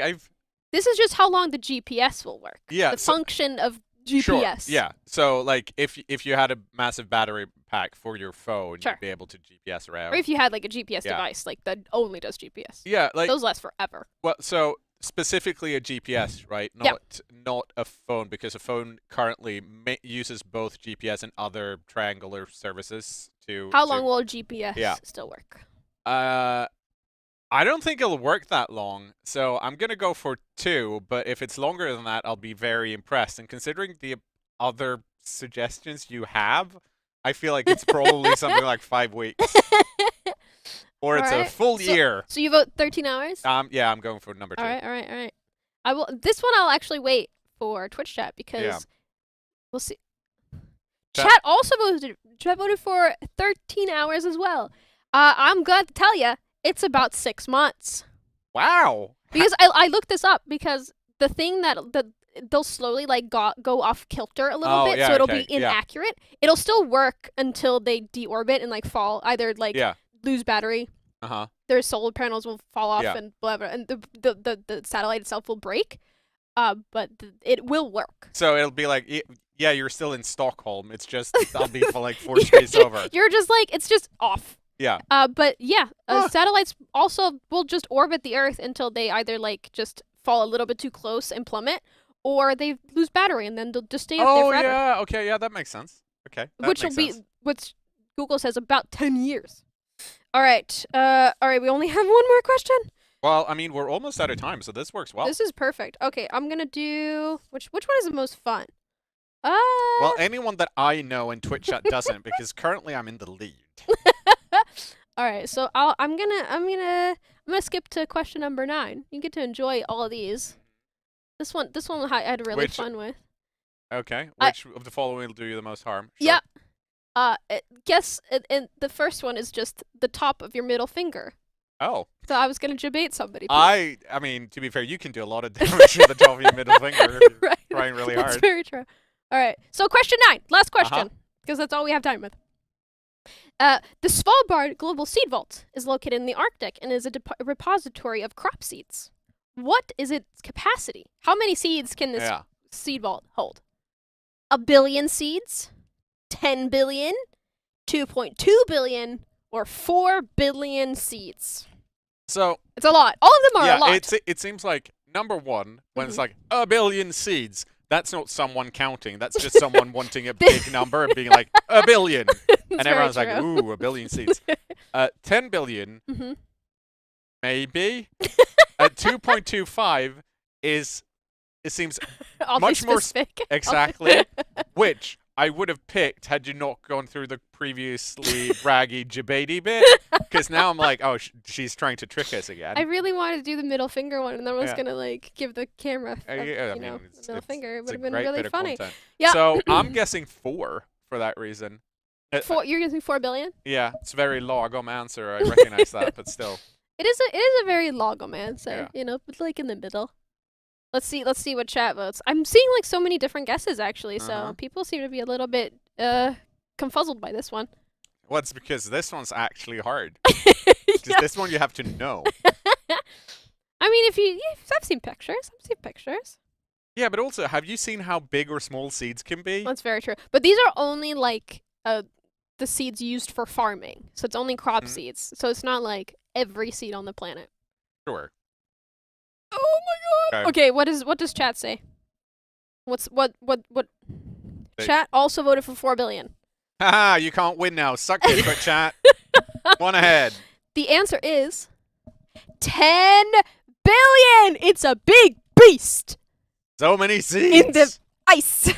This is just how long the GPS will work. Yeah. The function of GPS. Sure. Yeah. So like if you had a massive battery pack for your phone, you'd be able to GPS around. Or if you had like a GPS device, like that only does GPS. Yeah, like those last forever. Well, so specifically a GPS, right? Not a phone, because a phone currently uses both GPS and other triangular services to. How long will GPS still work? I don't think it'll work that long, so I'm gonna go for 2. But if it's longer than that, I'll be very impressed. And considering the other suggestions you have, I feel like it's probably something like 5 weeks, or it's a full year. So you vote 13 hours? Yeah, I'm going for number 2. All right. I will. This one I'll actually wait for Twitch chat because we'll see. Chat also voted for 13 hours as well. I'm glad to tell you. It's about 6 months. Wow. Because I looked this up because the thing that they'll slowly like go off kilter a little bit, so it'll be inaccurate. Yeah. It'll still work until they deorbit and like fall, either like lose battery. Their solar panels will fall off and blah blah, and the satellite itself will break. but it will work. So it'll be like, yeah, you're still in Stockholm. It's just I'll be for like 4 days over. You're just like, it's just off. Yeah. But yeah, satellites also will just orbit the Earth until they either like just fall a little bit too close and plummet, or they lose battery and then they'll just stay up there forever. Oh yeah, okay, yeah, that makes sense. Okay, which will be what Google says about 10 years. All right, we only have one more question. Well, I mean, we're almost out of time, so this works well. This is perfect. Okay, I'm gonna do which one is the most fun? Well, anyone that I know in Twitch chat doesn't, because currently I'm in the lead. All right, so I'm gonna skip to question number 9. You get to enjoy all of these. This one I had really fun with. Okay, which of the following will do you the most harm? Sure. Yeah. Guess, and the first one is just the top of your middle finger. Oh. So I was gonna debate somebody. I mean, to be fair, you can do a lot of damage with the top of your middle finger if you're trying really hard. That's very true. All right, so question 9, last question, because that's all we have time with. The Svalbard Global Seed Vault is located in the Arctic and is a repository of crop seeds. What is its capacity? How many seeds can this seed vault hold? 1 billion seeds? 10 billion? 2.2 billion? Or 4 billion seeds? So it's a lot. All of them are a lot. It seems like, number one, when it's like 1 billion seeds, that's not someone counting. That's just someone wanting a big number and being like, 1 billion. And everyone's like, ooh, 1 billion seeds. 10 billion, maybe. 2.25 it seems much more specific. Exactly, which I would have picked had you not gone through the previously braggy Jabady bit, because now I'm like, oh, she's trying to trick us again. I really wanted to do the middle finger one, and then I was gonna like give the camera, middle finger. It would have been really funny. Yeah. So I'm guessing 4 for that reason. 4? You're guessing 4 billion? Yeah, it's a very logom answer. I recognize that, but still. It is a very logom answer, but like in the middle. Let's see what chat votes. I'm seeing like so many different guesses actually, so people seem to be a little bit confuzzled by this one. Well, it's because this one's actually hard. Because this one you have to know. I mean, I've seen pictures. Yeah, but also, have you seen how big or small seeds can be? That's very true. But these are only like the seeds used for farming, so it's only crop seeds. So it's not like every seed on the planet. Sure. Oh my god. Okay, what does chat say? What chat also voted for 4 billion. Haha, you can't win now. Suck it, but chat. One ahead. The answer is 10 billion. It's a big beast. So many seeds. In the ice.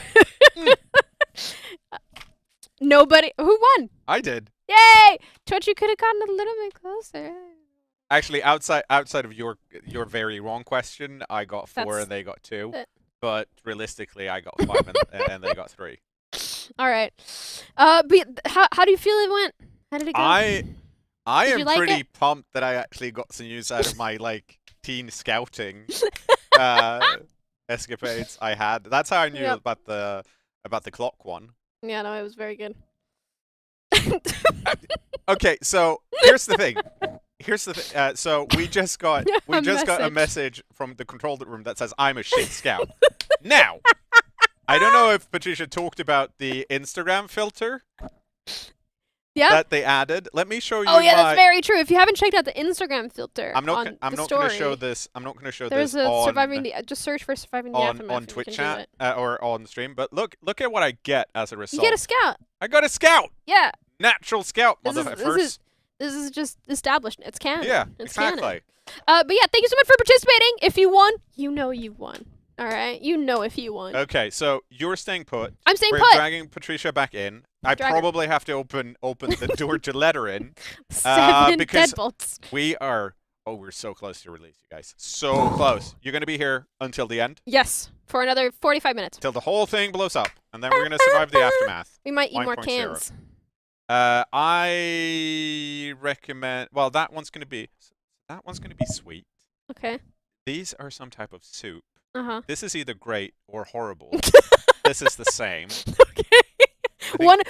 Nobody. Who won? I did. Yay! Twitch, you could have gotten a little bit closer. Actually, outside of your very wrong question, I got 4 and they got 2. But realistically, I got 5 and they got 3. All right. But how do you feel it went? How did it go? I am pretty pumped that I actually got some use out of my like teen scouting escapades I had. That's how I knew about the clock one. Yeah, no, it was very good. Okay, so here's the thing. So we just got a message from the control room that says I'm a shit scout. Now, I don't know if Patricia talked about the Instagram filter. Yeah. That they added. Let me show you. Oh yeah, that's very true. If you haven't checked out the Instagram filter, I'm not going to show this. I'm not going to show this. There's a surviving the. Just search for surviving the aftermath on Twitch chat or on stream. But look at what I get as a result. You get a scout. I got a scout. Yeah. Natural scout, motherfuckers. This is just established. It's canon. Yeah, it's exactly. Canon. But yeah, thank you so much for participating. If you won, you know you won. All right, you know if you won. Okay, so you're staying put. I'm staying put. We're dragging Patricia back in. I probably have to open the door to let her in. 7 because deadbolts. we're so close to release, you guys. So close. You're going to be here until the end? Yes, for another 45 minutes. Till the whole thing blows up, and then we're going to survive the aftermath. We might eat more cans. I recommend. Well, that one's going to be sweet. Okay. These are some type of soup. This is either great or horrible. This is the same. Okay.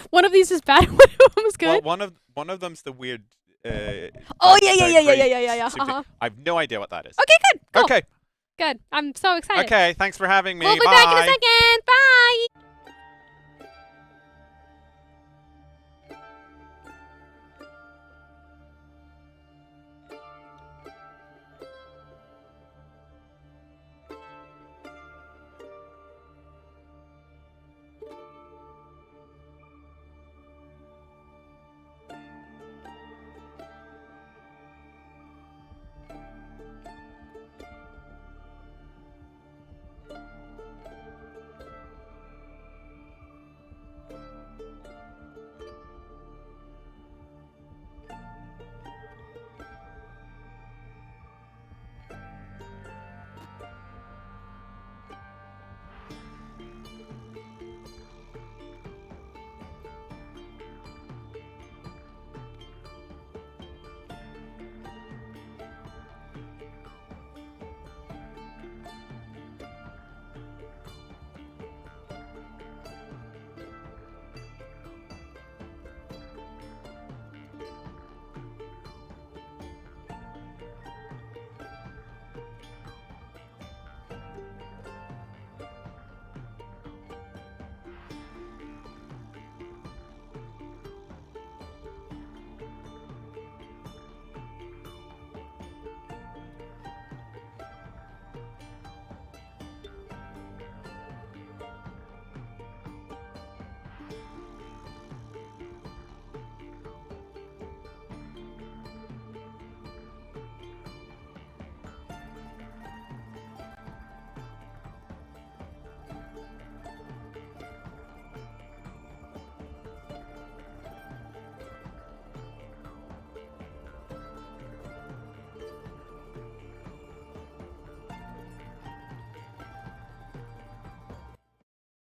One of these is bad. One of them is good. Well, one of them's the weird. Oh yeah. I have no idea what that is. Okay, good. Cool. Okay. Good. I'm so excited. Okay, thanks for having me. We'll be Bye. back in a second. Bye.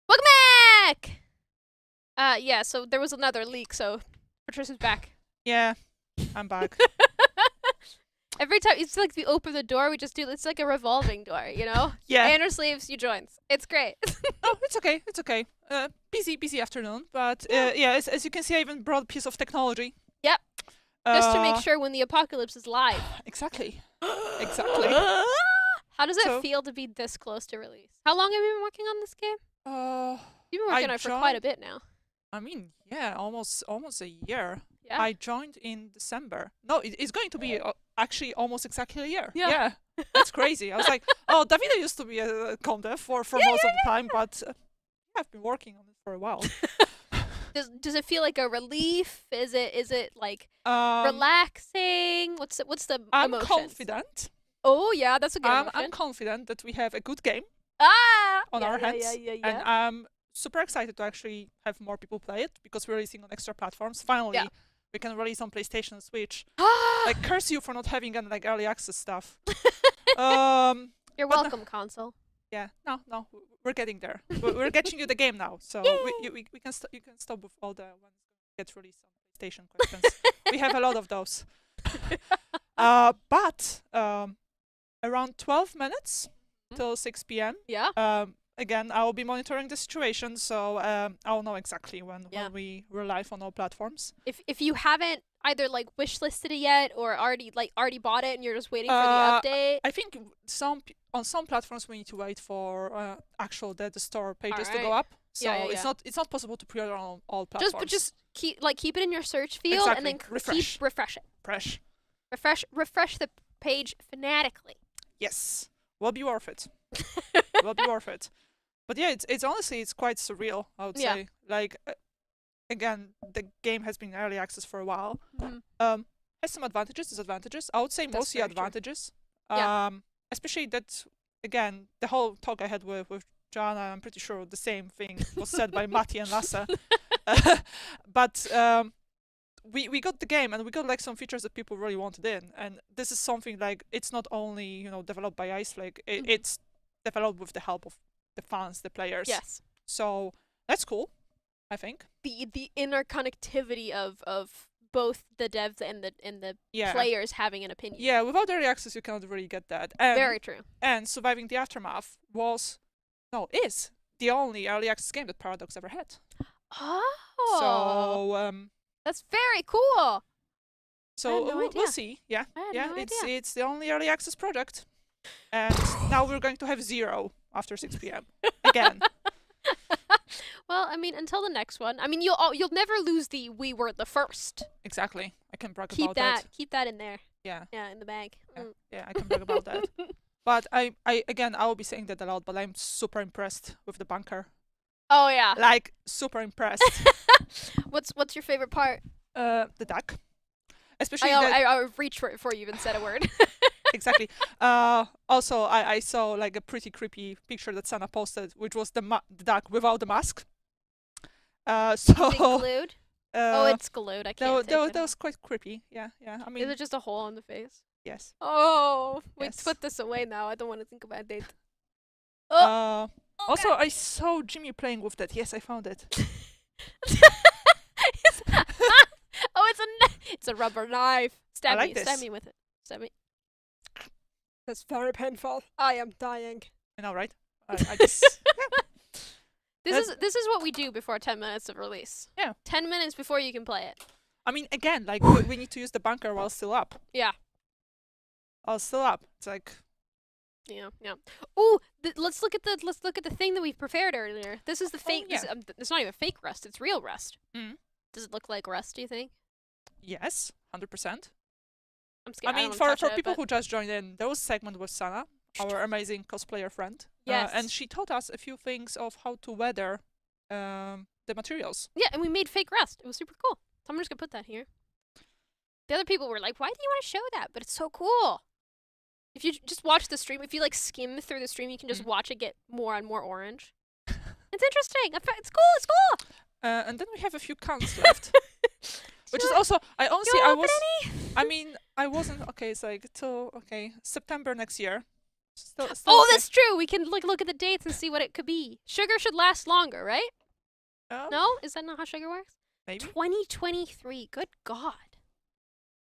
Welcome back! Yeah, so there was another leak, so Patricia's back. Yeah, I'm back. Every time, it's like we open the door, we just do, it's like a revolving door, you know? Yeah. Anna sleeves, you joins. It's great. Oh, it's okay, it's okay. Busy afternoon, but yeah, as you can see, I even brought a piece of technology. Yep. Just to make sure when the apocalypse is live. Exactly. Exactly. How does it feel to be this close to release? How long have you been working on this game? You've been working on it for quite a bit now. I mean, yeah, almost a year. Yeah. I joined in December. No, it's going to be actually almost exactly a year. Yeah. That's crazy. I was like, oh, Davida used to be a com dev for most of the time, but I've been working on it for a while. Does it feel like a relief? Is it like relaxing? What's the I'm emotions? confident. Oh yeah, that's a good emotion. I'm confident that we have a good game on our hands, and I'm super excited to actually have more people play it because we're releasing on extra platforms. Finally, we can release on PlayStation and Switch. Like, curse you for not having any like early access stuff. You're welcome, console. Yeah, no, we're getting there. We're getting you the game now, so we can you can stop with all the ones that get released on PlayStation questions. We have a lot of those. But around 12 minutes till 6 p.m. Yeah. Again, I will be monitoring the situation, so I'll know exactly when we're live on all platforms. If you haven't either like wishlisted it yet or already bought it and you're just waiting for the update, I think on some platforms we need to wait for actual the store pages to go up. So it's not possible to pre-order on all platforms. Just keep it in your search field and then refresh it. Refresh the page fanatically. Yes, will be worth it. Will be worth it. But yeah, it's honestly it's quite surreal. I would say. Like again, the game has been in early access for a while. Has some advantages, disadvantages. I would say mostly advantages. Especially that again, the whole talk I had with Joanna, I'm pretty sure the same thing was said by Matti and Lasse. But we got the game and we got like some features that people really wanted in, and this is something like it's not only developed by Iceflake, it's developed with the help of the fans, the players. Yes. So that's cool, I think. The interconnectivity of both the devs and the players having an opinion. Yeah, without early access you cannot really get that. And, very true. And Surviving the Aftermath is the only early access game that Paradox ever had. Oh. So that's very cool. So we'll see. Yeah. It's the only early access project. And now we're going to have 0 after 6 p.m. again. Well, I mean, until the next one. I mean, you'll never lose the "we were the first." Exactly. I can brag Keep about that. Keep that in there. Yeah. Yeah, in the bag. Yeah, I can brag about that. But I will be saying that a lot, but I'm super impressed with the bunker. Oh yeah. Like super impressed. What's your favorite part? The duck. Especially I reached for it before you even said a word. Exactly. Also, I saw like a pretty creepy picture that Sana posted, which was the duck without the mask. So. Is it glued? It's glued. I can't take it. That was quite creepy. Yeah. I mean. Is it just a hole on the face? Yes. Oh, wait, yes. Put this away now. I don't want to think about it. Also, I saw Jimmy playing with that. Yes, I found it. It's a rubber knife. Stab I like me. this. Stab me with it. Stab me. That's very painful. I am dying. I know, right? I just. This is what we do before 10 minutes of release. Yeah. 10 minutes before you can play it. I mean, again, like we need to use the bunker while still up. Yeah. While still up. It's like. Yeah. Ooh, let's look at the thing that we prepared earlier. This is the fake. Yeah. It's not even fake rust. It's real rust. Mm. Does it look like rust? Do you think? Yes, 100%. I'm scared. I mean, for people who just joined in, there was a segment with Sana, our amazing cosplayer friend. Yes. And she taught us a few things of how to weather the materials. Yeah, and we made fake rust. It was super cool. So I'm just gonna put that here. The other people were like, "Why do you want to show that?" But it's so cool. If you just watch the stream, if you like skim through the stream, you can just watch it get more and more orange. It's interesting. It's cool. It's cool. And then we have a few cans left. Which is also, I wasn't, okay, it's like till, September next year. Still that's true. We can look at the dates and see what it could be. Sugar should last longer, right? No? Is that not how sugar works? Maybe. 2023. Good God.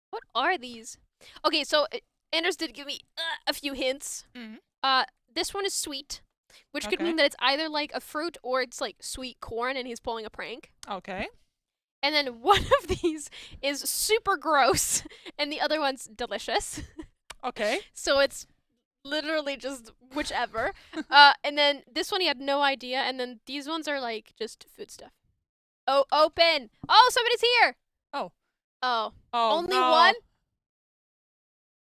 What are these? Okay, so Anders did give me a few hints. Mm-hmm. This one is sweet, which could mean that it's either like a fruit or it's like sweet corn and he's pulling a prank. Okay. And then one of these is super gross, and the other one's delicious. Okay. So it's literally just whichever. And then this one he had no idea, and then these ones are like just food stuff. Oh, open! Oh, somebody's here! Oh. Only one?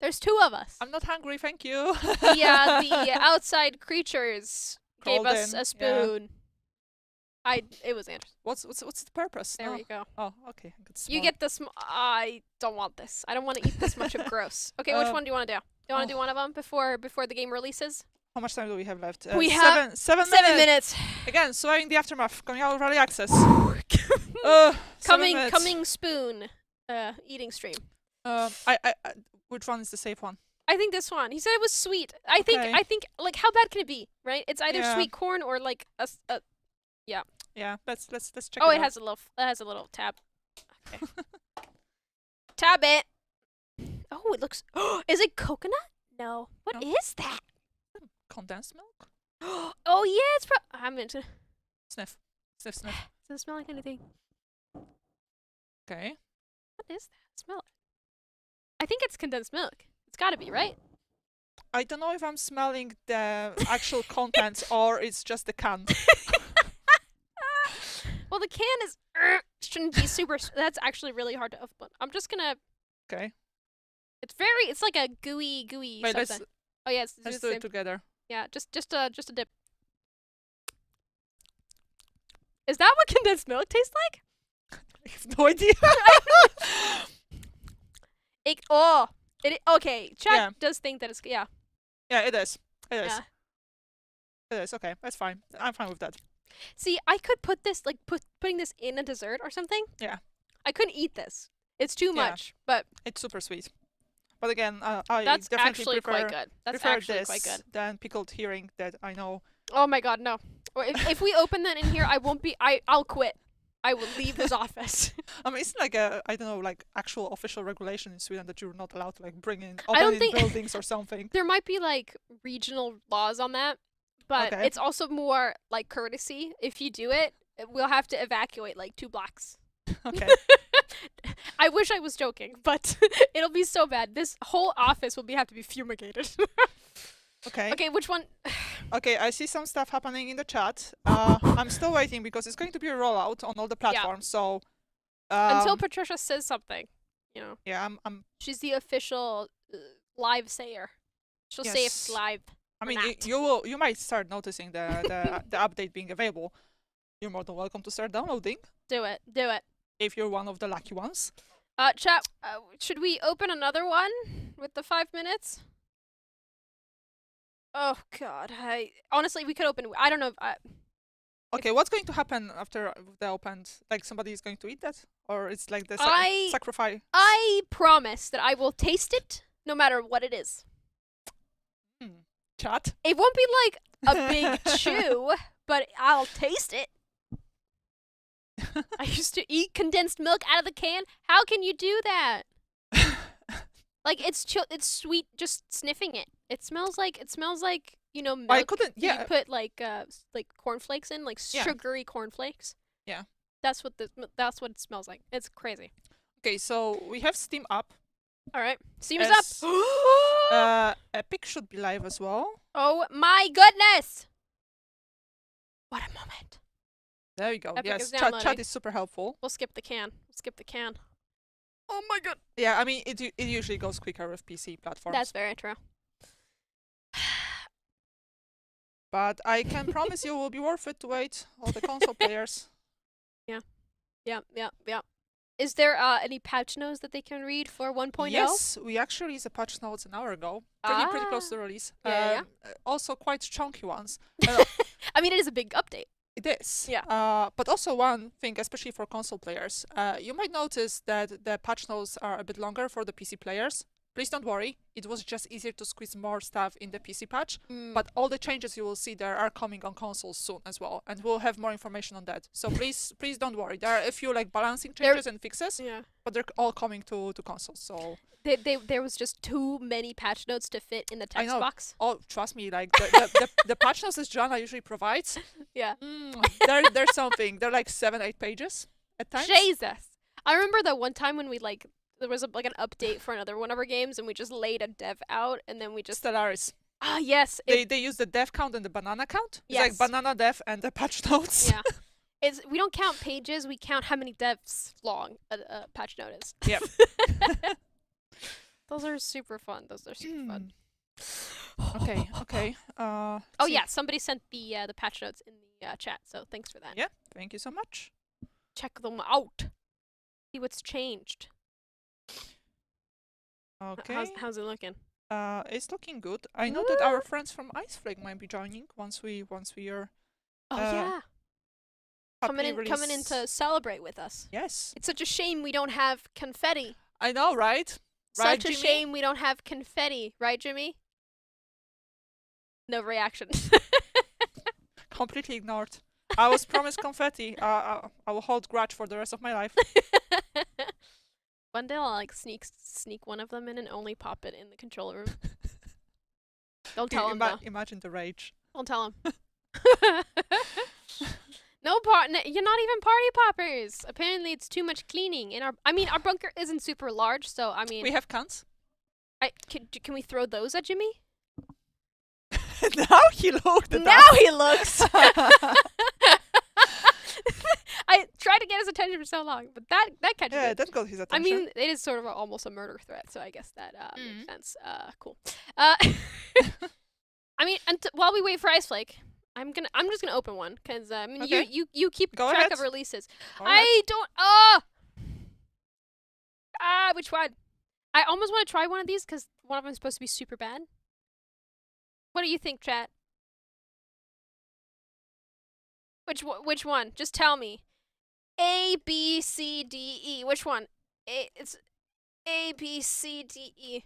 There's 2 of us. I'm not hungry, thank you. The outside creatures gave us a spoon. Yeah. It was Anders. What's the purpose? There we go. Oh, okay. You get this. I don't want this. I don't want to eat this much of gross. Okay, which one do you want to do? Do you want to do one of them before the game releases? How much time do we have left? We have 7 minutes. Again, Surviving the Aftermath, coming out of early access. Coming spoon. Eating stream. Which one is the safe one? I think this one. He said it was sweet. I think like how bad can it be? Right? It's either sweet corn or like a yeah. Yeah. Let's check. Oh, it has a little tab. Okay. Tab it. Oh, it looks. Is it coconut? No. What is that? Condensed milk. Oh yeah, it's. I'm into. Sniff. Does it smell like anything? Okay. What is that? Smell it. I think it's condensed milk. It's gotta be, right? I don't know if I'm smelling the actual contents or it's just the can. Well, the can is shouldn't be super. That's actually really hard to open. I'm just gonna. Okay. It's like a gooey Wait, something. Let's do it together. Yeah, just a dip. Is that what condensed milk tastes like? I have no idea. Okay. Chat does think that it's Yeah, it is. Yeah. It is. Okay, that's fine. I'm fine with that. See, I could put this putting this in a dessert or something. Yeah. I couldn't eat this. It's too much, but it's super sweet. But again, I that's definitely actually prefer, quite good. That's prefer actually this quite good. than pickled herring that I know. Oh my god, no! If we open that in here, I won't be. I'll quit. I will leave this office. I mean, it's like actual official regulation in Sweden that you're not allowed to like bring in buildings or something. There might be like regional laws on that, but it's also more like courtesy. If you do it, we'll have to evacuate like 2 blocks. Okay. I wish I was joking, but it'll be so bad. This whole office will have to be fumigated. Okay. Okay, which one? Okay, I see some stuff happening in the chat. I'm still waiting because it's going to be a rollout on all the platforms. So until Patricia says something, you know. Yeah, I'm. She's the official live sayer. She'll say if it's live. I mean, you might start noticing the update being available. You're more than welcome to start downloading. Do it. Do it. If you're one of the lucky ones. Chat. Should we open another one with the 5 minutes? Oh God, honestly, we could open. I don't know. Okay, what's going to happen after they opened? Like somebody is going to eat that, or it's like the sacrifice? I promise that I will taste it, no matter what it is. Chat. It won't be like a big chew, but I'll taste it. I used to eat condensed milk out of the can. How can you do that? Like it's sweet just sniffing it. It smells like you know milk. I couldn't. Yeah. You put like cornflakes in, like sugary cornflakes. Yeah. That's what it smells like. It's crazy. Okay, so we have Steam up. All right, Steam is up. Epic should be live as well. Oh my goodness! What a moment. There we go. Epic Yes, is downloading. chat is super helpful. We'll skip the can. Oh my god. Yeah, I mean, it usually goes quicker with PC platforms. That's very true. But I can promise you it will be worth it to wait, all the console players. Yeah. Is there any patch notes that they can read for 1.0? Yes, we actually released the patch notes an hour ago. Pretty close to release. Yeah. Also quite chunky ones. I mean, it is a big update. It is. Yeah. But also one thing, especially for console players, you might notice that the patch notes are a bit longer for the PC players. Please don't worry, it was just easier to squeeze more stuff in the PC patch, but all the changes you will see there are coming on consoles soon as well, and we'll have more information on that. So please don't worry. There are a few like balancing changes and fixes, but they're all coming to consoles. So there was just too many patch notes to fit in the text box. Oh, trust me, like the patch notes that Joanna usually provides. Yeah. There's something. They're like 7-8 pages at times. Jesus. I remember that one time when we there was an update for another one of our games, and we just laid a dev out, and then we just Stellaris. Ah, yes. They use the dev count and the banana count. It's like banana dev and the patch notes. Yeah. We don't count pages. We count how many devs long a patch note is. Yep. Those are super fun. Fun. Okay. Oh yeah, somebody sent the patch notes in the chat, so thanks for that. Yeah, thank you so much. Check them out. See what's changed. Okay. How's it looking? It's looking good. I know that our friends from Iceflake might be joining once we are. Oh yeah. Coming in to celebrate with us. Yes. It's such a shame we don't have confetti. I know, right? Such a shame we don't have confetti, right, Jimmy? No reaction. Completely ignored. I was promised confetti. I will hold grudge for the rest of my life. One day I'll like sneak one of them in and only pop it in the control room. Don't tell him though. Imagine the rage. Don't tell him. No you're not even party poppers. Apparently it's too much cleaning in our bunker isn't super large, so I mean we have cans. Can we throw those at Jimmy? Now he looked. He looks. I tried to get his attention for so long, but that catches it. Yeah, that got his attention. I mean, it is sort of almost a murder threat, so I guess that makes sense. Cool. I mean, while we wait for Iceflake, I'm just gonna open one because I mean you keep track of releases. I don't. Which one? I almost want to try one of these because one of them is supposed to be super bad. What do you think, chat? Which one? Just tell me. A, B, C, D, E. Which one? It's A, B, C, D, E.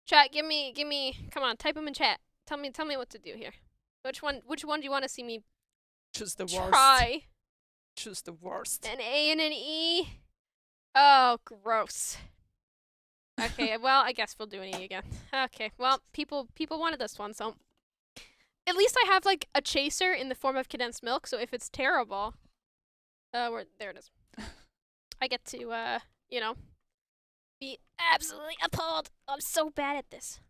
Chat, give me. Come on, type them in chat. Tell me what to do here. Which one do you want to see me choose the worst? Try. Choose the worst. An A and an E. Oh, gross. Okay, well, I guess we'll do an E again. Okay, well, people wanted this one, so at least I have like a chaser in the form of condensed milk. So if it's terrible, there it is. I get to be absolutely appalled. I'm so bad at this.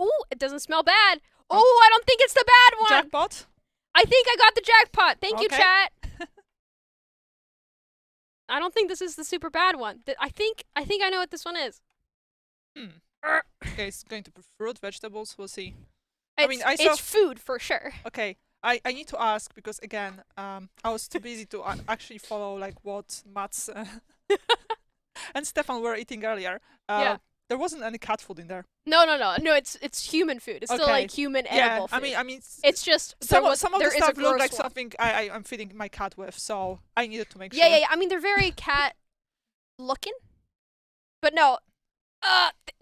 Ooh, it doesn't smell bad. Oh, I don't think it's the bad one. Jackpot? I think I got the jackpot. Thank you, Okay. chat. I don't think this is the super bad one. I think I know what this one is. Okay, it's going to be fruit, vegetables. We'll see. It's food for sure. Okay, I need to ask because again, I was too busy to actually follow like what Mats and Stefan were eating earlier. Yeah. There wasn't any cat food in there. No. It's human food. It's still like human edible food. I mean, it's just some of the there is a stuff looked gross like one. something I'm feeding my cat with, so I needed to make sure. Yeah. I mean, they're very cat looking, but no.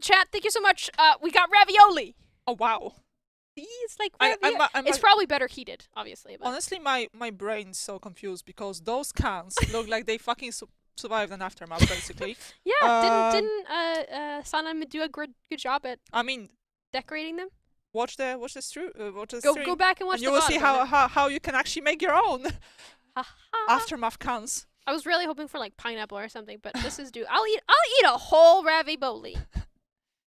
Chat, thank you so much. We got ravioli. Oh wow. It's like ravioli. It's probably better heated, obviously. But. Honestly, my brain's so confused because those cans look like they fucking survived an aftermath, basically. Yeah, didn't Sana do a good job at? I mean, decorating them. Watch the stream. Go back and watch. You will see how you can actually make your own aftermath cans. I was really hoping for like pineapple or something, but this is due. I'll eat a whole ravioli.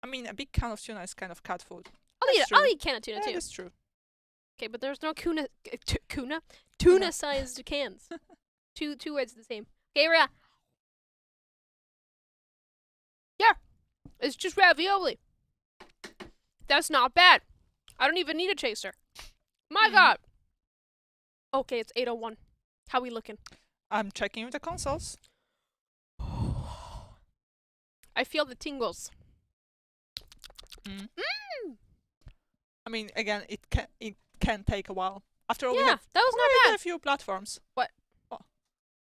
I mean, a big can of tuna is kind of cat food. I'll eat can of tuna too. That's true. Okay, but there's no tuna-sized cans. Two words the same. Okay, Rhea. Yeah, it's just ravioli. That's not bad. I don't even need a chaser. My God. Okay, it's 8:01. How we looking? I'm checking with the consoles. I feel the tingles. I mean, again, it can take a while. After all, we have that was not bad. A few platforms. What? Oh.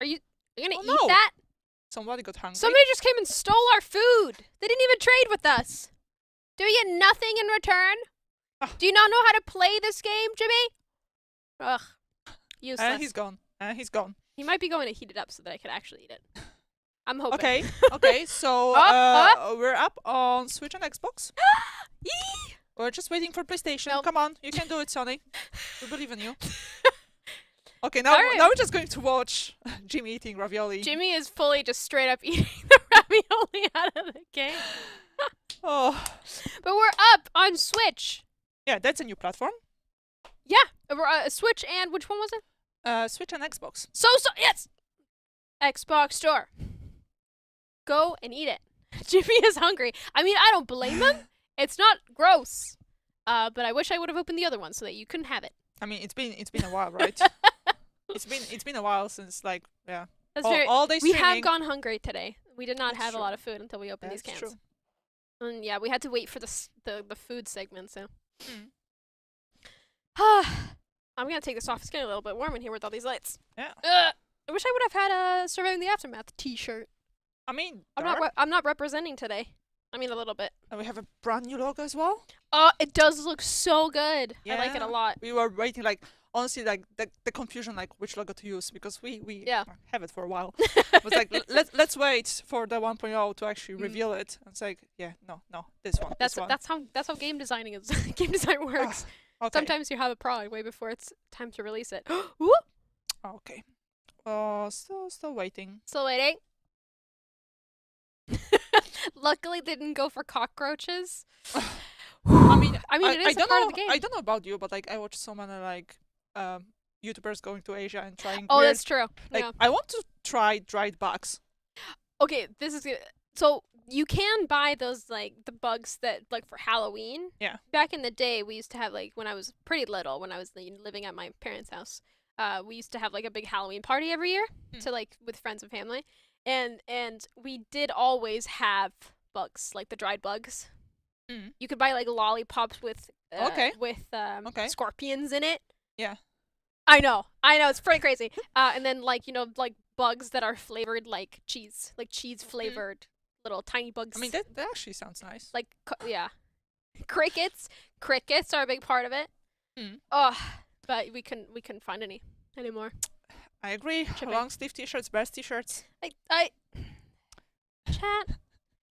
Are you gonna eat that? Somebody got hungry. Somebody just came and stole our food. They didn't even trade with us. Do we get nothing in return? Do you not know how to play this game, Jimmy? Ugh. Useless. And he's gone. He might be going to heat it up so that I could actually eat it. I'm hoping. Okay, so we're up on Switch and Xbox. We're just waiting for PlayStation. Nope. Come on, you can do it, Sonny. We believe in you. Okay, now we're just going to watch Jimmy eating ravioli. Jimmy is fully just straight up eating the ravioli out of the game. Oh. But we're up on Switch. Yeah, that's a new platform. Yeah, Switch and which one was it? Switch and Xbox. So yes. Xbox Store. Go and eat it. Jimmy is hungry. I mean, I don't blame him. It's not gross. But I wish I would have opened the other one so that you couldn't have it. I mean, it's been a while, right? it's been a while since that's all day streaming. We have gone hungry today. We did not have a lot of food until we opened these cans. True. And yeah, we had to wait for the food segment, so. I'm gonna take this off. It's getting a little bit warm in here with all these lights. Yeah. I wish I would have had a Surviving the Aftermath t-shirt. I mean, I'm not representing today. I mean, a little bit. And we have a brand new logo as well. It does look so good. Yeah. I like it a lot. We were waiting, honestly, the confusion, which logo to use, because we have it for a while. It was like, let's wait for the 1.0 to actually reveal it. And it's like, no, this one. That's how game designing is. Game design works. Okay. Sometimes you have a product way before it's time to release it. Ooh. Okay. Still waiting. Still waiting. Luckily, they didn't go for cockroaches. I mean, it is a part of the game. I don't know about you, but I watch so many YouTubers going to Asia and trying. Oh, that's true. I want to try dried bugs. Okay, this is good. So you can buy those the bugs that for Halloween. Yeah. Back in the day, we used to have when I was pretty little, when I was living at my parents' house. We used to have a big Halloween party every year to with friends and family. And we did always have bugs, the dried bugs. You could buy lollipops with scorpions in it. Yeah. I know, it's pretty crazy. And then bugs that are flavored like cheese flavored little tiny bugs. I mean that actually sounds nice. Yeah. Crickets are a big part of it. But we couldn't find any anymore. I agree. Long sleeve t-shirts, best t-shirts. Chat.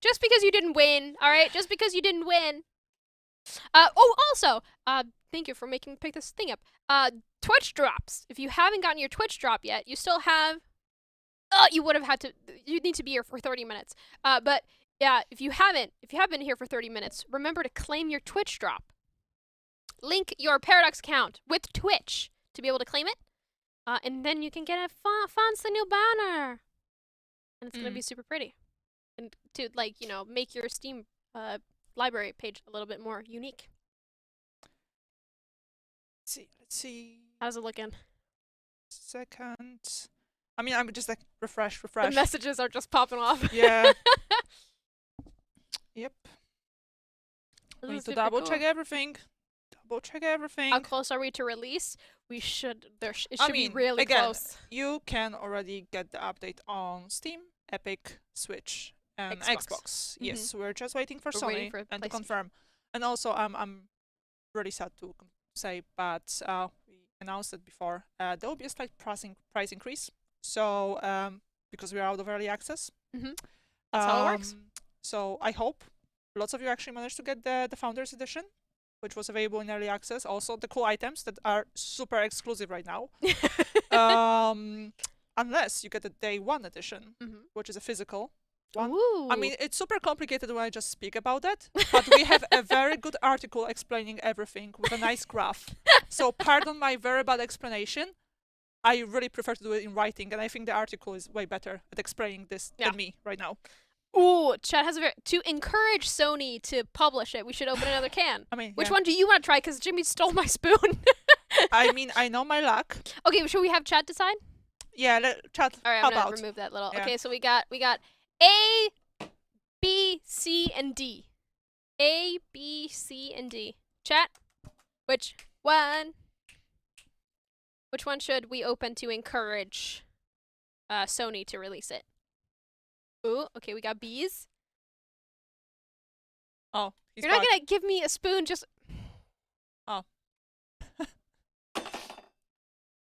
Just because you didn't win, all right? Just because you didn't win. Also, thank you for making me pick this thing up. Twitch drops. If you haven't gotten your Twitch drop yet, you still have you would have had to. You need to be here for 30 minutes. But yeah, if you have been here for 30 minutes, remember to claim your Twitch drop. Link your Paradox account with Twitch to be able to claim it, and then you can get a fancy new banner, and it's gonna be super pretty, and to make your Steam library page a little bit more unique. Let's see. How's it looking? Second. I mean, I'm just like refresh. The messages are just popping off. Yeah. Yep. This We is need to super double cool. check everything. Check everything. How close are we to release? We should. It should I mean, be really again, close. You can already get the update on Steam, Epic, Switch, and Xbox. Yes, we're just waiting for We're waiting Sony for and to PlayStation. confirm. And also, I'm really sad to say, but we announced it before. There will be a slight price increase. So because we're out of early access. That's how it works. So I hope lots of you actually managed to get the Founders Edition, which was available in early access. Also, the cool items that are super exclusive right now. Unless you get the Day 1 edition, which is a physical one. Ooh. I mean, it's super complicated when I just speak about that, but we have a very good article explaining everything with a nice graph. So pardon my very bad explanation. I really prefer to do it in writing, and I think the article is way better at explaining this than me right now. Ooh, chat has to encourage Sony to publish it. We should open another can. I mean, which yeah. one do you want to try? Because Jimmy stole my spoon. I mean, I know my luck. Okay, should we have chat decide? Yeah, chat. All right, how I'm gonna about? remove that little. Yeah. Okay, so we got A, B, C, and D. A, B, C, and D. Chat. Which one? Which one should we open to encourage Sony to release it? Ooh, okay, we got B's. Oh, you're not gonna give me a spoon just. Oh.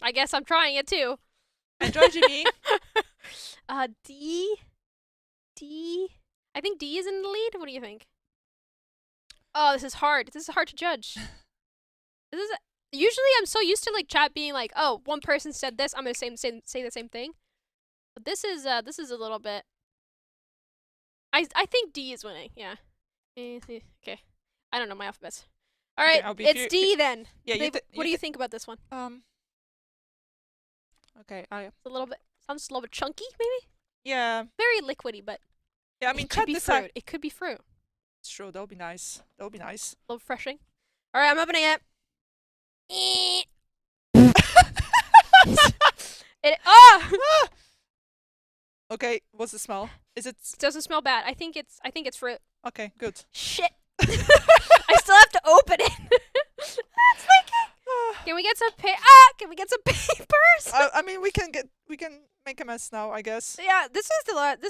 I guess I'm trying it too. Enjoy, Jimmy. D. I think D is in the lead. What do you think? Oh, this is hard. This is hard to judge. Usually I'm so used to like chat being like, oh, one person said this, I'm gonna say the same thing. But this is a little bit. I think D is winning. Yeah. Okay. I don't know my alphabets. All right, okay, it's D then. Yeah. Babe, what do you think about this one? Okay. It's a little bit. Sounds a little bit chunky, maybe. Yeah. Very liquidy, but. Yeah, I mean, it could be fruit. It could be fruit. It's true. That'll be nice. That'll be nice. A little refreshing. All right, I'm opening it. Okay, what's the smell? Is it? It doesn't smell bad. I think it's fruit. Okay, good. Shit. I still have to open it. It's leaking. Can we get some Can we get some papers? I mean, we can make a mess now, I guess. Yeah, this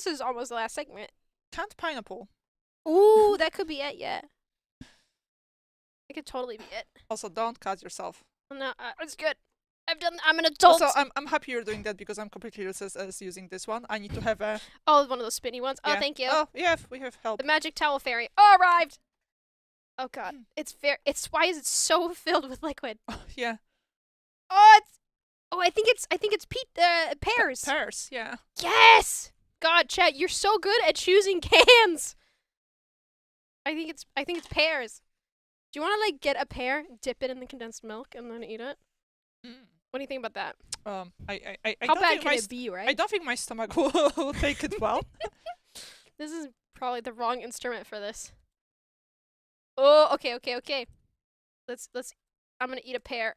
is almost the last segment. Canned pineapple. Ooh, that could be it. Yeah. It could totally be it. Also, don't cut yourself. No, it's good. I'm an adult. Also, I'm happy you're doing that because I'm completely useless as using this one. I need to have a. Oh, one of those spinny ones. Yeah. Oh, thank you. Oh, yeah, we have help. The magic towel fairy. Oh, arrived. Oh God, why is it so filled with liquid? Yeah. Oh, I think it's pears. Pears, yeah. Yes. God, Chet, you're so good at choosing cans. I think it's pears. Do you want to like get a pear, dip it in the condensed milk, and then eat it? What do you think about that? How bad can it be, right? I don't think my stomach will take it well. This is probably the wrong instrument for this. Oh, okay. Let's. I'm gonna eat a pear.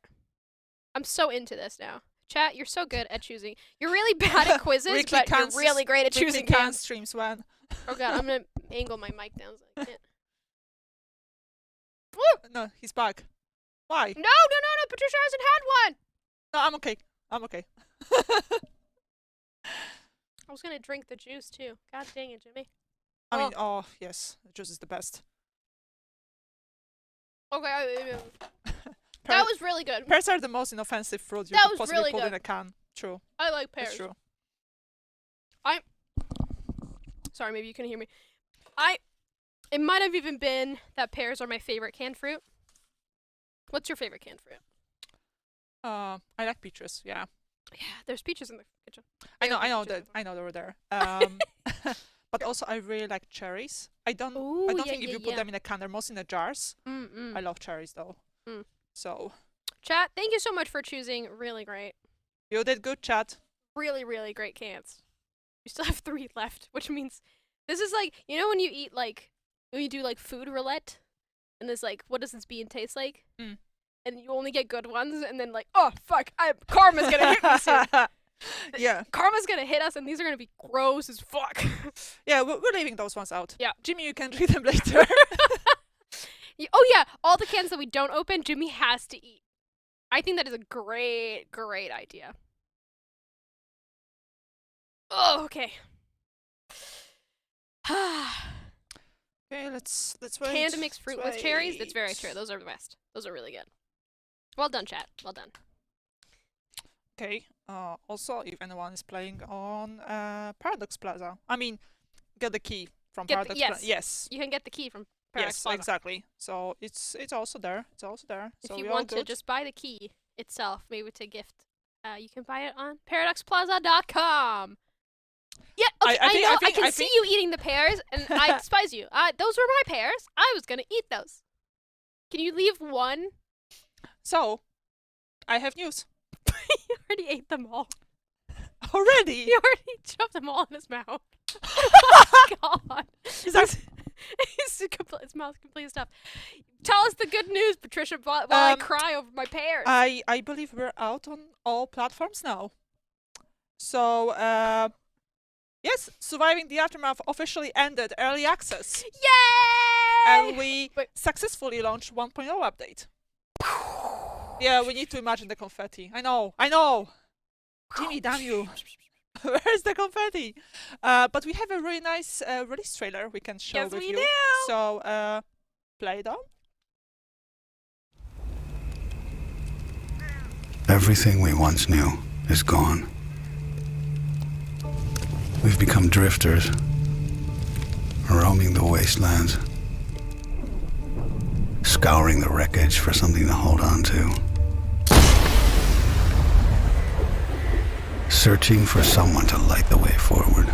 I'm so into this now. Chat, you're so good at choosing. You're really bad at quizzes, but you're really great at choosing cans. Streams when. Oh God, I'm gonna angle my mic down so I can't. No, he's back. Why? No. Patricia hasn't had one. No, I'm okay. I was gonna drink the juice too. God dang it, Jimmy. I mean, oh yes, the juice is the best. Okay, that was really good. Pears are the most inoffensive fruit you That could was possibly really put good. in a can. True. I like pears. That's true. Sorry, maybe you couldn't hear me. It might have even been that pears are my favorite canned fruit. What's your favorite canned fruit? I like peaches. Yeah. Yeah, there's peaches in the kitchen. I know they were there. But also, I really like cherries. I don't think if you put them in a can, they're mostly in the jars. I love cherries though. So, chat, thank you so much for choosing. Really great. You did good, chat. Really, really great cans. We still have 3 left, which means this is like, you know when you eat like, when you do like food roulette, and there's like, what does this bean taste like? And you only get good ones, and then like, oh fuck, karma's gonna hit me soon. Yeah. Karma's gonna hit us, and these are gonna be gross as fuck. Yeah, we're leaving those ones out. Yeah. Jimmy, you can read them later. Oh yeah, all the cans that we don't open, Jimmy has to eat. I think that is a great, great idea. Oh, okay. Okay, let's wait. Canned mixed fruit with cherries. That's very true. Those are the best. Those are really good. Well done, chat. Well done. Okay. Also, if anyone is playing on Paradox Plaza, I mean, get the key from Paradox Plaza. Yes. You can get the key from Paradox Plaza. Yes, exactly. So it's also there. It's also there. If so you want to just buy the key itself, maybe to gift, you can buy it on paradoxplaza.com. Yeah, okay, I can see you eating the pears, and I despise you. Those were my pears. I was gonna eat those. Can you leave one? So, I have news. You already ate them all. Already? You already shoved them all in his mouth. Oh my god. His mouth's completely stuffed. Tell us the good news, Patricia, while I cry over my pears. I believe we're out on all platforms now. So, yes, Surviving the Aftermath officially ended early access. Yay! And we successfully launched 1.0 update. Yeah, we need to imagine the confetti. I know. Jimmy, damn you. Where's the confetti? But we have a really nice release trailer we can show with you. Yes, we do! So, play it on. Everything we once knew is gone. We've become drifters, roaming the wastelands, scouring the wreckage for something to hold on to, searching for someone to light the way forward.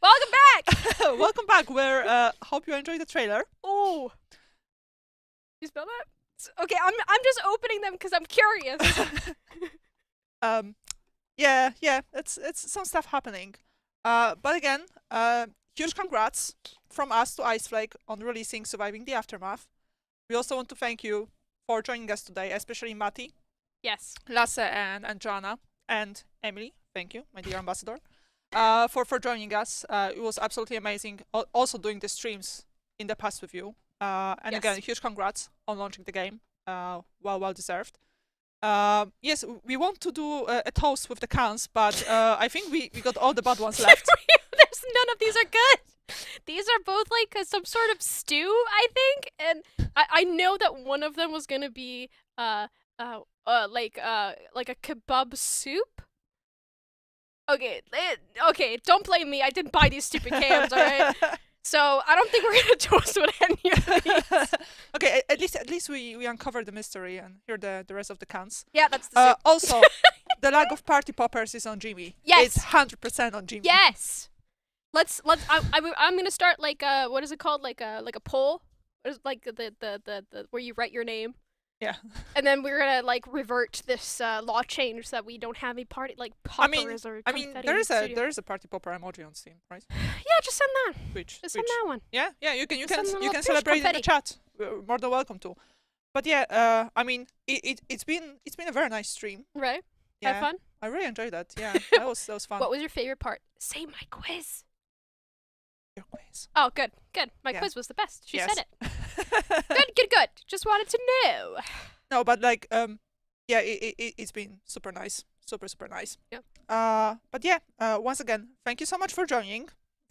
Welcome back! Welcome back. We're hope you enjoyed the trailer. Oh, you spell that? Okay, I'm just opening them because I'm curious. Yeah. It's some stuff happening. But again, huge congrats from us to Iceflake on releasing Surviving the Aftermath. We also want to thank you for joining us today, especially Matti. Yes. Lasse and Joanna and Emily. Thank you, my dear ambassador. For joining us. It was absolutely amazing. Also doing the streams in the past with you. And again, huge congrats on launching the game. Well deserved. Yes, we want to do a toast with the cans, but I think we got all the bad ones left. There's none of these are good. These are both like some sort of stew, I think, and I know that one of them was gonna be like a kebab soup. Okay, don't blame me. I didn't buy these stupid cans, alright? So I don't think we're gonna toast with any of these. Okay, at least we uncovered the mystery and hear the rest of the cans. Yeah, that's the soup. Also, the lag of party poppers is on Jimmy. Yes, it's 100% on Jimmy. Yes. I'm gonna start like what is it called, like a poll, what is like the where you write your name. Yeah. And then we're gonna like revert this law change so that we don't have any party like poppers or confetti. There is a party popper emoji on Steam, right? Yeah, just send that. Which send that one. Yeah, you can celebrate in the chat more than welcome to. But yeah, I mean, it's been a very nice stream. Right. Yeah. Have fun. I really enjoyed that. Yeah, that was fun. What was your favorite part? Say my quiz. Your quiz. Oh, good. My quiz was the best. She said it. Good. Just wanted to know. No, but like, yeah, it's been super nice. Super nice. Yeah. But yeah, once again, thank you so much for joining.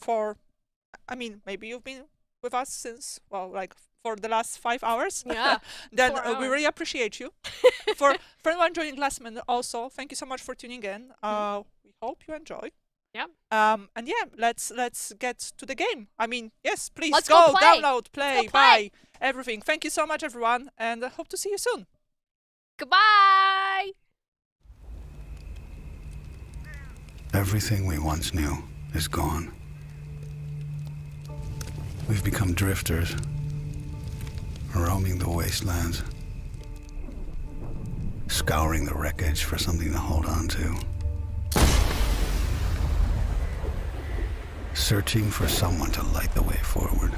I mean, maybe you've been with us since, well, like, for the last 5 hours. Yeah. Then we really appreciate you. For anyone joining last minute also, thank you so much for tuning in. We hope you enjoy. Yeah. And yeah, let's get to the game. I mean, yes, please Let's go play. download, play, buy, everything. Thank you so much, everyone, and I hope to see you soon. Goodbye. Everything we once knew is gone. We've become drifters, roaming the wastelands, scouring the wreckage for something to hold on to, searching for someone to light the way forward.